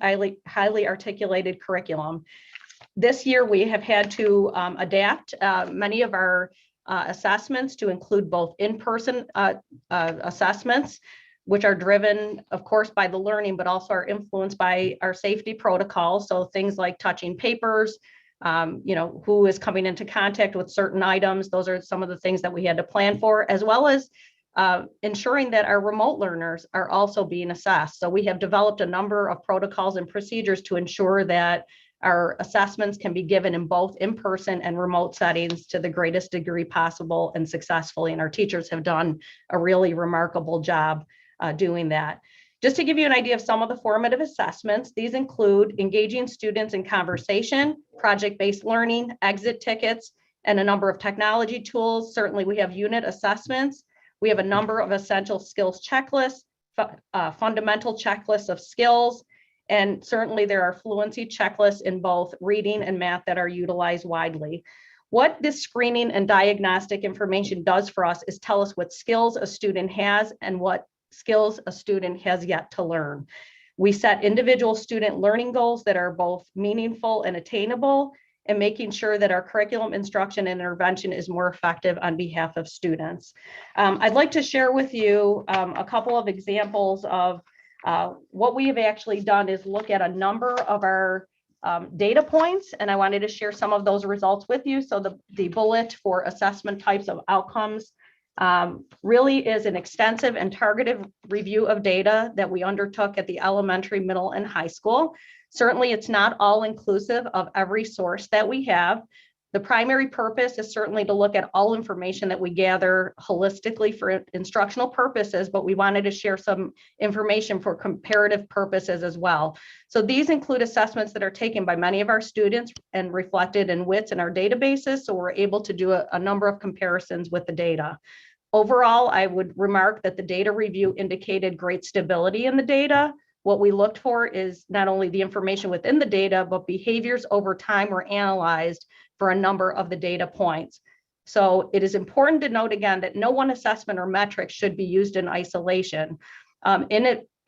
highly articulated curriculum. This year, we have had to adapt many of our assessments to include both in-person assessments, which are driven, of course, by the learning, but also are influenced by our safety protocols. So things like touching papers, who is coming into contact with certain items. Those are some of the things that we had to plan for, as well as ensuring that our remote learners are also being assessed. So we have developed a number of protocols and procedures to ensure that our assessments can be given in both in-person and remote settings to the greatest degree possible and successfully. And our teachers have done a really remarkable job doing that. Just to give you an idea of some of the formative assessments, these include engaging students in conversation, project-based learning, exit tickets, and a number of technology tools. Certainly we have unit assessments. We have a number of essential skills checklists, fundamental checklists of skills, and certainly there are fluency checklists in both reading and math that are utilized widely. What this screening and diagnostic information does for us is tell us what skills a student has and what skills a student has yet to learn. We set individual student learning goals that are both meaningful and attainable, and making sure that our curriculum instruction and intervention is more effective on behalf of students. I'd like to share with you a couple of examples of What we have actually done is look at a number of our data points, and I wanted to share some of those results with you. So the bullet for assessment types of outcomes really is an extensive and targeted review of data that we undertook at the elementary, middle, and high school. Certainly, it's not all inclusive of every source that we have. The primary purpose is certainly to look at all information that we gather holistically for instructional purposes, but we wanted to share some information for comparative purposes as well. So these include assessments that are taken by many of our students and reflected in WITS in our databases, so we're able to do a number of comparisons with the data. Overall, I would remark that the data review indicated great stability in the data. What we looked for is not only the information within the data, but behaviors over time were analyzed for a number of the data points. So it is important to note again that no one assessment or metric should be used in isolation.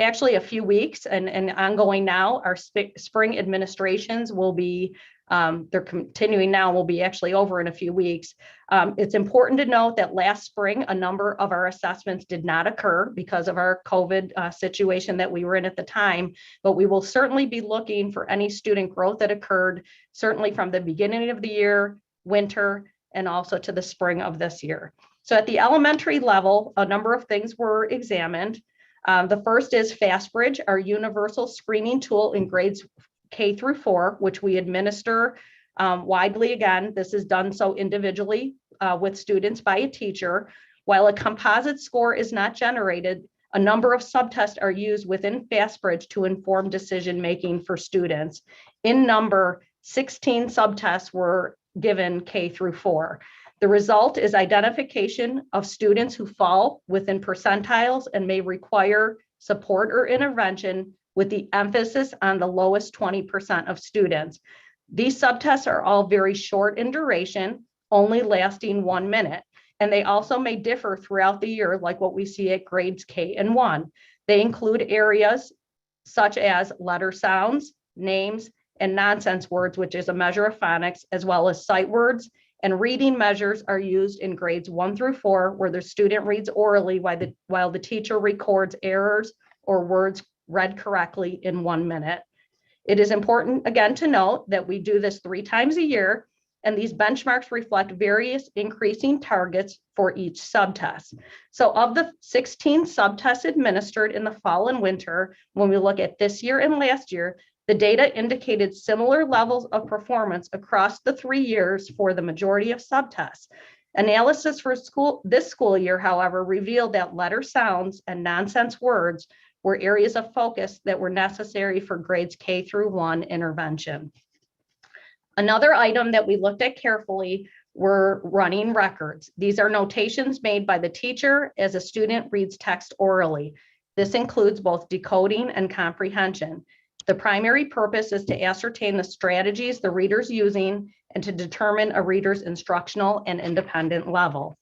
Actually a few weeks and ongoing now, our spring administrations will be, they're continuing now, will be actually over in a few weeks. It's important to note that last spring, a number of our assessments did not occur because of our COVID situation that we were in at the time, but we will certainly be looking for any student growth that occurred, certainly from the beginning of the year, winter, and also to the spring of this year. So at the elementary level, a number of things were examined. The first is FastBridge, our universal screening tool in grades K through 4, which we administer widely. Again, this is done so individually with students by a teacher. While a composite score is not generated, a number of subtests are used within FastBridge to inform decision-making for students. In number, 16 subtests were given K through 4. The result is identification of students who fall within percentiles and may require support or intervention, with the emphasis on the lowest 20% of students. These subtests are all very short in duration, only lasting 1 minute. And they also may differ throughout the year, like what we see at grades K and 1. They include areas such as letter sounds, names, and nonsense words, which is a measure of phonics, as well as sight words. And reading measures are used in grades 1 through 4, where the student reads orally while the teacher records errors or words read correctly in 1 minute. It is important, again, to note that we do this 3 times a year, and these benchmarks reflect various increasing targets for each subtest. So of the 16 subtests administered in the fall and winter, when we look at this year and last year, the data indicated similar levels of performance across the 3 years for the majority of subtests. Analysis for this school year, however, revealed that letter sounds and nonsense words were areas of focus that were necessary for grades K through 1 intervention. Another item that we looked at carefully were running records. These are notations made by the teacher as a student reads text orally. This includes both decoding and comprehension. The primary purpose is to ascertain the strategies the reader's using and to determine a reader's instructional and independent level.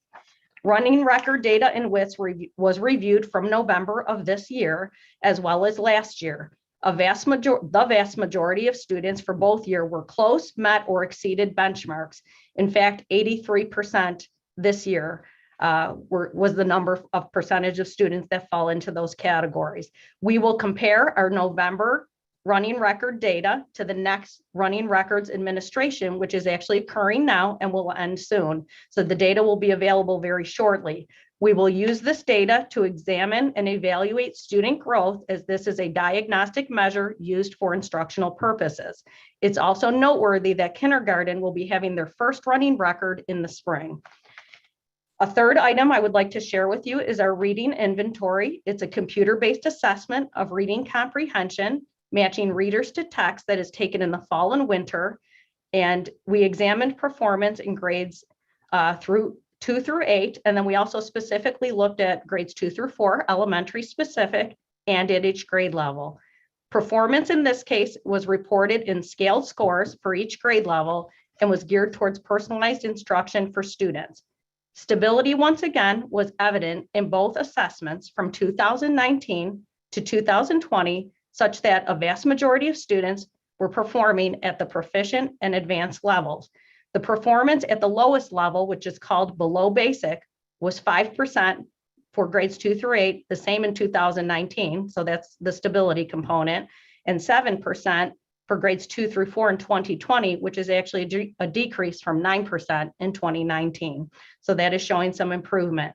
Running record data in WITS was reviewed from November of this year, as well as last year. The vast majority of students for both years were close, met, or exceeded benchmarks. In fact, 83% this year was the number of percentage of students that fall into those categories. We will compare our November running record data to the next running records administration, which is actually occurring now and will end soon. So the data will be available very shortly. We will use this data to examine and evaluate student growth, as this is a diagnostic measure used for instructional purposes. It's also noteworthy that kindergarten will be having their first running record in the spring. A third item I would like to share with you is our reading inventory. It's a computer-based assessment of reading comprehension, matching readers to text, that is taken in the fall and winter. And we examined performance in grades 2 through 8. And then we also specifically looked at grades 2 through 4, elementary specific, and at each grade level. Performance in this case was reported in scaled scores for each grade level and was geared towards personalized instruction for students. Stability, once again, was evident in both assessments from 2019 to 2020, such that a vast majority of students were performing at the proficient and advanced levels. The performance at the lowest level, which is called below basic, was 5%, for grades 2 through 8, the same in 2019. So that's the stability component, and 7% for grades 2 through 4 in 2020, which is actually a decrease from 9% in 2019. So that is showing some improvement.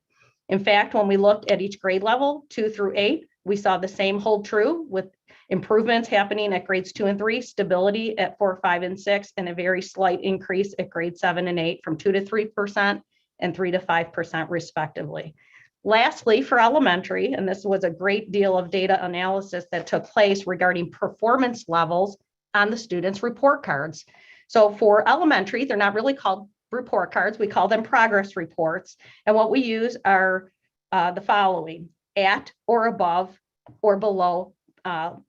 In fact, when we looked at each grade level, 2 through 8, we saw the same hold true, with improvements happening at grades 2 and 3, stability at 4, 5, and 6, and a very slight increase at grades 7 and 8 from 2 to 3% and 3 to 5% respectively. Lastly, for elementary, and this was a great deal of data analysis that took place regarding performance levels on the students' report cards. So for elementary, they're not really called report cards, we call them progress reports. And what we use are the following: at or above or below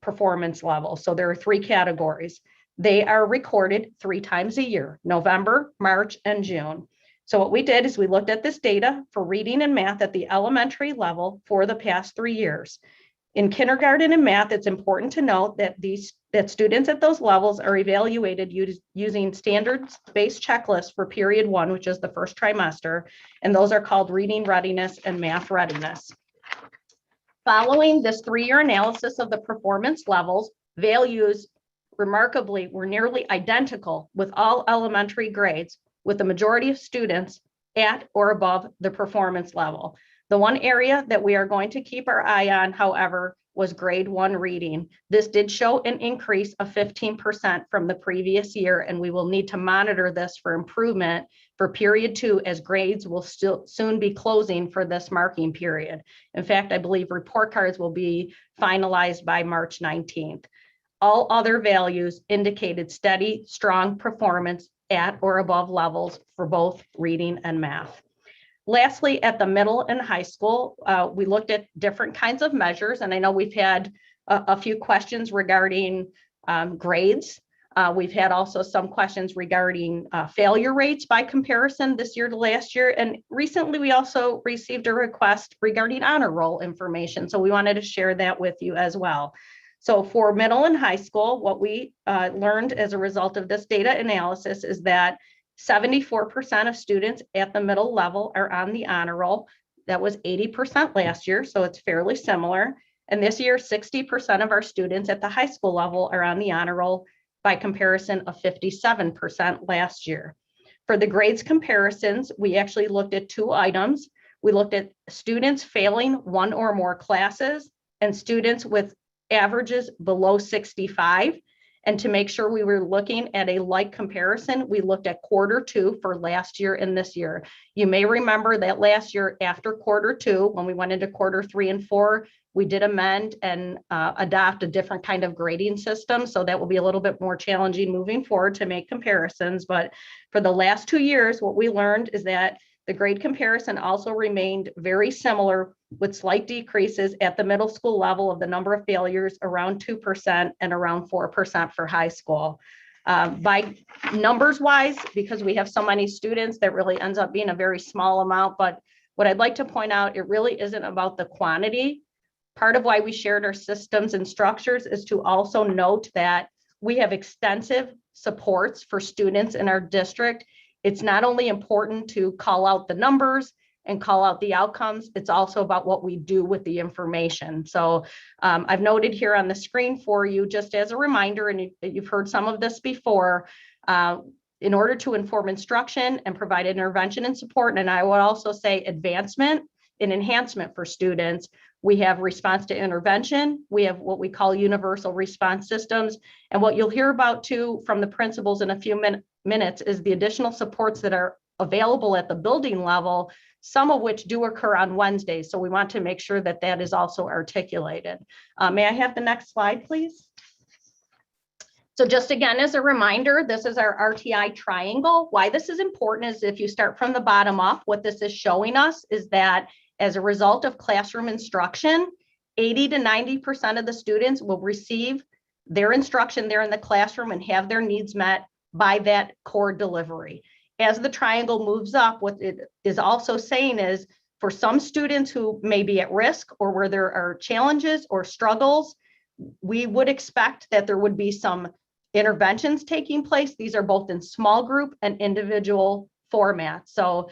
performance level. So there are 3 categories. They are recorded 3 times a year: November, March, and June. So what we did is we looked at this data for reading and math at the elementary level for the past 3 years. In kindergarten and math, it's important to note that students at those levels are evaluated using standards-based checklists for period 1, which is the first trimester, and those are called reading readiness and math readiness. Following this 3-year analysis of the performance levels, values remarkably were nearly identical with all elementary grades, with the majority of students at or above the performance level. The one area that we are going to keep our eye on, however, was grade 1 reading. This did show an increase of 15% from the previous year, and we will need to monitor this for improvement for period 2, as grades will still soon be closing for this marking period. In fact, I believe report cards will be finalized by March 19th. All other values indicated steady, strong performance at or above levels for both reading and math. Lastly, at the middle and high school, we looked at different kinds of measures, and I know we've had a few questions regarding grades. We've had also some questions regarding failure rates by comparison this year to last year, and recently we also received a request regarding honor roll information, so we wanted to share that with you as well. So for middle and high school, what we learned as a result of this data analysis is that 74% of students at the middle level are on the honor roll. That was 80% last year, so it's fairly similar. And this year, 60% of our students at the high school level are on the honor roll, by comparison of 57% last year. For the grades comparisons, we actually looked at 2 items. We looked at students failing 1 or more classes and students with averages below 65. And to make sure we were looking at a like comparison, we looked at quarter 2 for last year and this year. You may remember that last year, after quarter 2, when we went into quarter 3 and 4, we did amend and adopt a different kind of grading system. So that will be a little bit more challenging moving forward to make comparisons. But for the last 2 years, what we learned is that the grade comparison also remained very similar, with slight decreases at the middle school level of the number of failures, around 2% and around 4% for high school. By numbers wise, because we have so many students, that really ends up being a very small amount. But what I'd like to point out, it really isn't about the quantity. Part of why we shared our systems and structures is to also note that we have extensive supports for students in our district. It's not only important to call out the numbers and call out the outcomes, it's also about what we do with the information. So I've noted here on the screen for you, just as a reminder, and you've heard some of this before, in order to inform instruction and provide intervention and support, and I would also say advancement and enhancement for students, we have response to intervention. We have what we call universal response systems. And what you'll hear about too from the principals in a few minutes is the additional supports that are available at the building level, some of which do occur on Wednesdays. So we want to make sure that that is also articulated. May I have the next slide, please? So just again, as a reminder, this is our RTI triangle. Why this is important is if you start from the bottom up, what this is showing us is that as a result of classroom instruction, 80 to 90% of the students will receive their instruction there in the classroom and have their needs met by that core delivery. As the triangle moves up, what it is also saying is for some students who may be at risk or where there are challenges or struggles, we would expect that there would be some interventions taking place. These are both in small group and individual formats. So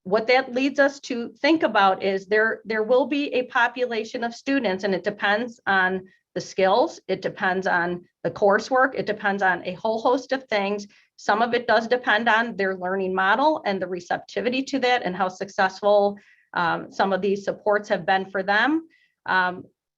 what that leads us to think about is there will be a population of students, and it depends on the skills, it depends on the coursework, it depends on a whole host of things. Some of it does depend on their learning model and the receptivity to that and how successful some of these supports have been for them.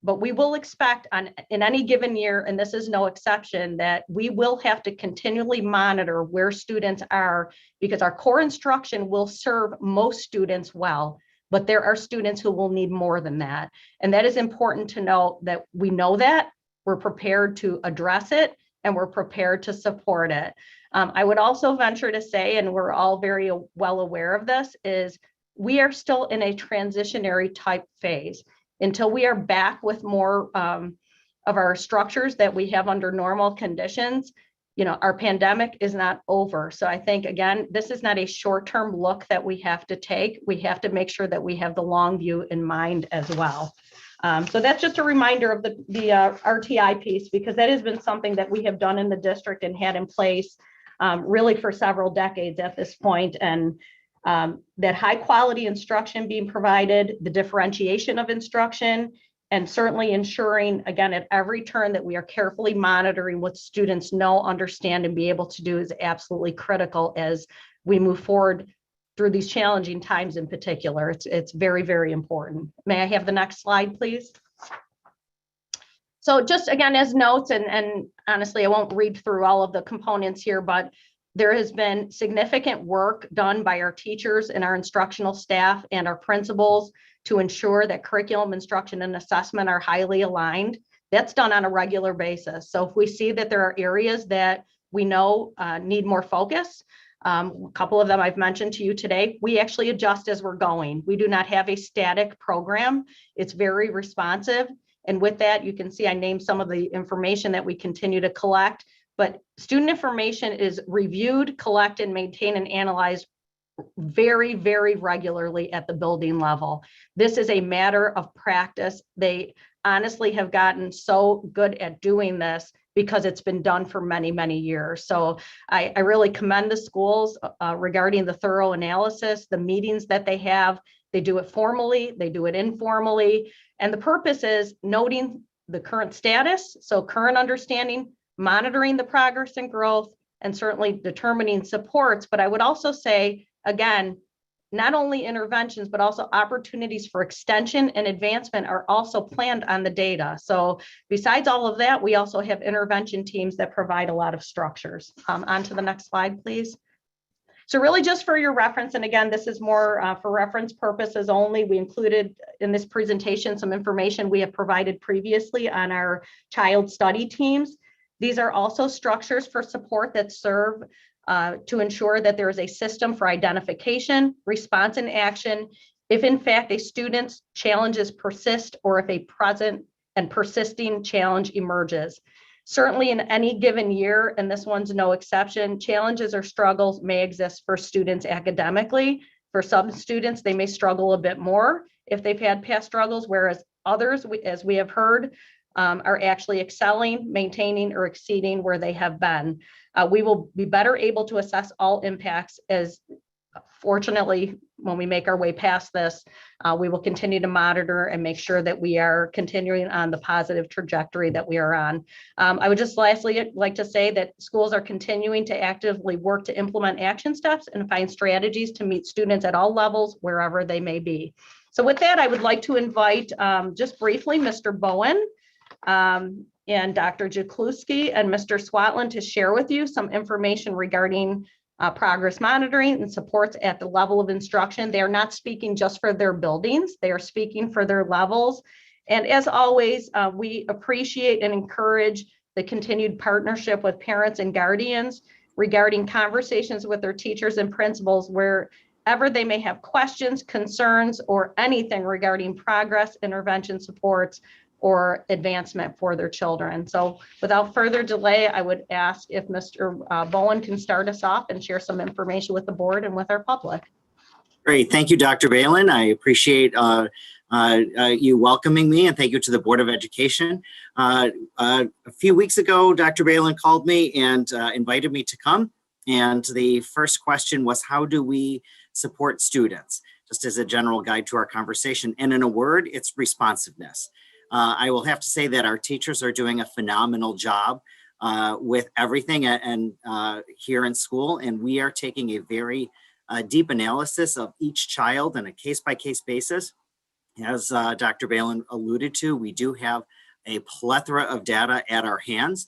But we will expect in any given year, and this is no exception, that we will have to continually monitor where students are, because our core instruction will serve most students well, but there are students who will need more than that. And that is important to know, that we know that, we're prepared to address it, and we're prepared to support it. I would also venture to say, and we're all very well aware of this, is we are still in a transitionary type phase. Until we are back with more of our structures that we have under normal conditions, our pandemic is not over. So I think, again, this is not a short-term look that we have to take. We have to make sure that we have the long view in mind as well. So that's just a reminder of the RTI piece, because that has been something that we have done in the district and had in place really for several decades at this point. And that high quality instruction being provided, the differentiation of instruction, and certainly ensuring, again, at every turn that we are carefully monitoring what students know, understand, and be able to do is absolutely critical as we move forward through these challenging times in particular. It's very, very important. May I have the next slide, please? So just again, as notes, and honestly, I won't read through all of the components here, but there has been significant work done by our teachers and our instructional staff and our principals to ensure that curriculum, instruction, and assessment are highly aligned. That's done on a regular basis. So if we see that there are areas that we know need more focus, a couple of them I've mentioned to you today, we actually adjust as we're going. We do not have a static program. It's very responsive. And with that, you can see I named some of the information that we continue to collect. But student information is reviewed, collected, maintained, and analyzed very, very regularly at the building level. This is a matter of practice. They honestly have gotten so good at doing this because it's been done for many, many years. So I really commend the schools regarding the thorough analysis, the meetings that they have. They do it formally, they do it informally. And the purpose is noting the current status, so current understanding, monitoring the progress and growth, and certainly determining supports. But I would also say, again, not only interventions, but also opportunities for extension and advancement are also planned on the data. So besides all of that, we also have intervention teams that provide a lot of structures. On to the next slide, please. So really just for your reference, and again, this is more for reference purposes only, we included in this presentation some information we have provided previously on our child study teams. These are also structures for support that serve to ensure that there is a system for identification, response, and action if in fact a student's challenges persist or if a present and persisting challenge emerges. Certainly in any given year, and this one's no exception, challenges or struggles may exist for students academically. For some students, they may struggle a bit more if they've had past struggles, whereas others, as we have heard, are actually excelling, maintaining, or exceeding where they have been. We will be better able to assess all impacts as, fortunately, when we make our way past this, we will continue to monitor and make sure that we are continuing on the positive trajectory that we are on. I would just lastly like to say that schools are continuing to actively work to implement action steps and find strategies to meet students at all levels, wherever they may be. So with that, I would like to invite just briefly Mr. Bowen and Dr. Jakluski and Mr. Swatland to share with you some information regarding progress monitoring and supports at the level of instruction. They are not speaking just for their buildings, they are speaking for their levels. And as always, we appreciate and encourage the continued partnership with parents and guardians regarding conversations with their teachers and principals wherever they may have questions, concerns, or anything regarding progress, intervention supports, or advancement for their children. So without further delay, I would ask if Mr. Bowen can start us off and share some information with the board and with our public. Great, thank you, Dr. Balin. I appreciate you welcoming me, and thank you to the Board of Education. A few weeks ago, Dr. Balin called me and invited me to come And the first question was, how do we support students? Just as a general guide to our conversation. And in a word, it's responsiveness. I will have to say that our teachers are doing a phenomenal job with everything and here in school. And we are taking a very deep analysis of each child on a case-by-case basis. As Dr. Balin alluded to, we do have a plethora of data at our hands.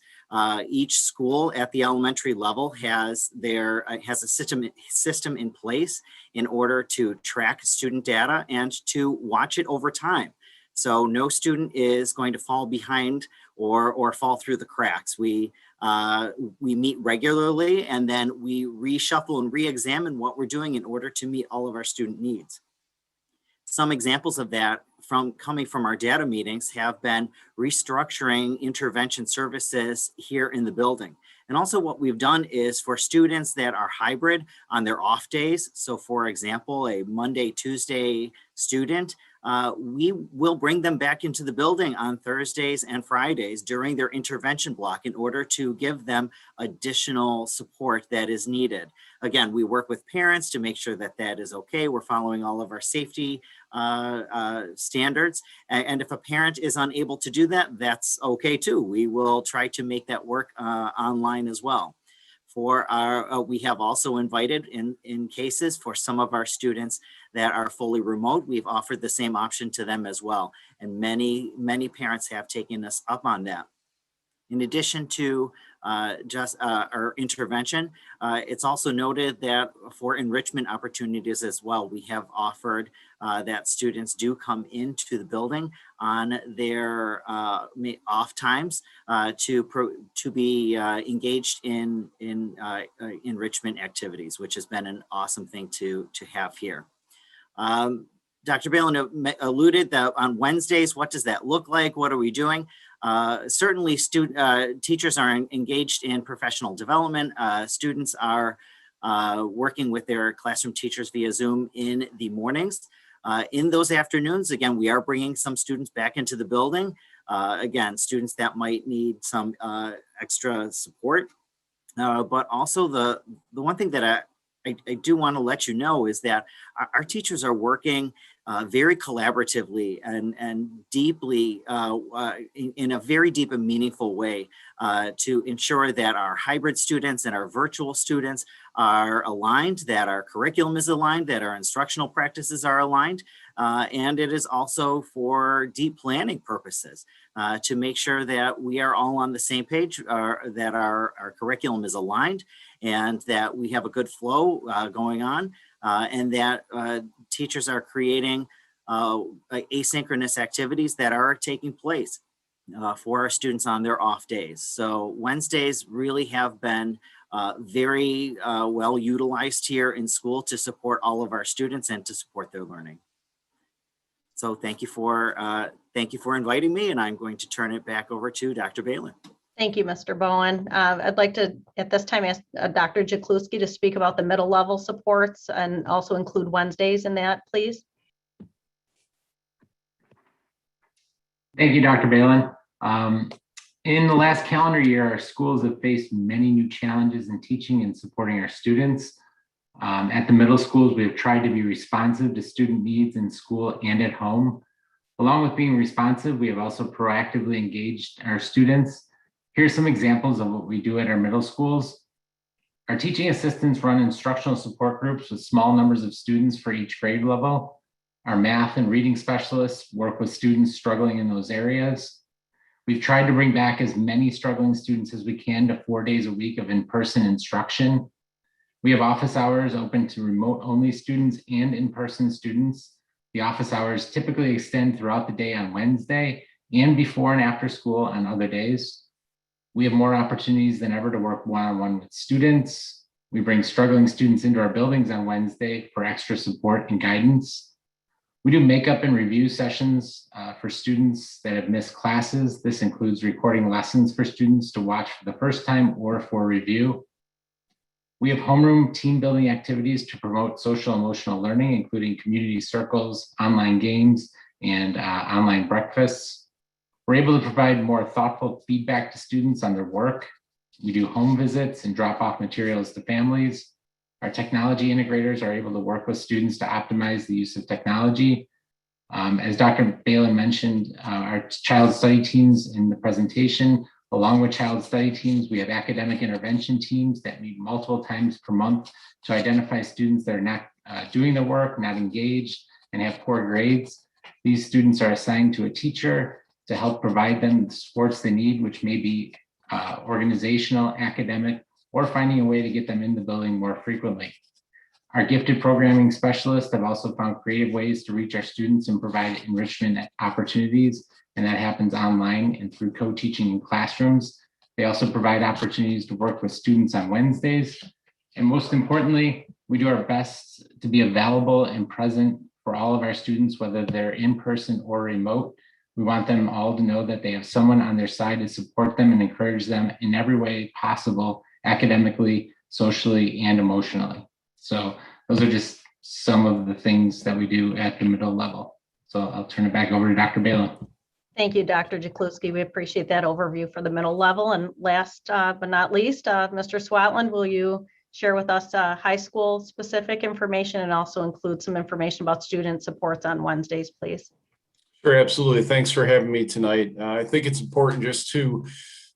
Each school at the elementary level has a system in place in order to track student data and to watch it over time. So no student is going to fall behind or fall through the cracks. We meet regularly, and then we reshuffle and re-examine what we're doing in order to meet all of our student needs. Some examples of that coming from our data meetings have been restructuring intervention services here in the building. And also what we've done is for students that are hybrid on their off days. So for example, a Monday, Tuesday student, we will bring them back into the building on Thursdays and Fridays during their intervention block in order to give them additional support that is needed. Again, we work with parents to make sure that that is okay. We're following all of our safety standards. And if a parent is unable to do that, that's okay too. We will try to make that work online as well. For our, we have also invited in cases for some of our students that are fully remote, we've offered the same option to them as well. And many parents have taken us up on that. In addition to just our intervention, it's also noted that for enrichment opportunities as well, we have offered that students do come into the building on their off times to be engaged in enrichment activities, which has been an awesome thing to have here. Dr. Balin alluded that on Wednesdays, what does that look like? What are we doing? Certainly teachers are engaged in professional development. Students are working with their classroom teachers via Zoom in the mornings. In those afternoons, again, we are bringing some students back into the building. Again, students that might need some extra support. But also the one thing that I do want to let you know is that our teachers are working very collaboratively and deeply in a very deep and meaningful way to ensure that our hybrid students and our virtual students are aligned, that our curriculum is aligned, that our instructional practices are aligned. And it is also for deep planning purposes to make sure that we are all on the same page, that our curriculum is aligned, and that we have a good flow going on, and that teachers are creating asynchronous activities that are taking place for our students on their off days. So Wednesdays really have been very well utilized here in school to support all of our students and to support their learning. So thank you for inviting me, and I'm going to turn it back over to Dr. Balin. Thank you, Mr. Bowen. I'd like to, at this time, ask Dr. Jakluski to speak about the middle level supports and also include Wednesdays in that, please. Thank you, Dr. Balin. In the last calendar year, our schools have faced many new challenges in teaching and supporting our students. At the middle schools, we have tried to be responsive to student needs in school and at home. Along with being responsive, we have also proactively engaged our students. Here's some examples of what we do at our middle schools. Our teaching assistants run instructional support groups with small numbers of students for each grade level. Our math and reading specialists work with students struggling in those areas. We've tried to bring back as many struggling students as we can to 4 days a week of in-person instruction. We have office hours open to remote-only students and in-person students. The office hours typically extend throughout the day on Wednesday and before and after school on other days. We have more opportunities than ever to work one-on-one with students. We bring struggling students into our buildings on Wednesday for extra support and guidance. We do makeup and review sessions for students that have missed classes. This includes recording lessons for students to watch for the first time or for review. We have homeroom team building activities to promote social emotional learning, including community circles, online games, and online breakfasts. We're able to provide more thoughtful feedback to students on their work. We do home visits and drop off materials to families. Our technology integrators are able to work with students to optimize the use of technology. As Dr. Balin mentioned, our child study teams in the presentation, along with child study teams, we have academic intervention teams that meet multiple times per month to identify students that are not doing the work, not engaged, and have poor grades. These students are assigned to a teacher to help provide them the supports they need, which may be organizational, academic, or finding a way to get them in the building more frequently. Our gifted programming specialists have also found creative ways to reach our students and provide enrichment opportunities, and that happens online and through co-teaching in classrooms. They also provide opportunities to work with students on Wednesdays. And most importantly, we do our best to be available and present for all of our students, whether they're in person or remote. We want them all to know that they have someone on their side to support them and encourage them in every way possible, academically, socially, and emotionally. So those are just some of the things that we do at the middle level. So I'll turn it back over to Dr. Balin. Thank you, Dr. Jakluski. We appreciate that overview for the middle level. And last but not least, Mr. Swatland, will you share with us high school specific information and also include some information about student supports on Wednesdays, please? Sure, absolutely. Thanks for having me tonight. I think it's important just to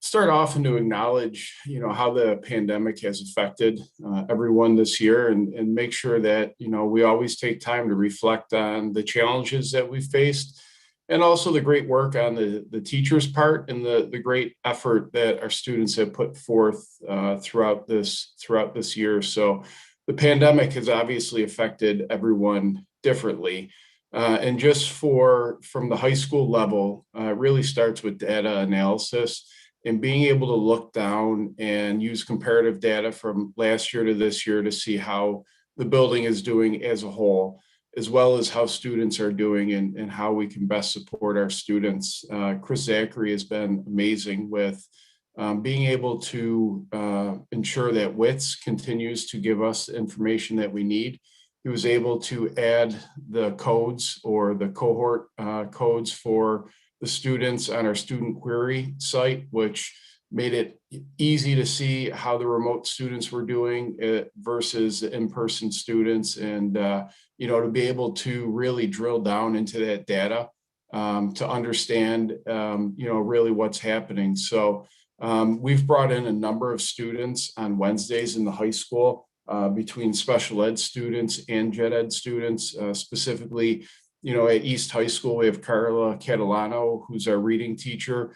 start off and to acknowledge, how the pandemic has affected everyone this year, and make sure that, we always take time to reflect on the challenges that we've faced, and also the great work on the teachers' part and the great effort that our students have put forth throughout this year. So the pandemic has obviously affected everyone differently. And just from the high school level, it really starts with data analysis and being able to look down and use comparative data from last year to this year to see how the building is doing as a whole, as well as how students are doing and how we can best support our students. Chris Zachary has been amazing with being able to ensure that WITS continues to give us information that we need. He was able to add the codes or the cohort codes for the students on our student query site, which made it easy to see how the remote students were doing versus the in-person students, and to be able to really drill down into that data to understand really what's happening. So we've brought in a number of students on Wednesdays in the high school, between special ed students and gen ed students. Specifically, at East High School, we have Carla Catalano, who's our reading teacher.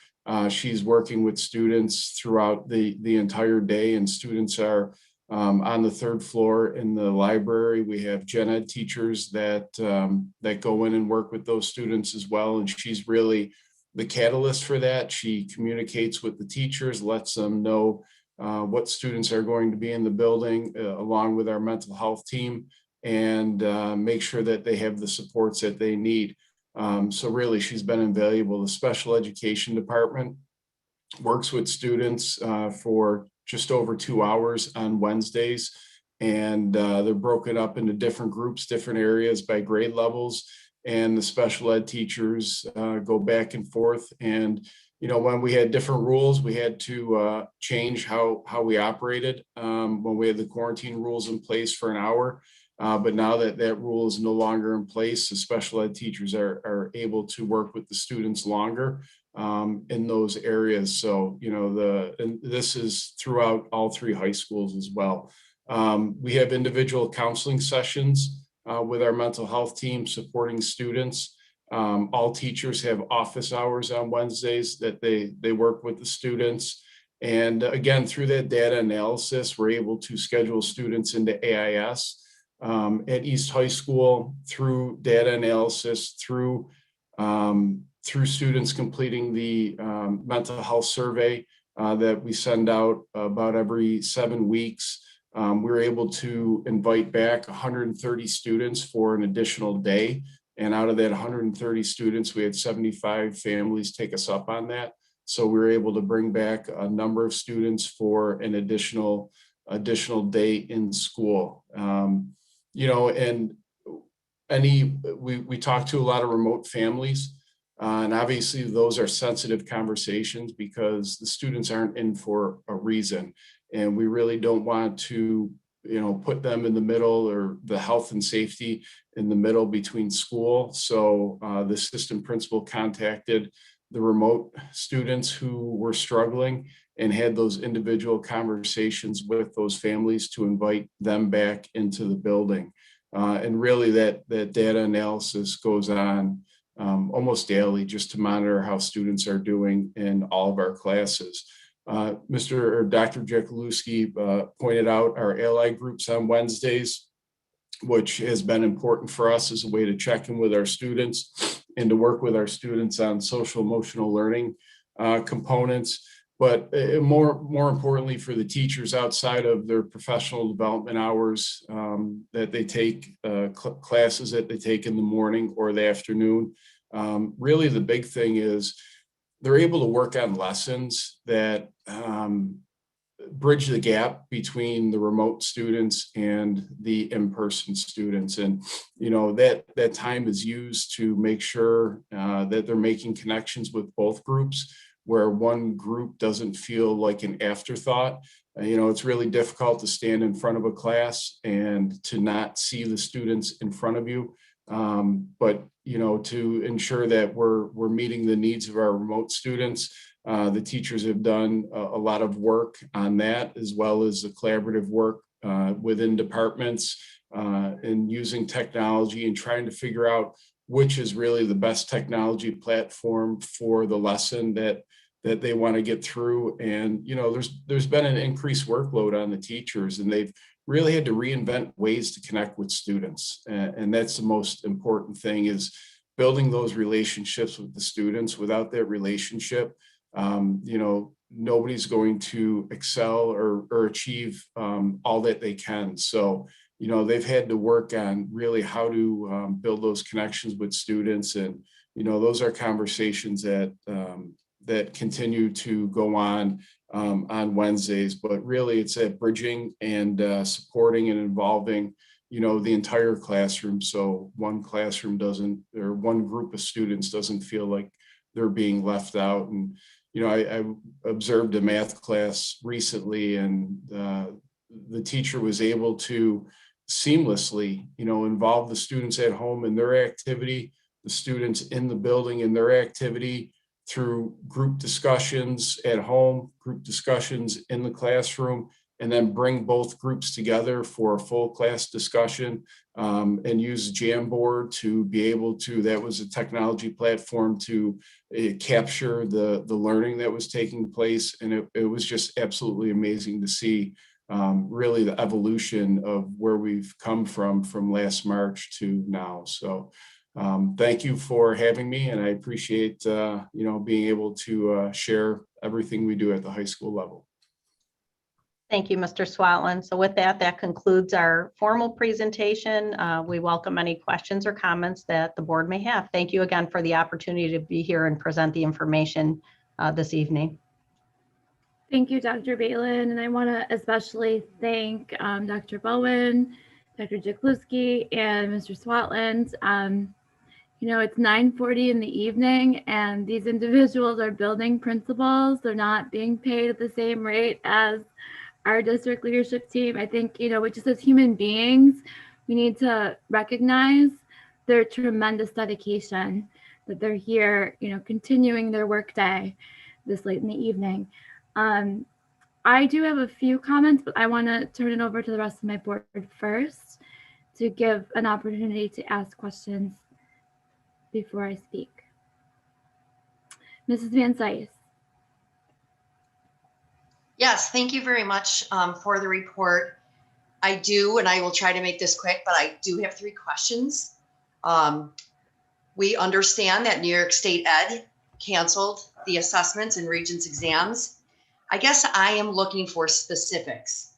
She's working with students throughout the entire day, and students are on the third floor in the library. We have gen ed teachers that go in and work with those students as well, and she's really the catalyst for that. She communicates with the teachers, lets them know what students are going to be in the building, along with our mental health team, and make sure that they have the supports that they need. So really, she's been invaluable. The special education department works with students for just over 2 hours on Wednesdays, and they're broken up into different groups, different areas by grade levels, and the special ed teachers go back and forth. And when we had different rules, we had to change how we operated when we had the quarantine rules in place for an hour. But now that rule is no longer in place, the special ed teachers are able to work with the students longer in those areas. So, and this is throughout all 3 high schools as well. We have individual counseling sessions with our mental health team supporting students. All teachers have office hours on Wednesdays that they work with the students. And again, through that data analysis, we're able to schedule students into AIS at East High School through data analysis, through students completing the mental health survey that we send out about every 7 weeks. We're able to invite back 130 students for an additional day. And out of that 130 students, we had 75 families take us up on that. So we were able to bring back a number of students for an additional day in school. And we talked to a lot of remote families. And obviously those are sensitive conversations because the students aren't in for a reason. And we really don't want to, put them in the middle, or the health and safety in the middle between school. So the assistant principal contacted the remote students who were struggling and had those individual conversations with those families to invite them back into the building. And really that data analysis goes on almost daily, just to monitor how students are doing in all of our classes. Dr. Jackieluski pointed out our ally groups on Wednesdays, which has been important for us as a way to check in with our students and to work with our students on social emotional learning components. But more importantly for the teachers, outside of their professional development hours that they take, classes that they take in the morning or the afternoon, really the big thing is they're able to work on lessons that bridge the gap between the remote students and the in-person students. And, that time is used to make sure that they're making connections with both groups, where one group doesn't feel like an afterthought. It's really difficult to stand in front of a class and to not see the students in front of you. But to ensure that we're meeting the needs of our remote students, the teachers have done a lot of work on that, as well as the collaborative work within departments and using technology and trying to figure out which is really the best technology platform for the lesson that they want to get through. And there's been an increased workload on the teachers, and they've really had to reinvent ways to connect with students. And that's the most important thing, is building those relationships with the students. Without that relationship, nobody's going to excel or achieve all that they can. So, they've had to work on really how to build those connections with students. And, those are conversations that continue to go on Wednesdays, but really it's that bridging and supporting and involving, the entire classroom. So one classroom or one group of students doesn't feel like they're being left out. And, I observed a math class recently, and the teacher was able to seamlessly, involve the students at home in their activity, the students in the building in their activity, through group discussions at home, group discussions in the classroom, and then bring both groups together for a full class discussion, and use Jamboard to be able to, that was a technology platform to capture the learning that was taking place. And it was just absolutely amazing to see really the evolution of where we've come from last March to now. So thank you for having me, and I appreciate being able to share everything we do at the high school level. Thank you, Mr. Swatland. So with that concludes our formal presentation. We welcome any questions or comments that the board may have. Thank you again for the opportunity to be here and present the information this evening. Thank you, Dr. Balin, and I want to especially thank Dr. Bowen, Dr. Jackieluski, and Mr. Swatland. It's 9:40 in the evening, and these individuals are building principals. They're not being paid at the same rate as our district leadership team. I think, just as human beings, we need to recognize their tremendous dedication, that they're here, continuing their workday this late in the evening. I do have a few comments, but I want to turn it over to the rest of my board first to give an opportunity to ask questions before I speak. Mrs. Van Cise. Yes, thank you very much for the report. I do, and I will try to make this quick, but I do have 3 questions. We understand that New York State Ed canceled the assessments and Regents exams. I guess I am looking for specifics.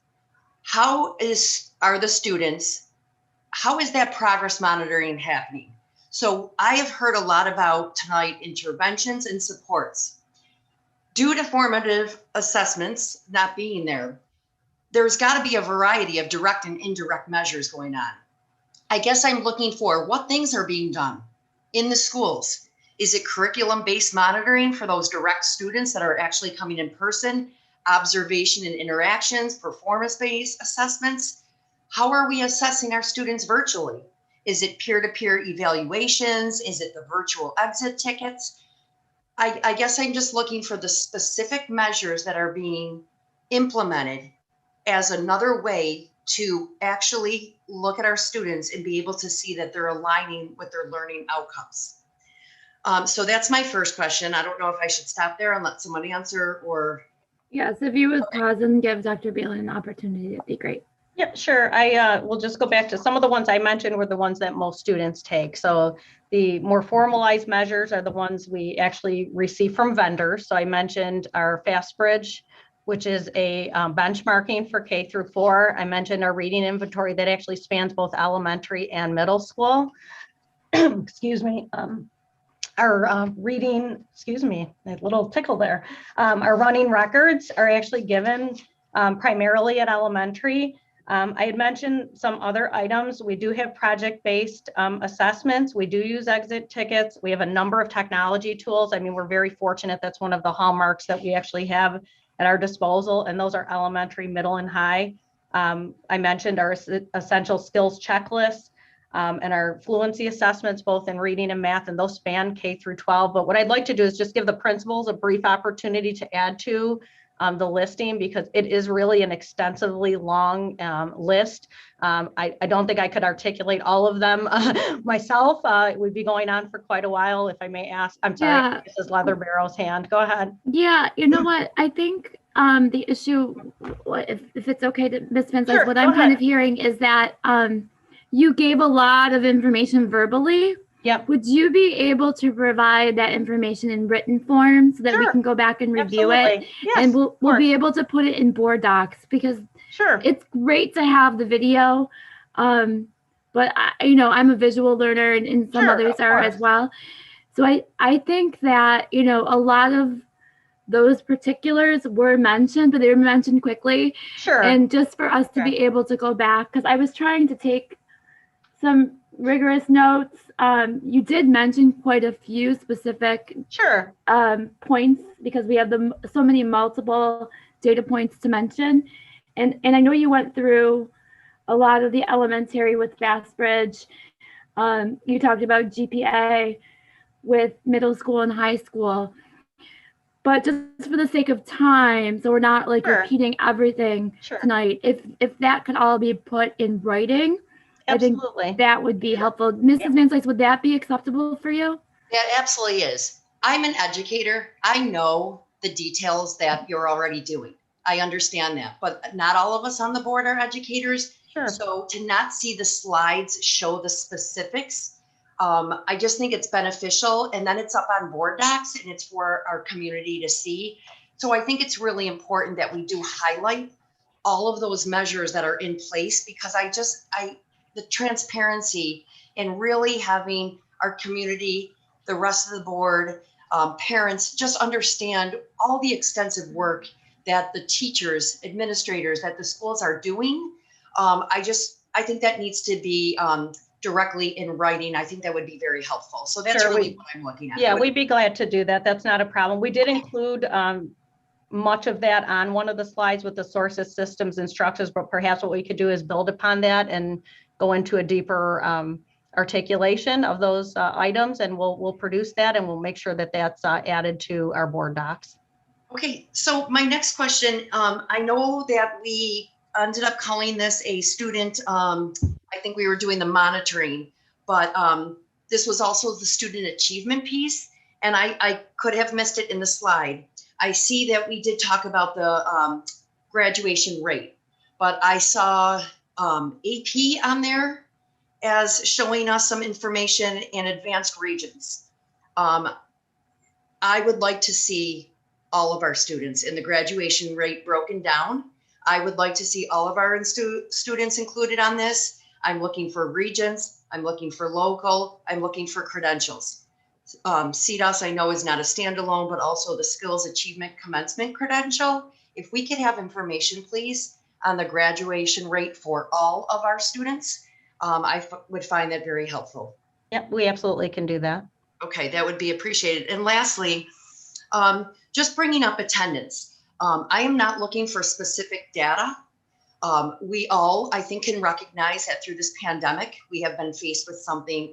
How is that progress monitoring happening? So I have heard a lot about tonight interventions and supports. Due to formative assessments not being there, there's got to be a variety of direct and indirect measures going on. I guess I'm looking for what things are being done in the schools. Is it curriculum-based monitoring for those direct students that are actually coming in person, observation and interactions, performance-based assessments? How are we assessing our students virtually? Is it peer-to-peer evaluations? Is it the virtual exit tickets? I guess I'm just looking for the specific measures that are being implemented as another way to actually look at our students and be able to see that they're aligning with their learning outcomes. So that's my first question. I don't know if I should stop there and let somebody answer, or. Yes, if you would pause and give Dr. Balin an opportunity, it'd be great. Yeah, sure. I will just go back to some of the ones I mentioned were the ones that most students take. So the more formalized measures are the ones we actually receive from vendors. So I mentioned our FastBridge, which is a benchmarking for K through 4. I mentioned our reading inventory that actually spans both elementary and middle school. Excuse me. Our reading, excuse me, a little tickle there. Our running records are actually given primarily at elementary. I had mentioned some other items. We do have project-based assessments. We do use exit tickets. We have a number of technology tools. I mean, we're very fortunate. That's one of the hallmarks that we actually have at our disposal, and those are elementary, middle, and high. I mentioned our essential skills checklist and our fluency assessments, both in reading and math, and those span K through 12. But what I'd like to do is just give the principals a brief opportunity to add to the listing, because it is really an extensively long list. I don't think I could articulate all of them myself. We'd be going on for quite a while, if I may ask. I'm sorry, Yeah. Mrs. Slatherbarrow's hand. Go ahead. Yeah, you know what? I think the issue, if it's okay to Ms. Vince, Sure, what go I'm kind ahead. of hearing is that you gave a lot of information verbally. Yep. Would you be able to provide that information in written form so that we Sure. can go back and review it? Absolutely. Yes, And we'll of course. be able to put it in board docs, because Sure. it's great to have the video. But I'm a visual learner, and some Sure, others of are as course. well. So I think that, a lot of those particulars were mentioned, but they were mentioned quickly. Sure. And just for us to Okay. be able to go back, because I was trying to take some rigorous notes. You did mention quite a few specific Sure. points, because we have so many multiple data points to mention. And I know you went through a lot of the elementary with FastBridge. You talked about GPA with middle school and high school. But just for the sake of time, so we're not like Sure. repeating everything Sure. tonight, if that could all be put in writing, Absolutely. I think that would be helpful. Mrs. Van Slyce, would that be acceptable for you? That absolutely is. I'm an educator. I know the details that you're already doing. I understand that, but not all of us on the board are educators. Sure. So to not see the slides show the specifics, I just think it's beneficial, and then it's up on board docs and it's for our community to see. So I think it's really important that we do highlight all of those measures that are in place, because the transparency and really having our community, the rest of the board, parents just understand all the extensive work that the teachers, administrators, that the schools are doing. I think that needs to be directly in writing. I think that would be very helpful. So that's Sure, really what I'm looking at. Yeah, we'd be glad to do that. That's not a problem. We did include much of that on one of the slides with the sources, systems, instructions, but perhaps what we could do is build upon that and go into a deeper articulation of those items, and we'll produce that, and we'll make sure that that's added to our board docs. Okay, so my next question, I know that we ended up calling this a student, I think we were doing the monitoring, but this was also the student achievement piece, and I could have missed it in the slide. I see that we did talk about the graduation rate, but I saw AP on there as showing us some information in advanced regions. I would like to see all of our students in the graduation rate broken down. I would like to see all of our students included on this. I'm looking for regions. I'm looking for local. I'm looking for credentials. CDOS I know is not a standalone, but also the skills achievement commencement credential. If we could have information, please, on the graduation rate for all of our students, I would find that very helpful. Yep, we absolutely can do that. Okay, that would be appreciated. And lastly, just bringing up attendance. I am not looking for specific data. We all, I think, can recognize that through this pandemic, we have been faced with something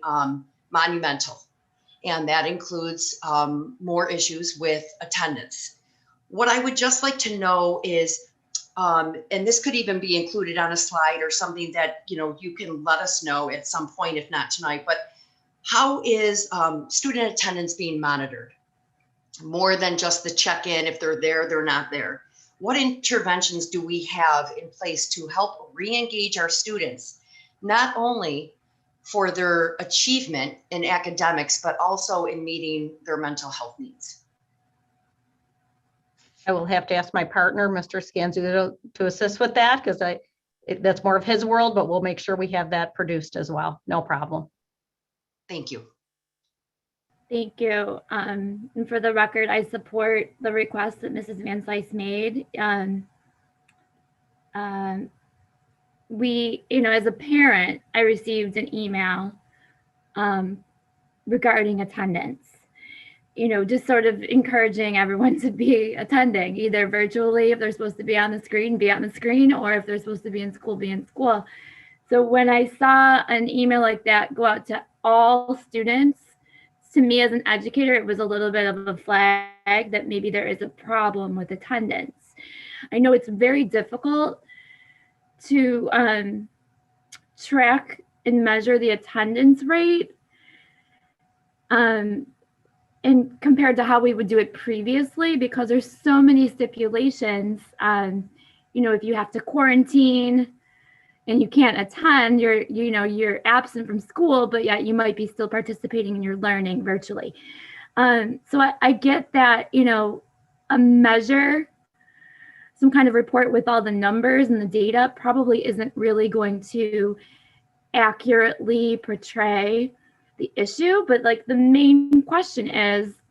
monumental, and that includes more issues with attendance. What I would just like to know is, and this could even be included on a slide or something that, you know, you can let us know at some point, if not tonight, but how is student attendance being monitored? More than just the check-in, if they're there, they're not there. What interventions do we have in place to help re-engage our students, not only for their achievement in academics, but also in meeting their mental health needs? I will have to ask my partner, Mr. Scanzino, to assist with that, because that's more of his world, but we'll make sure we have that produced as well. No problem. Thank you. Thank you. And for the record, I support the request that Mrs. Van Slyce made. We, you know, as a parent, I received an email regarding attendance, you know, just sort of encouraging everyone to be attending, either virtually if they're supposed to be on the screen, be on the screen, or if they're supposed to be in school, be in school. So when I saw an email like that go out to all students, to me as an educator, it was a little bit of a flag that maybe there is a problem with attendance. I know it's very difficult to track and measure the attendance rate and compared to how we would do it previously, because there's so many stipulations. You know, if you have to quarantine and you can't attend, you're absent from school, but yet you might be still participating in your learning virtually. So I get that, you know, a measure, some kind of report with all the numbers and the data probably isn't really going to accurately portray the issue. But like the main question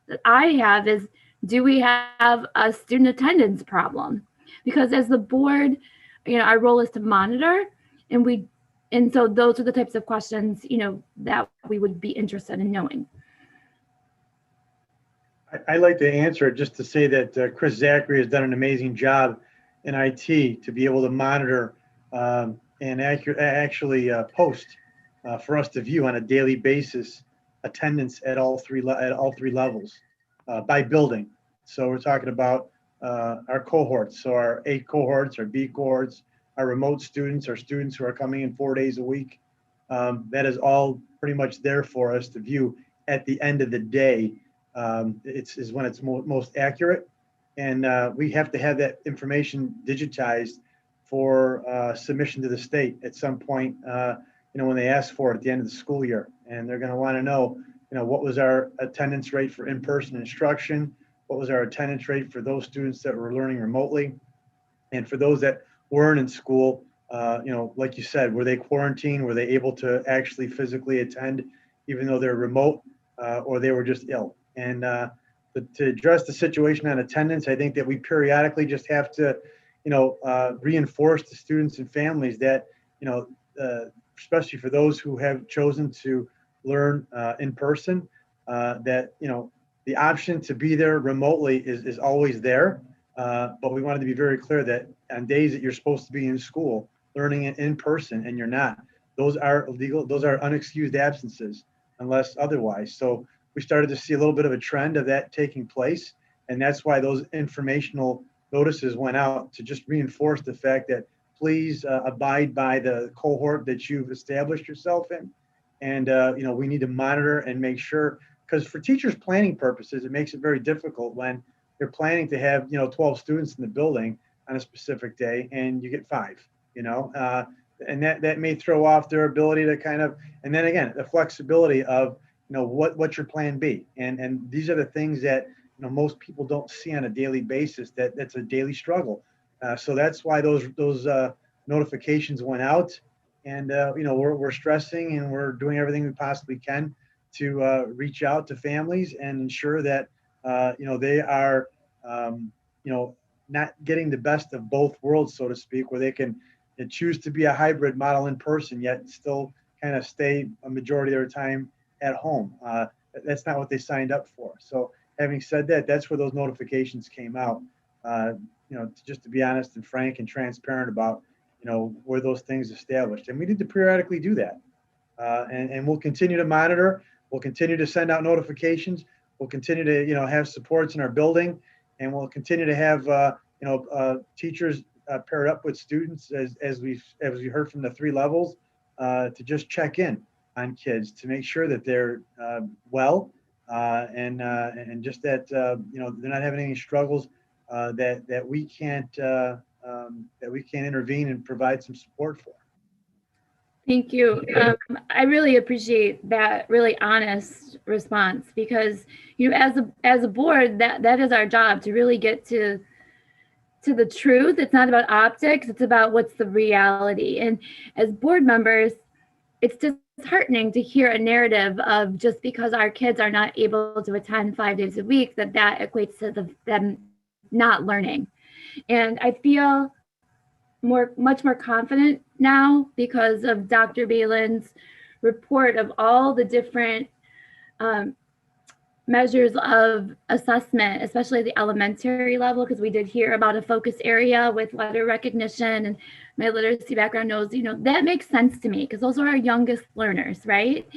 that I have is, do we have a student attendance problem? Because as the board, you know, our role is to monitor, and so those are the types of questions, you know, that we would be interested in knowing. I'd like to answer it just to say that Chris Zachary has done an amazing job in IT to be able to monitor and actually post for us to view on a daily basis attendance at all three levels by building. So we're talking about our cohorts. So our A cohorts, our B cohorts, our remote students, our students who are coming in 4 days a week. That is all pretty much there for us to view at the end of the day. Is when it's most accurate. And we have to have that information digitized for submission to the state at some point, you know, when they ask for it at the end of the school year. And they're going to want to know, you know, what was our attendance rate for in-person instruction? What was our attendance rate for those students that were learning remotely? And for those that weren't in school, you know, like you said, were they quarantined? Were they able to actually physically attend, even though they're remote, or they were just ill? And to address the situation on attendance, I think that we periodically just have to, you know, reinforce to students and families that, you know, especially for those who have chosen to learn in person, that, you know, the option to be there remotely is always there. But we wanted to be very clear that on days that you're supposed to be in school, learning in person and you're not, those are illegal, those are unexcused absences unless otherwise. So we started to see a little bit of a trend of that taking place. And that's why those informational notices went out to just reinforce the fact that please abide by the cohort that you've established yourself in. And, you know, we need to monitor and make sure, because for teachers planning purposes, it makes it very difficult when you're planning to have, you know, 12 students in the building on a specific day and you get 5, you know, and that may throw off their ability to kind of, and then again, the flexibility of, you know, what's your plan B? And these are the things that, you know, most people don't see on a daily basis, that's a daily struggle. So that's why those notifications went out. And, you know, we're stressing and we're doing everything we possibly can to reach out to families and ensure that, you know, they are, you know, not getting the best of both worlds, so to speak, where they can choose to be a hybrid model in person, yet still kind of stay a majority of their time at home. that's not what they signed up for. So having said that, that's where those notifications came out. Just to be honest and frank and transparent about, where those things established. And we need to periodically do that. And we'll continue to monitor. We'll continue to send out notifications. We'll continue to, have supports in our building, and we'll continue to have, teachers paired up with students as we heard from the 3 levels, to just check in on kids to make sure that they're well, and just that they're not having any struggles, that we can't intervene and provide some support for. Thank you. I really appreciate that really honest response, because as a board, that is our job, to really get to the truth. It's not about optics, it's about what's the reality. And as board members, it's disheartening to hear a narrative of just because our kids are not able to attend 5 days a week, that equates to them not learning. And I feel much more confident now because of Dr. Balin's report of all the different measures of assessment, especially at the elementary level, because we did hear about a focus area with letter recognition, and my literacy background knows, that makes sense to me because those are our youngest learners, right?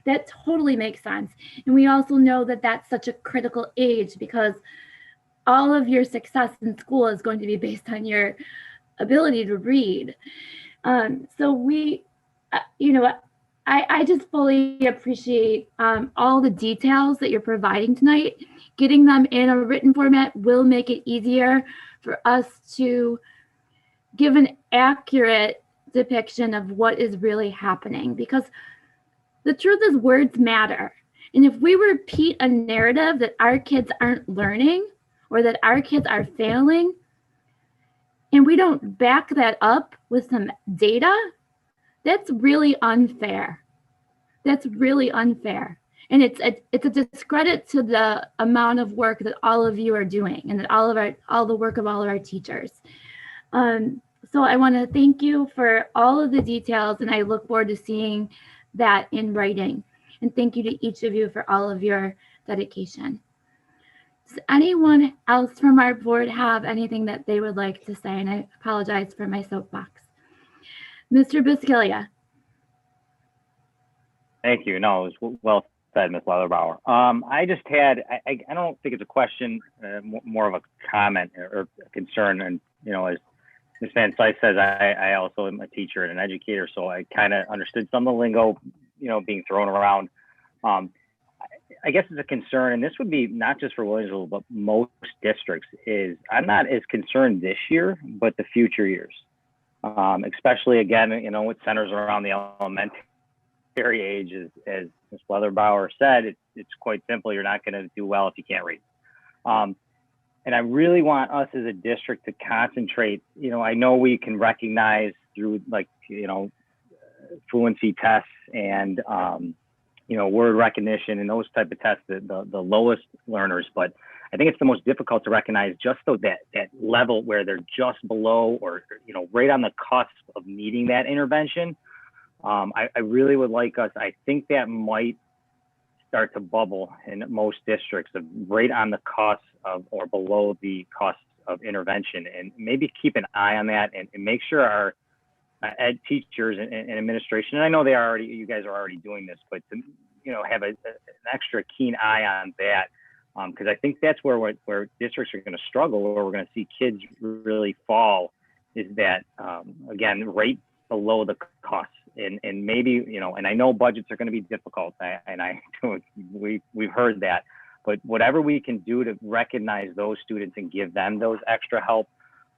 That totally makes sense. And we also know that that's such a critical age, because all of your success in school is going to be based on your ability to read. So we, I just fully appreciate all the details that you're providing tonight. Getting them in a written format will make it easier for us to give an accurate depiction of what is really happening, because the truth is words matter. And if we repeat a narrative that our kids aren't learning or that our kids are failing, and we don't back that up with some data, that's really unfair. That's really unfair. And it's a discredit to the amount of work that all of you are doing, and that all the work of all of our teachers. So I want to thank you for all of the details, and I look forward to seeing that in writing. And thank you to each of you for all of your dedication. Does anyone else from our board have anything that they would like to say? And I apologize for my soapbox. Mr. Biscaglia. Thank you. No, it was well said, Ms. Slatherbarrow. I just had, I don't think it's a question, more of a comment or a concern. And, as Ms. Van Syce says, I also am a teacher and an educator, so I kind of understood some of the lingo, being thrown around. I guess it's a concern, and this would be not just for Williamsville, but most districts, is I'm not as concerned this year, but the future years. Especially, again, it centers around the elementary age. As Ms. Slatherbarrow said, it's quite simple. You're not going to do well if you can't read. And I really want us as a district to concentrate. I know we can recognize through fluency tests and word recognition and those type of tests, the lowest learners, but I think it's the most difficult to recognize just so that level where they're just below or, right on the cusp of needing that intervention. I really would like us, I think that might start to bubble in most districts of right on the cusp of or below the cusp of intervention, and maybe keep an eye on that and make sure our ed teachers and administration, and I know you guys are already doing this, but to, have an extra keen eye on that, because I think that's where districts are going to struggle, where we're going to see kids really fall, is that, again, right below the cost. And maybe, and I know budgets are going to be difficult, we've heard that, but whatever we can do to recognize those students and give them those extra help,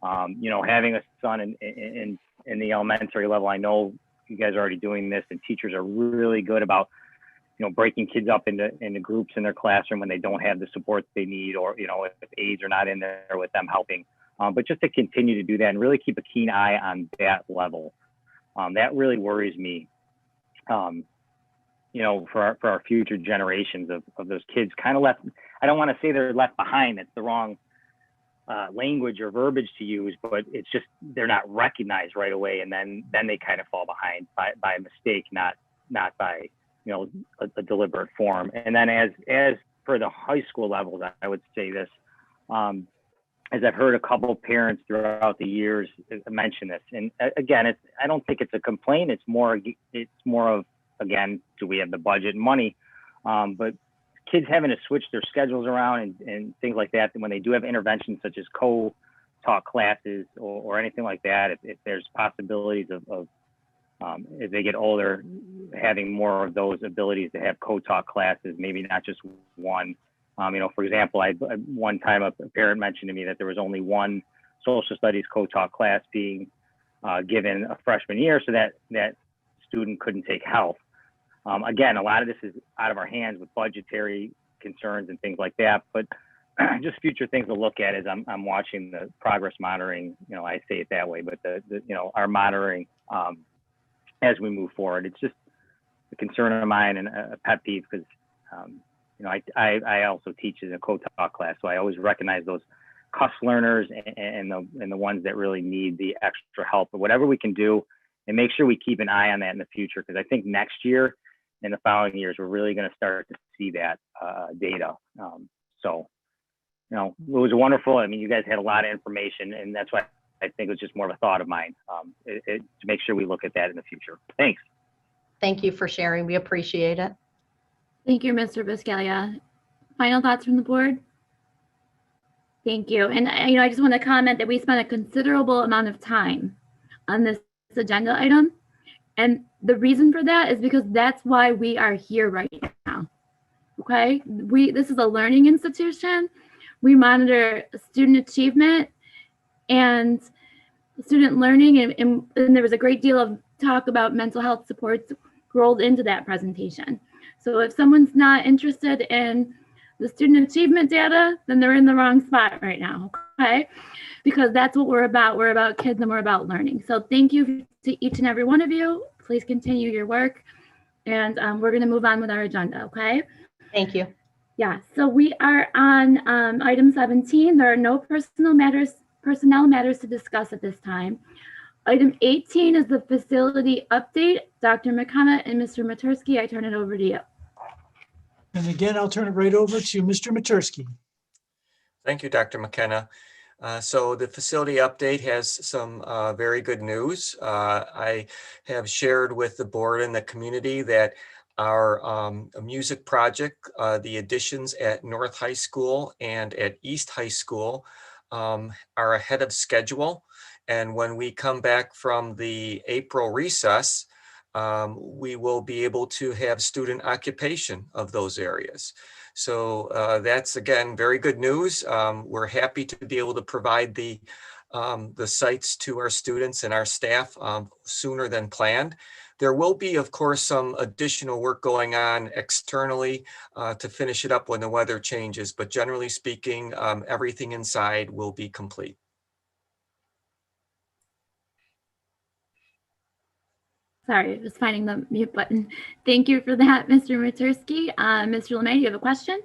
having a son in the elementary level, I know you guys are already doing this, and teachers are really good about, breaking kids up into groups in their classroom when they don't have the support they need, or, if aides are not in there with them helping. But just to continue to do that and really keep a keen eye on that level. That really worries me, for our future generations of those kids kind of left. I don't want to say they're left behind. That's the wrong language or verbiage to use, but it's just they're not recognized right away, and then they kind of fall behind by mistake, not by a deliberate form. And then as for the high school levels, I would say this, as I've heard a couple of parents throughout the years mention this. And again, I don't think it's a complaint. It's more of, again, do we have the budget and money? But kids having to switch their schedules around and things like that. And when they do have interventions such as co-taught classes or anything like that, if there's possibilities of as they get older, having more of those abilities to have co-taught classes, maybe not just one. For example, one time a parent mentioned to me that there was only one social studies co-taught class being given a freshman year, so that student couldn't take health. Again, a lot of this is out of our hands with budgetary concerns and things like that, but just future things to look at as I'm watching the progress monitoring. I say it that way, but our monitoring as we move forward. It's just a concern of mine and a pet peeve because I also teach in a co-taught class, so I always recognize those CUS learners and the ones that really need the extra help. But whatever we can do, and make sure we keep an eye on that in the future, because I think next year and the following years we're really going to start to see that data. It was wonderful. I mean, you guys had a lot of information, and that's why I think it was just more of a thought of mine to make sure we look at that in the future. Thanks. Thank you for sharing. We appreciate it. Thank you, Mr. Biscaglia. Final thoughts from the board? Thank you. And I just want to comment that we spent a considerable amount of time on this agenda item. And the reason for that is because that's why we are here right now. Okay? This is a learning institution. We monitor student achievement and student learning, and there was a great deal of talk about mental health supports rolled into that presentation. So if someone's not interested in the student achievement data, then they're in the wrong spot right now, okay? Because that's what we're about. We're about kids and we're about learning. So thank you to each and every one of you. Please continue your work, and we're gonna move on with our agenda, okay? Thank you. Yeah, so we are on item 17. There are no personnel matters to discuss at this time. Item 18 is the facility update. Dr. McKenna and Mr. Matursky, I turn it over to you. And again, I'll turn it right over to Mr. Matursky. Thank you, Dr. McKenna. So the facility update has some very good news. I have shared with the board and the community that our music project, the additions at North High School and at East High School are ahead of schedule. And when we come back from the April recess, we will be able to have student occupation of those areas. So that's, again, very good news. We're happy to be able to provide the sites to our students and our staff sooner than planned. There will be, of course, some additional work going on externally to finish it up when the weather changes, but generally speaking, everything inside will be complete. Sorry, just finding the mute button. Thank you for that, Mr. Matursky. Mr. LeMay, you have a question?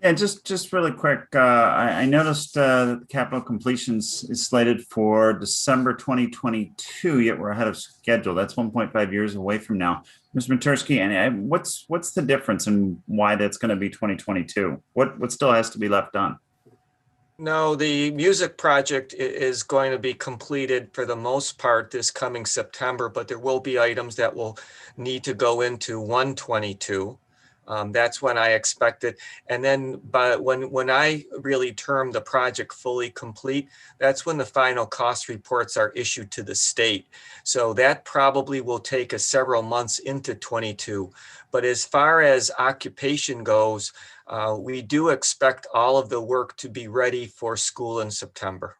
Yeah, just really quick. I noticed that the capital completions is slated for December 2022, yet we're ahead of schedule. That's 1.5 years away from now. Mr. Matursky, and what's the difference and why that's going to be 2022? What still has to be left done? No, the music project is going to be completed for the most part this coming September, but there will be items that will need to go into 1/22. That's when I expect it. And then but when I really term the project fully complete, that's when the final cost reports are issued to the state. So that probably will take us several months into 22. But as far as occupation goes, we do expect all of the work to be ready for school in September.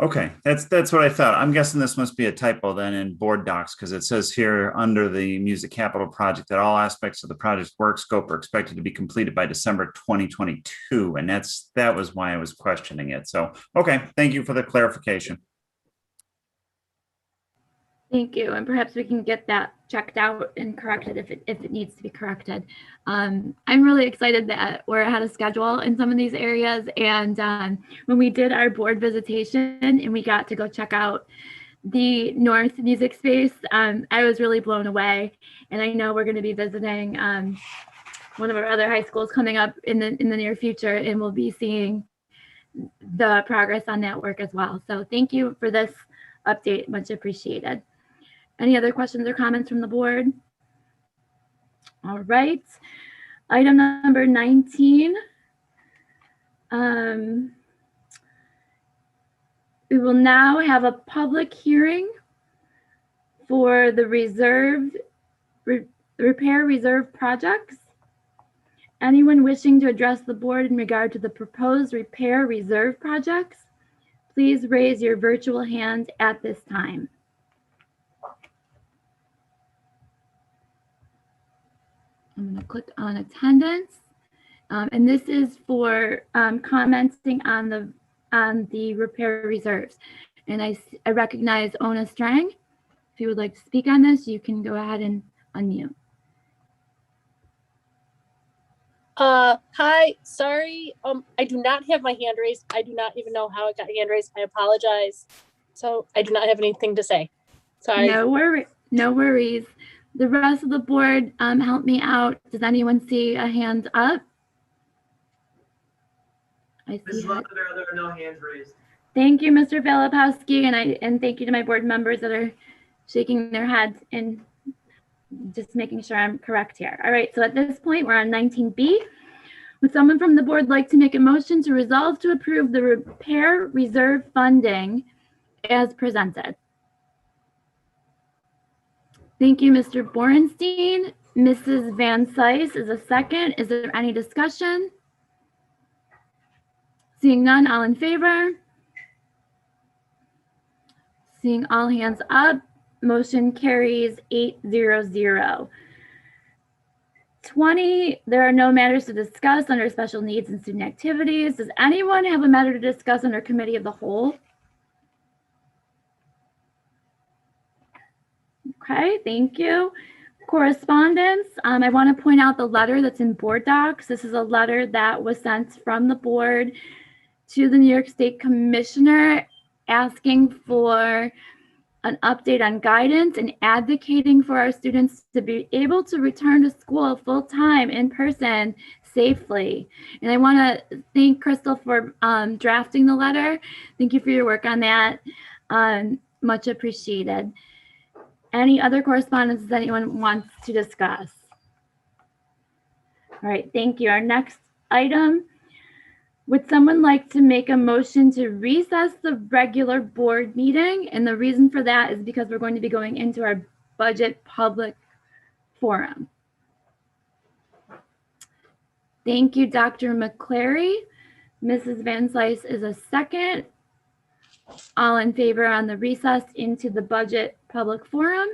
Okay, that's what I thought. I'm guessing this must be a typo then in board docs, because it says here under the music capital project that all aspects of the project's work scope are expected to be completed by December 2022. And that was why I was questioning it. So, okay, thank you for the clarification. Thank you, and perhaps we can get that checked out and corrected if it needs to be corrected. I'm really excited that we're ahead of schedule in some of these areas, and when we did our board visitation and we got to go check out the North Music Space. I was really blown away, and I know we're going to be visiting one of our other high schools coming up in the near future, and we'll be seeing the progress on that work as well. So thank you for this update, much appreciated. Any other questions or comments from the board? All right, item number 19. We will now have a public hearing for the repair reserve projects. Anyone wishing to address the board in regard to the proposed repair reserve projects, please raise your virtual hand at this time. I'm going to click on attendance. And this is for commenting on the repair reserves. And I recognize Ona Strang. If you would like to speak on this, you can go ahead and unmute. Hi, sorry. I do not have my hand raised. I do not even know how it got hand raised. I apologize. So I do not have anything to say. Sorry. No worries. The rest of the board, help me out. Does anyone see a hand up? I see. There are no hands raised. Thank you, Mr. Filipowski, and thank you to my board members that are shaking their heads and just making sure I'm correct here. All right, so at this point, we're on 19B. Would someone from the board like to make a motion to resolve to approve the repair reserve funding as presented? Thank you, Mr. Borenstein. Mrs. Van Cise is a second. Is there any discussion? Seeing none, all in favor? Seeing all hands up, motion carries 8-0-0. 20, there are no matters to discuss under special needs and student activities. Does anyone have a matter to discuss under committee of the whole? Okay, thank you. Correspondence, I want to point out the letter that's in board docs. This is a letter that was sent from the board to the New York State Commissioner asking for an update on guidance and advocating for our students to be able to return to school full-time in person safely. And I want to thank Crystal for drafting the letter. Thank you for your work on that. Much appreciated. Any other correspondence that anyone wants to discuss? All right, thank you. Our next item, would someone like to make a motion to recess the regular board meeting? And the reason for that is because we're going to be going into our budget public forum. Thank you, Dr. McClary. Mrs. Van Cise is a second. All in favor on the recess into the budget public forum?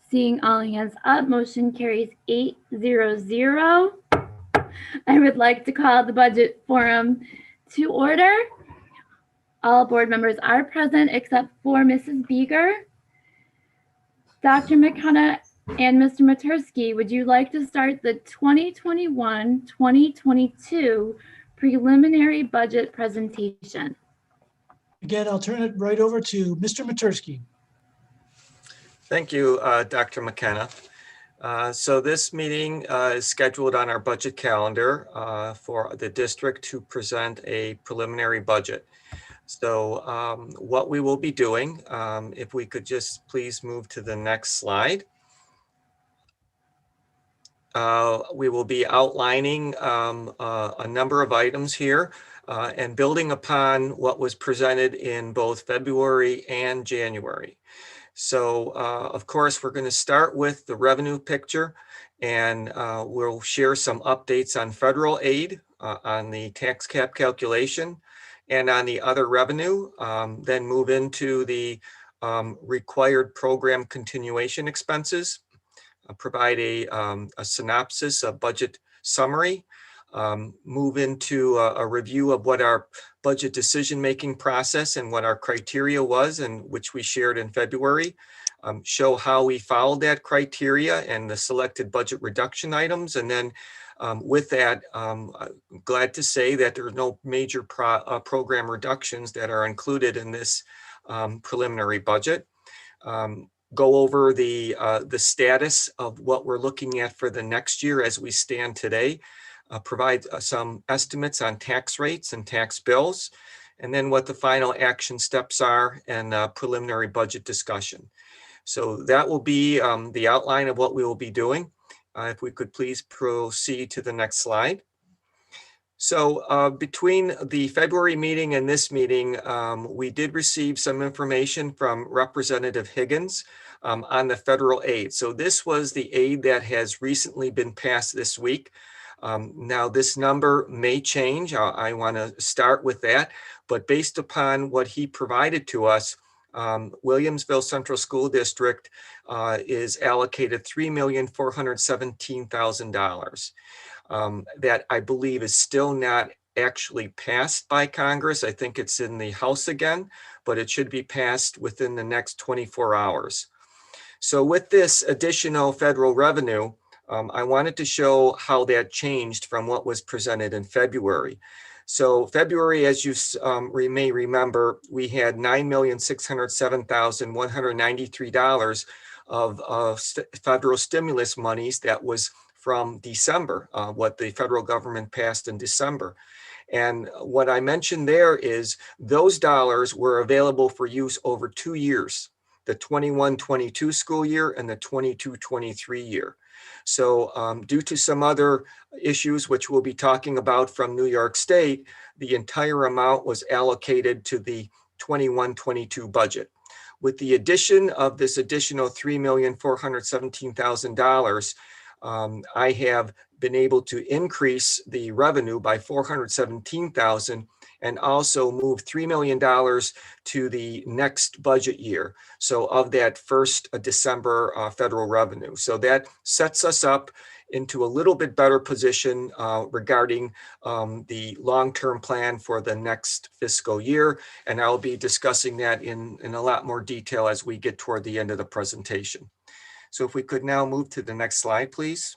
Seeing all hands up, motion carries 8-0-0. I would like to call the budget forum to order. All board members are present except for Mrs. Beeger. Dr. McKenna and Mr. Matursky, would you like to start the 2021-2022 preliminary budget presentation? Again, I'll turn it right over to Mr. Matursky. Thank you, Dr. McKenna. So this meeting is scheduled on our budget calendar for the district to present a preliminary budget. So what we will be doing, if we could just please move to the next slide. We will be outlining a number of items here and building upon what was presented in both February and January. So, of course, we're going to start with the revenue picture, and we'll share some updates on federal aid, on the tax cap calculation, and on the other revenue, then move into the required program continuation expenses, provide a synopsis, a budget summary, move into a review of what our budget decision-making process and what our criteria was, and which we shared in February, show how we followed that criteria and the selected budget reduction items. And then with that, I'm glad to say that there are no major program reductions that are included in this preliminary budget. Go over the status of what we're looking at for the next year as we stand today, provide some estimates on tax rates and tax bills, and then what the final action steps are and preliminary budget discussion. So that will be the outline of what we will be doing. If we could please proceed to the next slide. So between the February meeting and this meeting, we did receive some information from Representative Higgins on the federal aid. So this was the aid that has recently been passed this week. Now this number may change. I want to start with that, but based upon what he provided to us, Williamsville Central School District is allocated $3,417,000. That I believe is still not actually passed by Congress. I think it's in the House again, but it should be passed within the next 24 hours. So with this additional federal revenue, I wanted to show how that changed from what was presented in February. So February, as you may remember, we had $9,607,193 of federal stimulus monies that was from December, what the federal government passed in December. And what I mentioned there is those dollars were available for use over 2 years, the 21-22 school year and the 22-23 year. So due to some other issues, which we'll be talking about from New York State, the entire amount was allocated to the 21-22 budget. With the addition of this additional $3,417,000, I have been able to increase the revenue by $417,000 and also move $3 million to the next budget year. So of that first December federal revenue. So that sets us up into a little bit better position regarding the long-term plan for the next fiscal year. And I'll be discussing that in a lot more detail as we get toward the end of the presentation. So if we could now move to the next slide, please.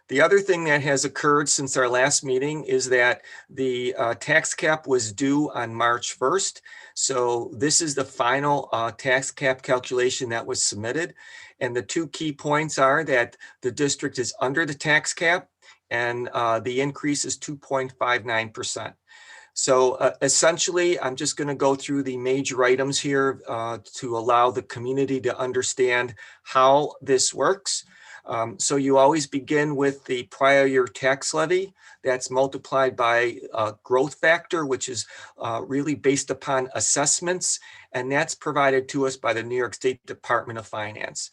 The other thing that has occurred since our last meeting is that the tax cap was due on March 1st. So this is the final tax cap calculation that was submitted. And the two key points are that the district is under the tax cap and the increase is 2.59%. So essentially, I'm just going to go through the major items here to allow the community to understand how this works. So you always begin with the prior year tax levy. That's multiplied by growth factor, which is really based upon assessments. And that's provided to us by the New York State Department of Finance.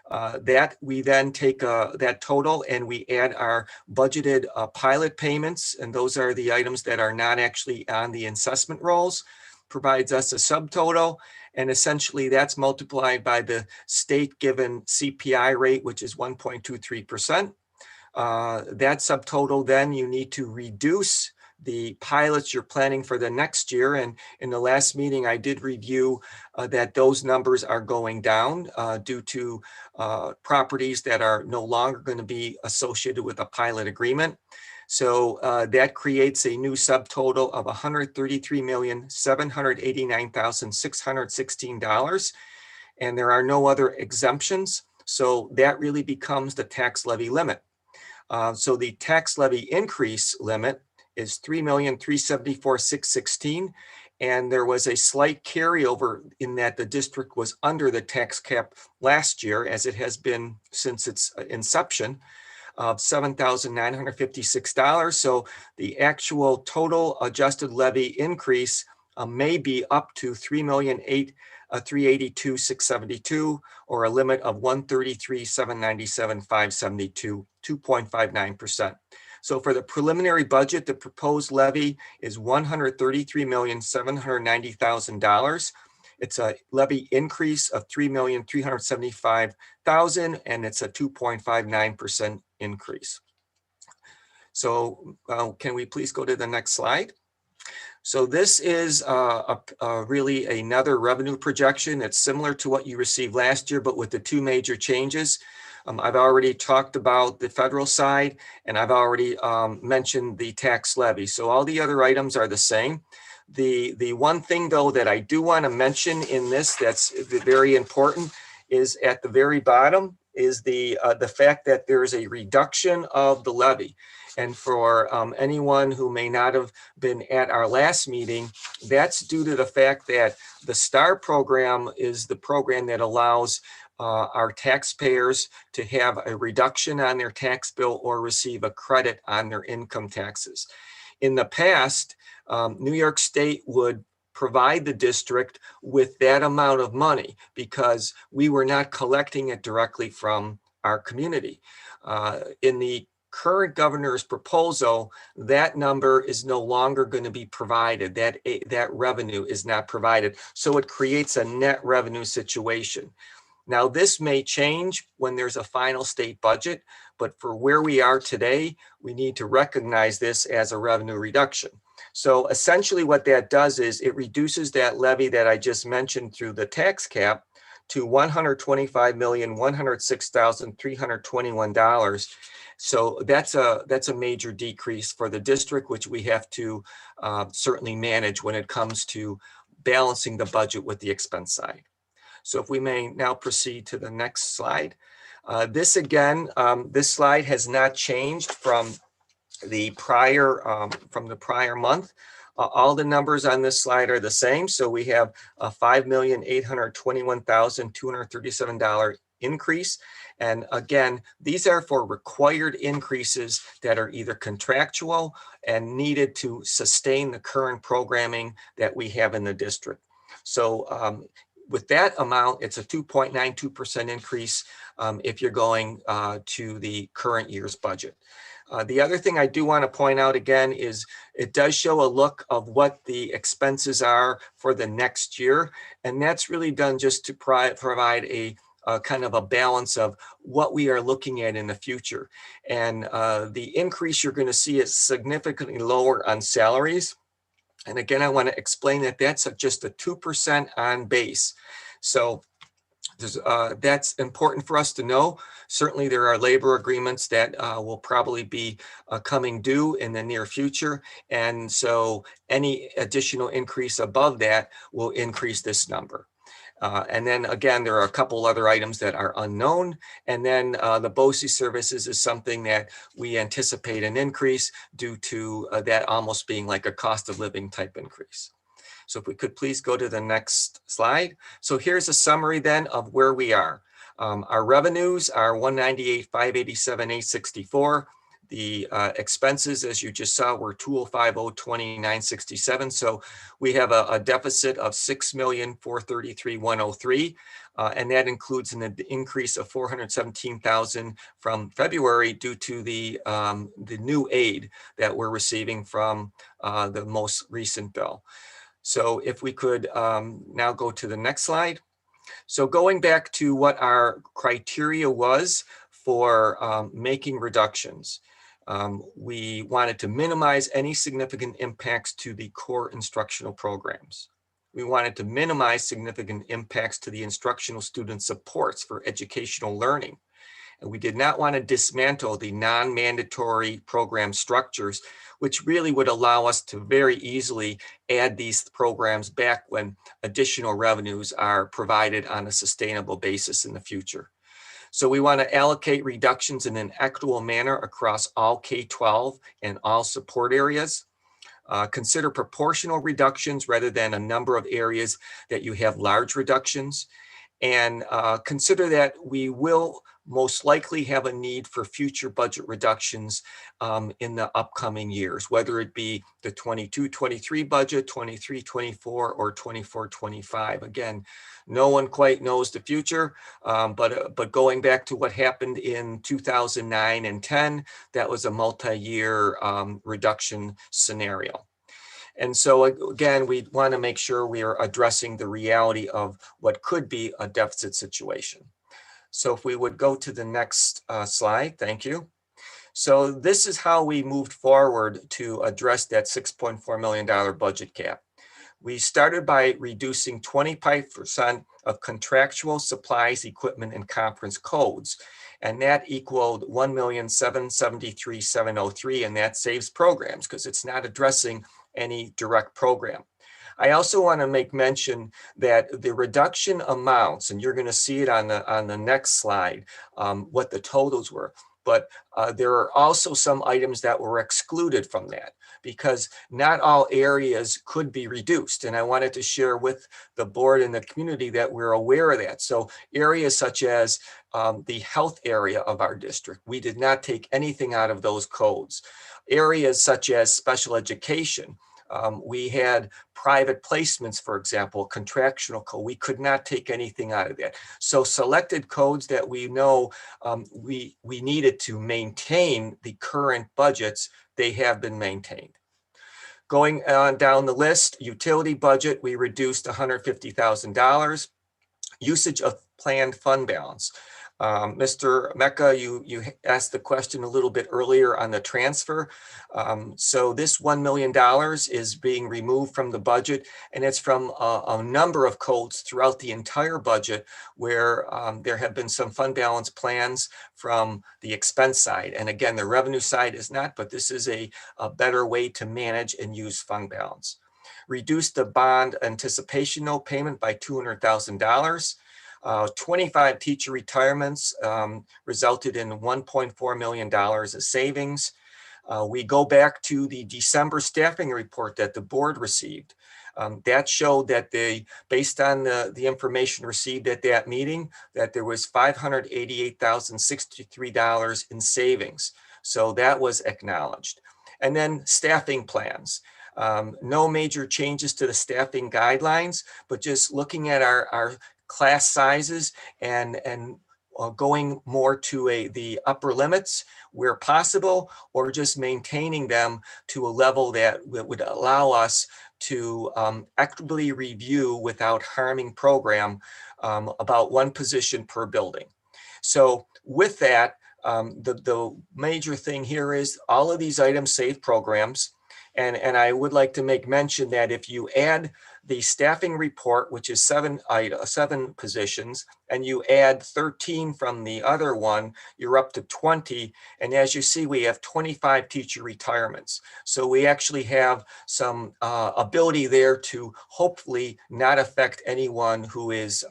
That we then take that total and we add our budgeted pilot payments. And those are the items that are not actually on the assessment rolls, provides us a subtotal. And essentially that's multiplied by the state given CPI rate, which is 1.23%. That subtotal, then you need to reduce the pilots you're planning for the next year. And in the last meeting, I did review that those numbers are going down due to properties that are no longer going to be associated with a pilot agreement. So that creates a new subtotal of $133,789,616. And there are no other exemptions. So that really becomes the tax levy limit. So the tax levy increase limit is $3,374,616. And there was a slight carryover in that the district was under the tax cap last year, as it has been since its inception, of $7,956. So the actual total adjusted levy increase may be up to $3,382,672, or a limit of $133,797,572, 2.59%. So for the preliminary budget, the proposed levy is $133,790,000. It's a levy increase of $3,375,000, and it's a 2.59% increase. So can we please go to the next slide? So this is really another revenue projection. It's similar to what you received last year, but with the two major changes. I've already talked about the federal side, and I've already mentioned the tax levy. So all the other items are the same. The one thing, though, that I do want to mention in this that's very important is at the very bottom is the fact that there is a reduction of the levy. And for anyone who may not have been at our last meeting, that's due to the fact that the STAR program is the program that allows our taxpayers to have a reduction on their tax bill or receive a credit on their income taxes. In the past, New York State would provide the district with that amount of money because we were not collecting it directly from our community. In the current governor's proposal, that number is no longer going to be provided. That revenue is not provided. So it creates a net revenue situation. Now, this may change when there's a final state budget, but for where we are today, we need to recognize this as a revenue reduction. So essentially what that does is it reduces that levy that I just mentioned through the tax cap to $125,106,321. So that's a major decrease for the district, which we have to certainly manage when it comes to balancing the budget with the expense side. So if we may now proceed to the next slide. This slide has not changed from the prior month. All the numbers on this slide are the same. So we have a $5,821,237 increase. And again, these are for required increases that are either contractual and needed to sustain the current programming that we have in the district. So with that amount, it's a 2.92% increase if you're going to the current year's budget. The other thing I do want to point out again is it does show a look of what the expenses are for the next year. And that's really done just to provide a kind of a balance of what we are looking at in the future. And the increase you're going to see is significantly lower on salaries. And again, I want to explain that that's just a 2% on base. So that's important for us to know. Certainly there are labor agreements that will probably be coming due in the near future. And so any additional increase above that will increase this number. And then again, there are a couple other items that are unknown. And then the BOCES services is something that we anticipate an increase due to that almost being like a cost of living type increase. So if we could please go to the next slide. So here's a summary then of where we are. Our revenues are 198,587,864. The expenses, as you just saw, were 205,029.67. So we have a deficit of 6,433,103, and that includes an increase of 417,000 from February due to the new aid that we're receiving from the most recent bill. So if we could now go to the next slide. So going back to what our criteria was for making reductions. We wanted to minimize any significant impacts to the core instructional programs. We wanted to minimize significant impacts to the instructional student supports for educational learning. And we did not want to dismantle the non-mandatory program structures, which really would allow us to very easily add these programs back when additional revenues are provided on a sustainable basis in the future. So we want to allocate reductions in an equitable manner across all K-12 and all support areas. Consider proportional reductions rather than a number of areas that you have large reductions. And consider that we will most likely have a need for future budget reductions in the upcoming years, whether it be the 22-23 budget, 23-24, or 24-25. Again, no one quite knows the future, but going back to what happened in 2009 and 10, that was a multi-year reduction scenario. And so again, we want to make sure we are addressing the reality of what could be a deficit situation. So if we would go to the next slide, thank you. So this is how we moved forward to address that $6.4 million budget cap. We started by reducing 25% of contractual supplies, equipment, and conference codes. And that equaled $1,773,703, and that saves programs because it's not addressing any direct program. I also want to make mention that the reduction amounts, and you're going to see it on the next slide, what the totals were. But there are also some items that were excluded from that because not all areas could be reduced. And I wanted to share with the board and the community that we're aware of that. So areas such as the health area of our district, we did not take anything out of those codes. Areas such as special education, we had private placements, for example, contractual code. We could not take anything out of that. So selected codes that we know we needed to maintain the current budgets, they have been maintained. Going on down the list, utility budget, we reduced $150,000. Usage of planned fund balance. Mr. Mecca, you asked the question a little bit earlier on the transfer. So this $1 million is being removed from the budget, and it's from a number of codes throughout the entire budget where there have been some fund balance plans from the expense side. And again, the revenue side is not, but this is a better way to manage and use fund balance. Reduce the bond anticipation note payment by $200,000. 25 teacher retirements resulted in $1.4 million of savings. We go back to the December staffing report that the board received. That showed that based on the information received at that meeting, that there was $588,063 in savings. So that was acknowledged. And then staffing plans. No major changes to the staffing guidelines, but just looking at our class sizes and going more to the upper limits where possible, or just maintaining them to a level that would allow us to equitably review without harming program about one position per building. So with that, the major thing here is all of these items save programs. And I would like to make mention that if you add the staffing report, which is 7 positions, and you add 13 from the other one, you're up to 20. And as you see, we have 25 teacher retirements. So we actually have some ability there to hopefully not affect anyone who is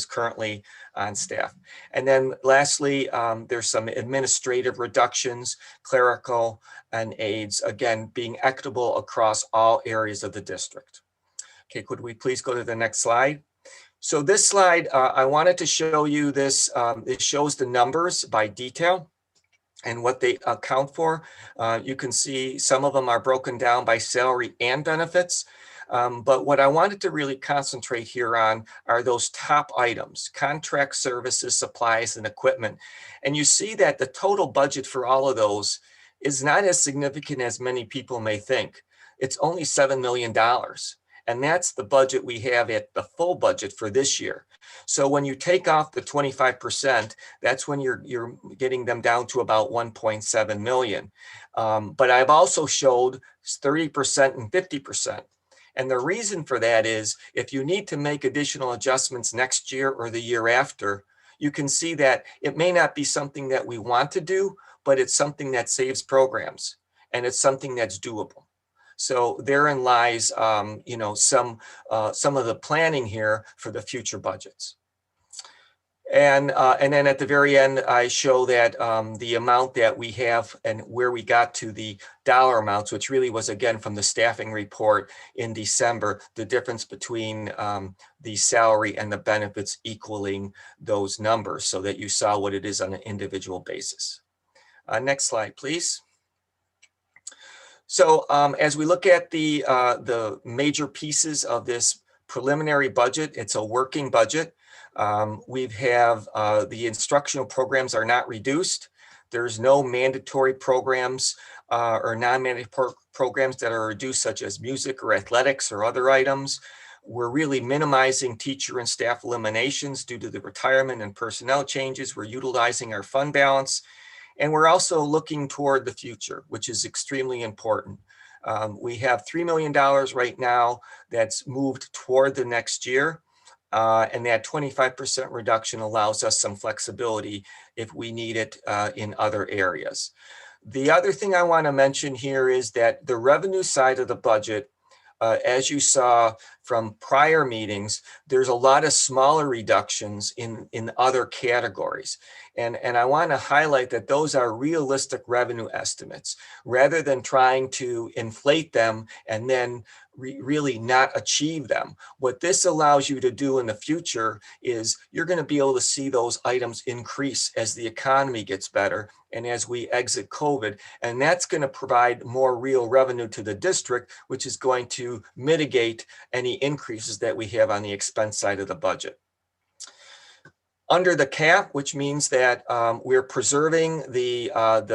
currently on staff. And then lastly, there's some administrative reductions, clerical and aides, again, being equitable across all areas of the district. Okay, could we please go to the next slide? So this slide, I wanted to show you this. It shows the numbers by detail and what they account for. You can see some of them are broken down by salary and benefits. But what I wanted to really concentrate here on are those top items: contract services, supplies, and equipment. And you see that the total budget for all of those is not as significant as many people may think. It's only $7 million. And that's the budget we have at the full budget for this year. So when you take off the 25%, that's when you're getting them down to about 1.7 million. But I've also showed 30% and 50%. And the reason for that is if you need to make additional adjustments next year or the year after, you can see that it may not be something that we want to do, but it's something that saves programs and it's something that's doable. So therein lies, some of the planning here for the future budgets. And then at the very end, I show that the amount that we have and where we got to the dollar amounts, which really was, again, from the staffing report in December, the difference between the salary and the benefits equaling those numbers so that you saw what it is on an individual basis. Next slide, please. So as we look at the major pieces of this preliminary budget, it's a working budget. We have the instructional programs are not reduced. There's no mandatory programs or non-mandatory programs that are reduced, such as music or athletics or other items. We're really minimizing teacher and staff eliminations due to the retirement and personnel changes. We're utilizing our fund balance. And we're also looking toward the future, which is extremely important. We have $3 million right now that's moved toward the next year. And that 25% reduction allows us some flexibility if we need it in other areas. The other thing I want to mention here is that the revenue side of the budget, as you saw from prior meetings, there's a lot of smaller reductions in other categories. And I want to highlight that those are realistic revenue estimates, rather than trying to inflate them and then really not achieve them. What this allows you to do in the future is you're going to be able to see those items increase as the economy gets better and as we exit COVID. And that's going to provide more real revenue to the district, which is going to mitigate any increases that we have on the expense side of the budget. Under the cap, which means that we're preserving the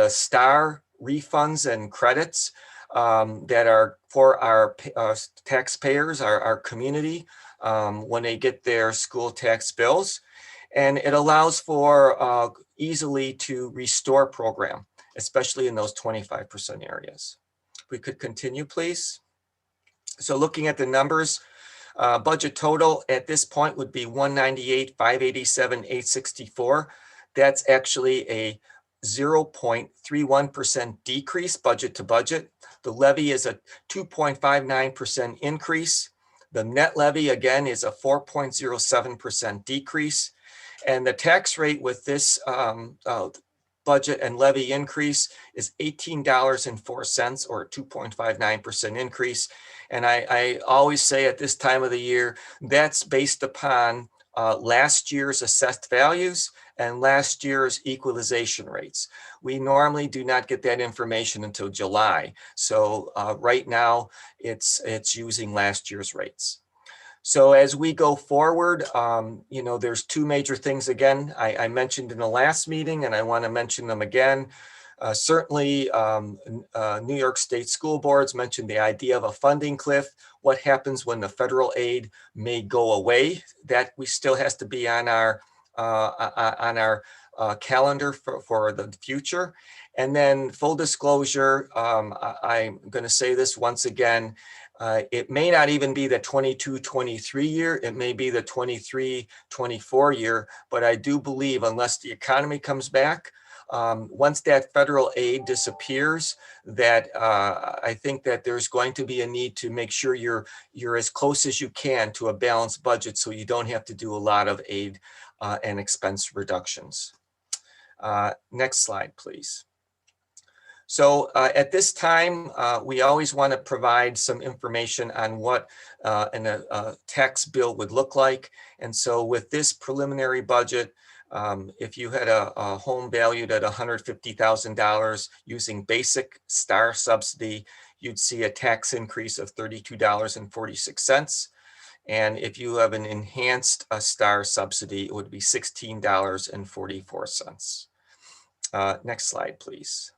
STAR refunds and credits that are for our taxpayers, our community, when they get their school tax bills. And it allows for easily to restore program, especially in those 25% areas. We could continue, please. So looking at the numbers, budget total at this point would be 198, 587, 864. That's actually a 0.31% decrease budget to budget. The levy is a 2.59% increase. The net levy again is a 4.07% decrease. And the tax rate with this budget and levy increase is $18.04, or a 2.59% increase. And I always say at this time of the year, that's based upon last year's assessed values and last year's equalization rates. We normally do not get that information until July. So right now it's using last year's rates. So as we go forward, you know, there's two major things again, I mentioned in the last meeting, and I want to mention them again. Certainly, New York State school boards mentioned the idea of a funding cliff. What happens when the federal aid may go away? That we still has to be on our calendar for the future. And then full disclosure, I'm going to say this once again. It may not even be the 22-23 year. It may be the 23-24 year. But I do believe, unless the economy comes back, once that federal aid disappears, that I think that there's going to be a need to make sure you're as close as you can to a balanced budget, so you don't have to do a lot of aid and expense reductions. Next slide, please. So at this time, we always want to provide some information on what a tax bill would look like. And so with this preliminary budget, if you had a home valued at $150,000 using basic STAR subsidy, you'd see a tax increase of $32.46. And if you have an enhanced STAR subsidy, it would be $16.44. Next slide, please.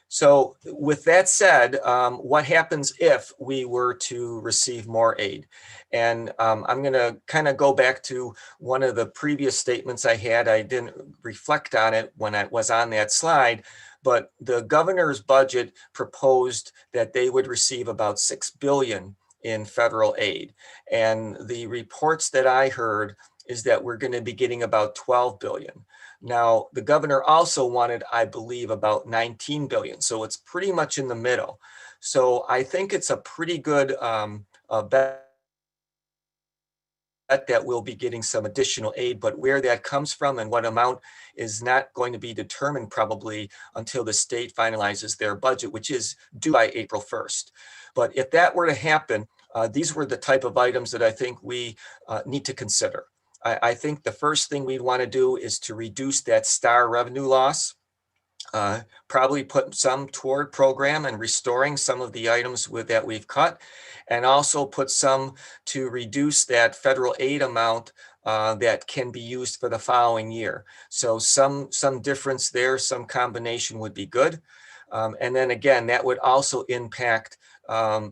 So with that said, what happens if we were to receive more aid? And I'm going to kind of go back to one of the previous statements I had. I didn't reflect on it when I was on that slide, but the governor's budget proposed that they would receive about $6 billion in federal aid. And the reports that I heard is that we're going to be getting about $12 billion. Now, the governor also wanted, I believe, about $19 billion. So it's pretty much in the middle. So I think it's a pretty good bet that we'll be getting some additional aid, but where that comes from and what amount is not going to be determined probably until the state finalizes their budget, which is due by April 1st. But if that were to happen, these were the type of items that I think we need to consider. I think the first thing we'd want to do is to reduce that STAR revenue loss, probably put some toward program and restoring some of the items that we've cut, and also put some to reduce that federal aid amount that can be used for the following year. So some difference there, some combination would be good. And then again, that would also impact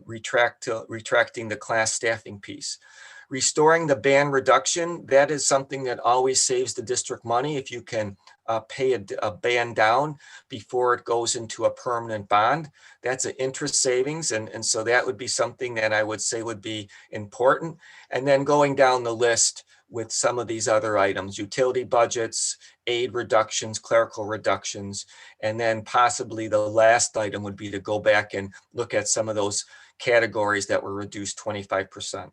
retracting the class staffing piece. Restoring the band reduction, that is something that always saves the district money if you can pay a band down before it goes into a permanent bond. That's an interest savings. And so that would be something that I would say would be important. And then going down the list with some of these other items, utility budgets, aid reductions, clerical reductions, and then possibly the last item would be to go back and look at some of those categories that were reduced 25%.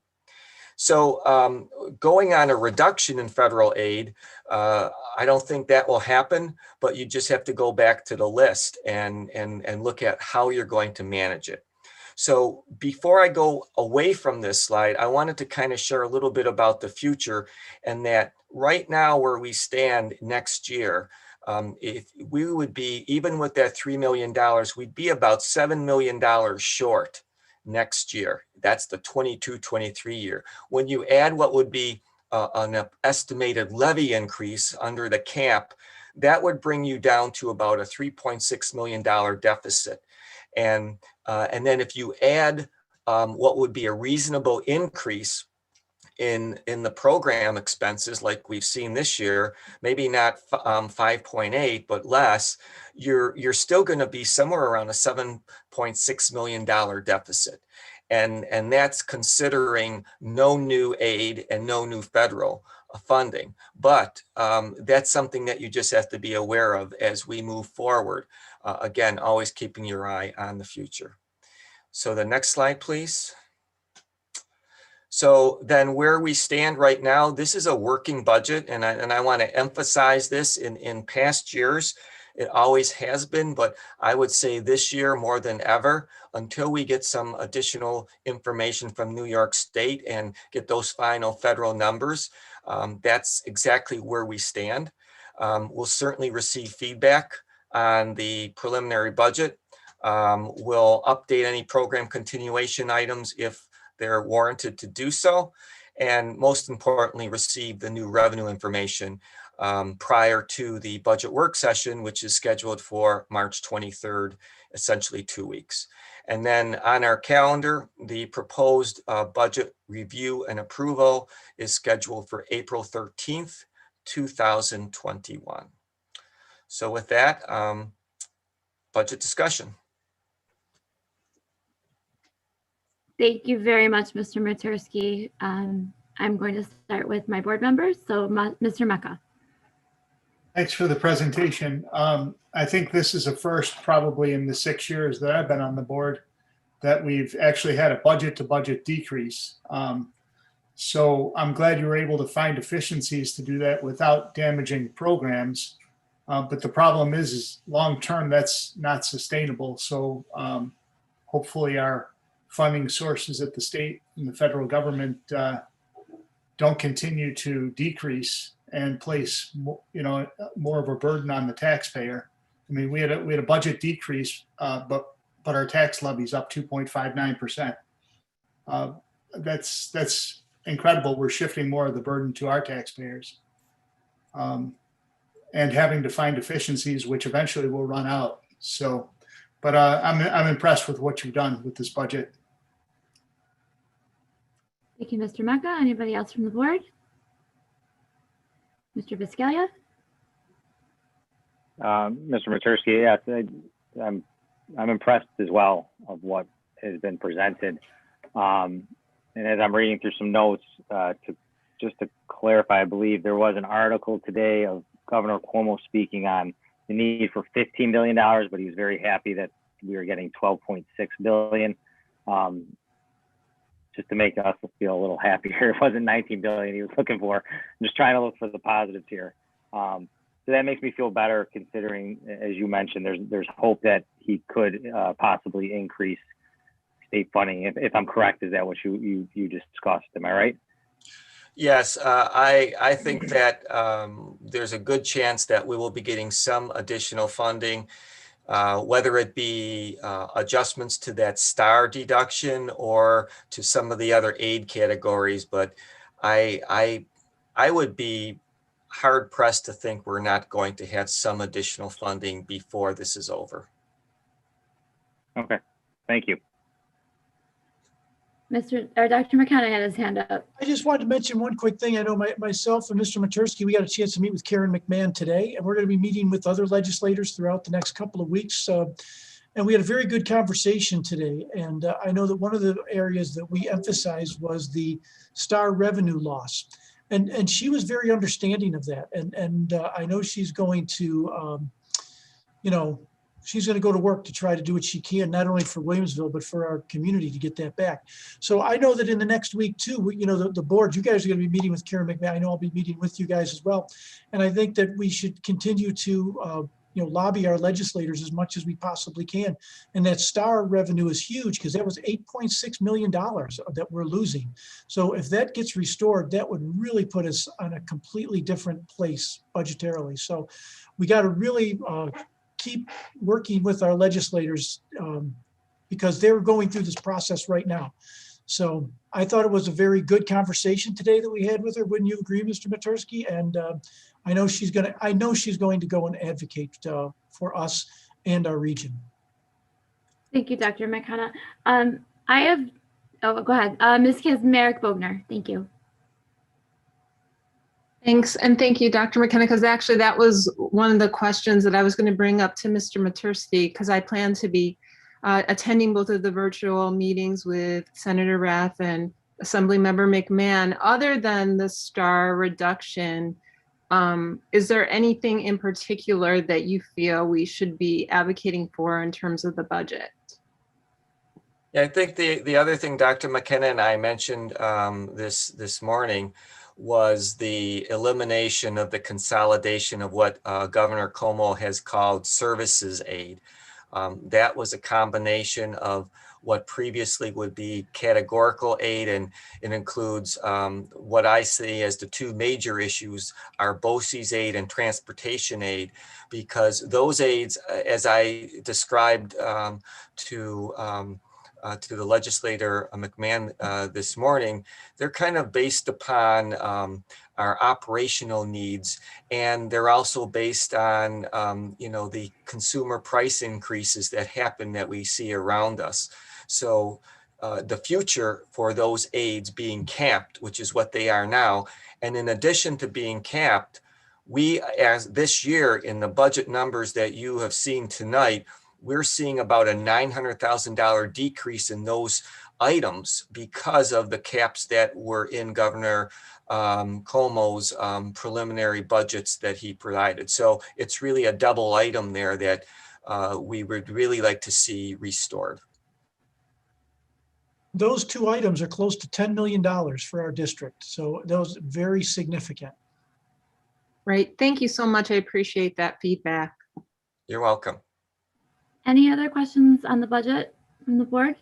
So going on a reduction in federal aid, I don't think that will happen, but you just have to go back to the list and look at how you're going to manage it. So before I go away from this slide, I wanted to kind of share a little bit about the future, and that right now where we stand next year, if we would be, even with that $3 million, we'd be about $7 million short next year. That's the 22-23 year. When you add what would be an estimated levy increase under the cap, that would bring you down to about a $3.6 million deficit. And then if you add what would be a reasonable increase in the program expenses like we've seen this year, maybe not 5.8, but less, you're still going to be somewhere around a $7.6 million deficit. And that's considering no new aid and no new federal funding. But that's something that you just have to be aware of as we move forward. Again, always keeping your eye on the future. So the next slide, please. So then where we stand right now, this is a working budget, and I want to emphasize this. In past years, it always has been, but I would say this year more than ever, until we get some additional information from New York State and get those final federal numbers, that's exactly where we stand. We'll certainly receive feedback on the preliminary budget. We'll update any program continuation items if they're warranted to do so, and most importantly, receive the new revenue information prior to the budget work session, which is scheduled for March 23rd, essentially 2 weeks. And then on our calendar, the proposed budget review and approval is scheduled for April 13th, 2021. So with that, budget discussion. Thank you very much, Mr. Matursky. I'm going to start with my board members. So Mr. Mecca. Thanks for the presentation. I think this is a first probably in the 6 years that I've been on the board that we've actually had a budget to budget decrease. So I'm glad you were able to find efficiencies to do that without damaging programs. But the problem is long-term, that's not sustainable. So hopefully our funding sources at the state and the federal government don't continue to decrease and place more of a burden on the taxpayer. I mean, we had a budget decrease, but our tax levy's up 2.59%. That's incredible. We're shifting more of the burden to our taxpayers, and having to find efficiencies, which eventually will run out. So, but I'm impressed with what you've done with this budget. Thank you, Mr. Mecca. Anybody else from the board? Mr. Viscalia? Mr. Matursky, yes, I'm impressed as well of what has been presented. And as I'm reading through some notes, just to clarify, I believe there was an article today of Governor Cuomo speaking on the need for $15 billion, but he was very happy that we were getting $12.6 billion. Just to make us feel a little happier. It wasn't $19 billion he was looking for. I'm just trying to look for the positives here. So that makes me feel better, considering, as you mentioned, there's hope that he could possibly increase state funding. If I'm correct, is that what you just discussed? Am I right? Yes, I think that there's a good chance that we will be getting some additional funding, whether it be adjustments to that STAR deduction or to some of the other aid categories. But I would be hard pressed to think we're not going to have some additional funding before this is over. Okay, thank you. Dr. McKenna had his hand up. I just wanted to mention one quick thing. I know myself and Mr. Matursky, we got a chance to meet with Karen McMahon today, and we're going to be meeting with other legislators throughout the next couple of weeks. And we had a very good conversation today. And I know that one of the areas that we emphasized was the STAR revenue loss. And she was very understanding of that. And I know she's going to, she's going to go to work to try to do what she can, not only for Williamsville, but for our community to get that back. So I know that in the next week too, the board, you guys are going to be meeting with Karen McMahon. I know I'll be meeting with you guys as well. And I think that we should continue to, lobby our legislators as much as we possibly can. And that STAR revenue is huge because that was $8.6 million that we're losing. So if that gets restored, that would really put us on a completely different place budgetarily. So we got to really keep working with our legislators because they're going through this process right now. So I thought it was a very good conversation today that we had with her. Wouldn't you agree, Mr. Matursky? And I know she's going to go and advocate for us and our region. Thank you, Dr. McKenna. Go ahead. Ms. Kazmarek Bogner, thank you. Thanks, and thank you, Dr. McKenna, because actually that was one of the questions that I was going to bring up to Mr. Matursky, because I plan to be attending both of the virtual meetings with Senator Rath and Assemblymember McMahon. Other than the STAR reduction, is there anything in particular that you feel we should be advocating for in terms of the budget? Yeah, I think the other thing Dr. McKenna and I mentioned this morning was the elimination of the consolidation of what Governor Cuomo has called services aid. That was a combination of what previously would be categorical aid, and it includes what I see as the two major issues are BOCES aid and transportation aid, because those aids, as I described to the legislator McMahon this morning, they're kind of based upon our operational needs, and they're also based on the consumer price increases that happen that we see around us. So the future for those aids being capped, which is what they are now, and in addition to being capped, we, as this year in the budget numbers that you have seen tonight, we're seeing about a $900,000 decrease in those items because of the caps that were in Governor Cuomo's preliminary budgets that he provided. So it's really a double item there that we would really like to see restored. Those two items are close to $10 million for our district. So those very significant. Right. Thank you so much. I appreciate that feedback. You're welcome. Any other questions on the budget from the board?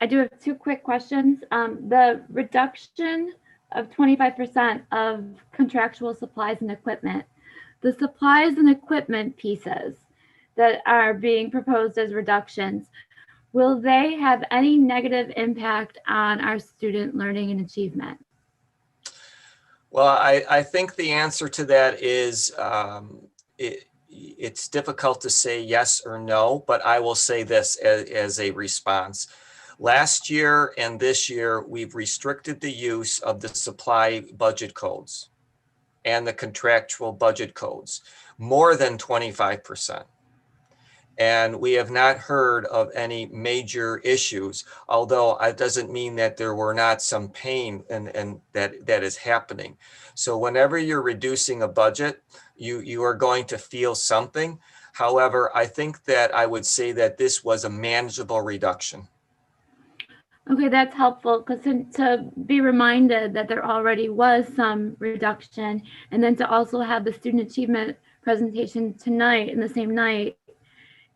I do have two quick questions. The reduction of 25% of contractual supplies and equipment, the supplies and equipment pieces that are being proposed as reductions, will they have any negative impact on our student learning and achievement? Well, I think the answer to that is it's difficult to say yes or no, but I will say this as a response. Last year and this year, we've restricted the use of the supply budget codes and the contractual budget codes more than 25%. And we have not heard of any major issues, although it doesn't mean that there were not some pain and that is happening. So whenever you're reducing a budget, you are going to feel something. However, I think that I would say that this was a manageable reduction. Okay, that's helpful because to be reminded that there already was some reduction, and then to also have the student achievement presentation tonight in the same night,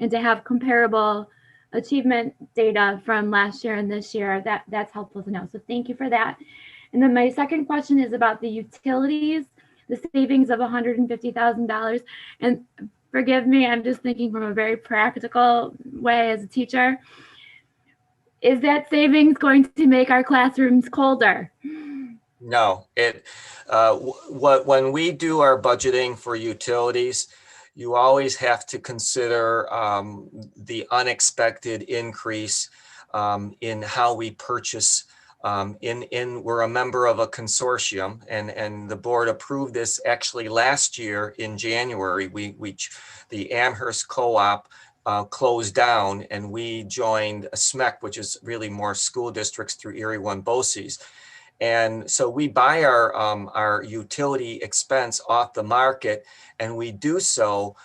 and to have comparable achievement data from last year and this year, that's helpful to know. So thank you for that. And then my second question is about the utilities, the savings of $150,000. And forgive me, I'm just thinking from a very practical way as a teacher. Is that savings going to make our classrooms colder? No, when we do our budgeting for utilities, you always have to consider the unexpected increase in how we purchase. We're a member of a consortium, and the board approved this actually last year in January. The Amherst Co-op closed down, and we joined a SMEC, which is really more school districts through Erie One BOCES. And so we buy our utility expense off the market, and we do so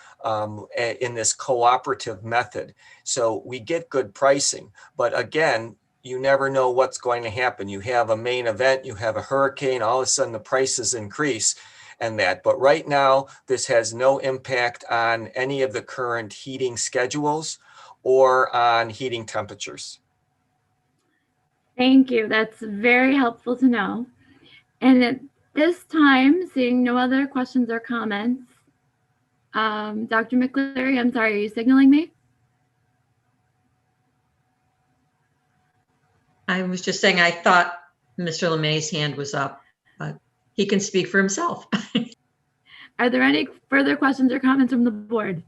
in this cooperative method. So we get good pricing, but again, you never know what's going to happen. You have a main event, you have a hurricane, all of a sudden the prices increase and that. But right now, this has no impact on any of the current heating schedules or on heating temperatures. Thank you. That's very helpful to know. And at this time, seeing no other questions or comments, Dr. McCleary, I'm sorry, are you signaling me? I was just saying, I thought Mr. LeMay's hand was up, but he can speak for himself. Are there any further questions or comments from the board?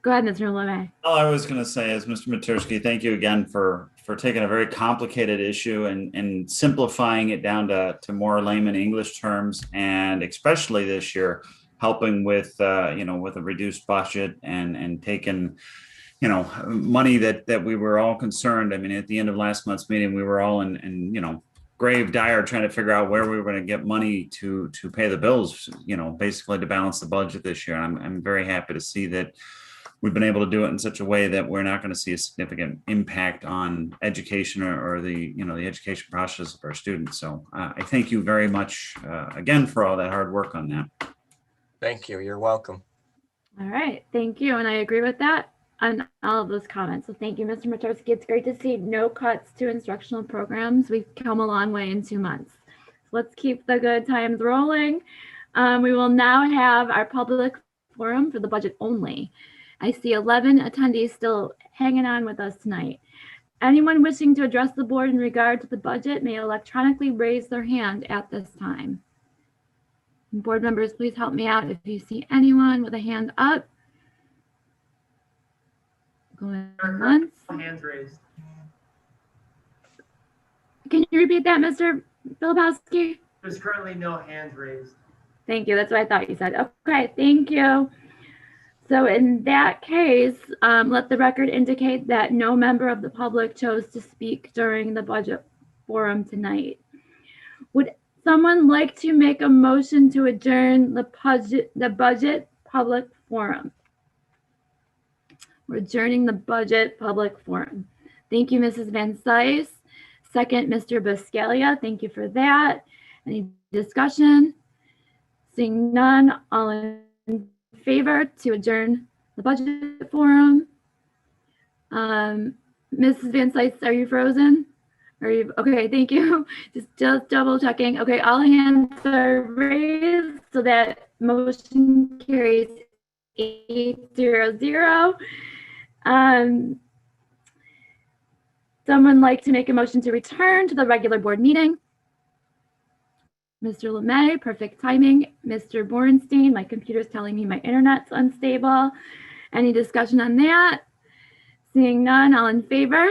Go ahead, Mr. LeMay. All I was going to say is, Mr. Matursky, thank you again for taking a very complicated issue and simplifying it down to more layman English terms, and especially this year, helping with with a reduced budget and taking money that we were all concerned. I mean, at the end of last month's meeting, we were all in grave dire trying to figure out where we were going to get money to pay the bills, basically to balance the budget this year. And I'm very happy to see that we've been able to do it in such a way that we're not going to see a significant impact on education or the education process of our students. So I thank you very much again for all that hard work on that. Thank you. You're welcome. All right. Thank you. And I agree with that on all of those comments. So thank you, Mr. Matursky. It's great to see no cuts to instructional programs. We've come a long way in 2 months. So let's keep the good times rolling. We will now have our public forum for the budget only. I see 11 attendees still hanging on with us tonight. Anyone wishing to address the board in regard to the budget may electronically raise their hand at this time. Board members, please help me out if you see anyone with a hand up. Going once. Hands raised. Can you repeat that, Mr. Filipowski? There's currently no hands raised. Thank you. That's what I thought you said. Okay, thank you. So in that case, let the record indicate that no member of the public chose to speak during the budget forum tonight. Would someone like to make a motion to adjourn the budget public forum? We're adjourning the budget public forum. Thank you, Mrs. Van Cise. Second, Mr. Buscalia. Thank you for that. Any discussion? Seeing none, all in favor to adjourn the budget forum? Mrs. Van Cise, are you frozen? Are you okay? Thank you. Just double checking. Okay, all hands are raised, so that motion carries 800. Someone like to make a motion to return to the regular board meeting? Mr. LeMay, perfect timing. Mr. Borenstein, my computer's telling me my internet's unstable. Any discussion on that? Seeing none, all in favor?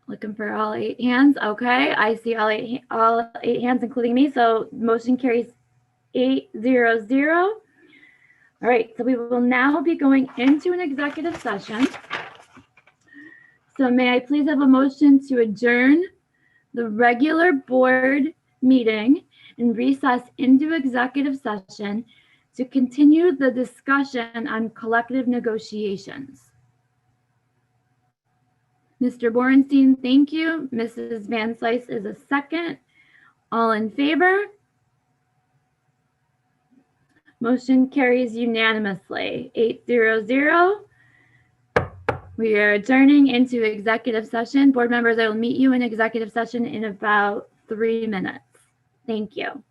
Looking for all 8 hands. Okay, I see all eight hands, including me. So motion carries 800. All right, so we will now be going into an executive session. So may I please have a motion to adjourn the regular board meeting and recess into executive session to continue the discussion on collective negotiations. Mr. Borenstein, thank you. Mrs. Van Cise is a second. All in favor? Motion carries unanimously, 800. We are adjourning into executive session. Board members, I will meet you in executive session in about 3 minutes. Thank you.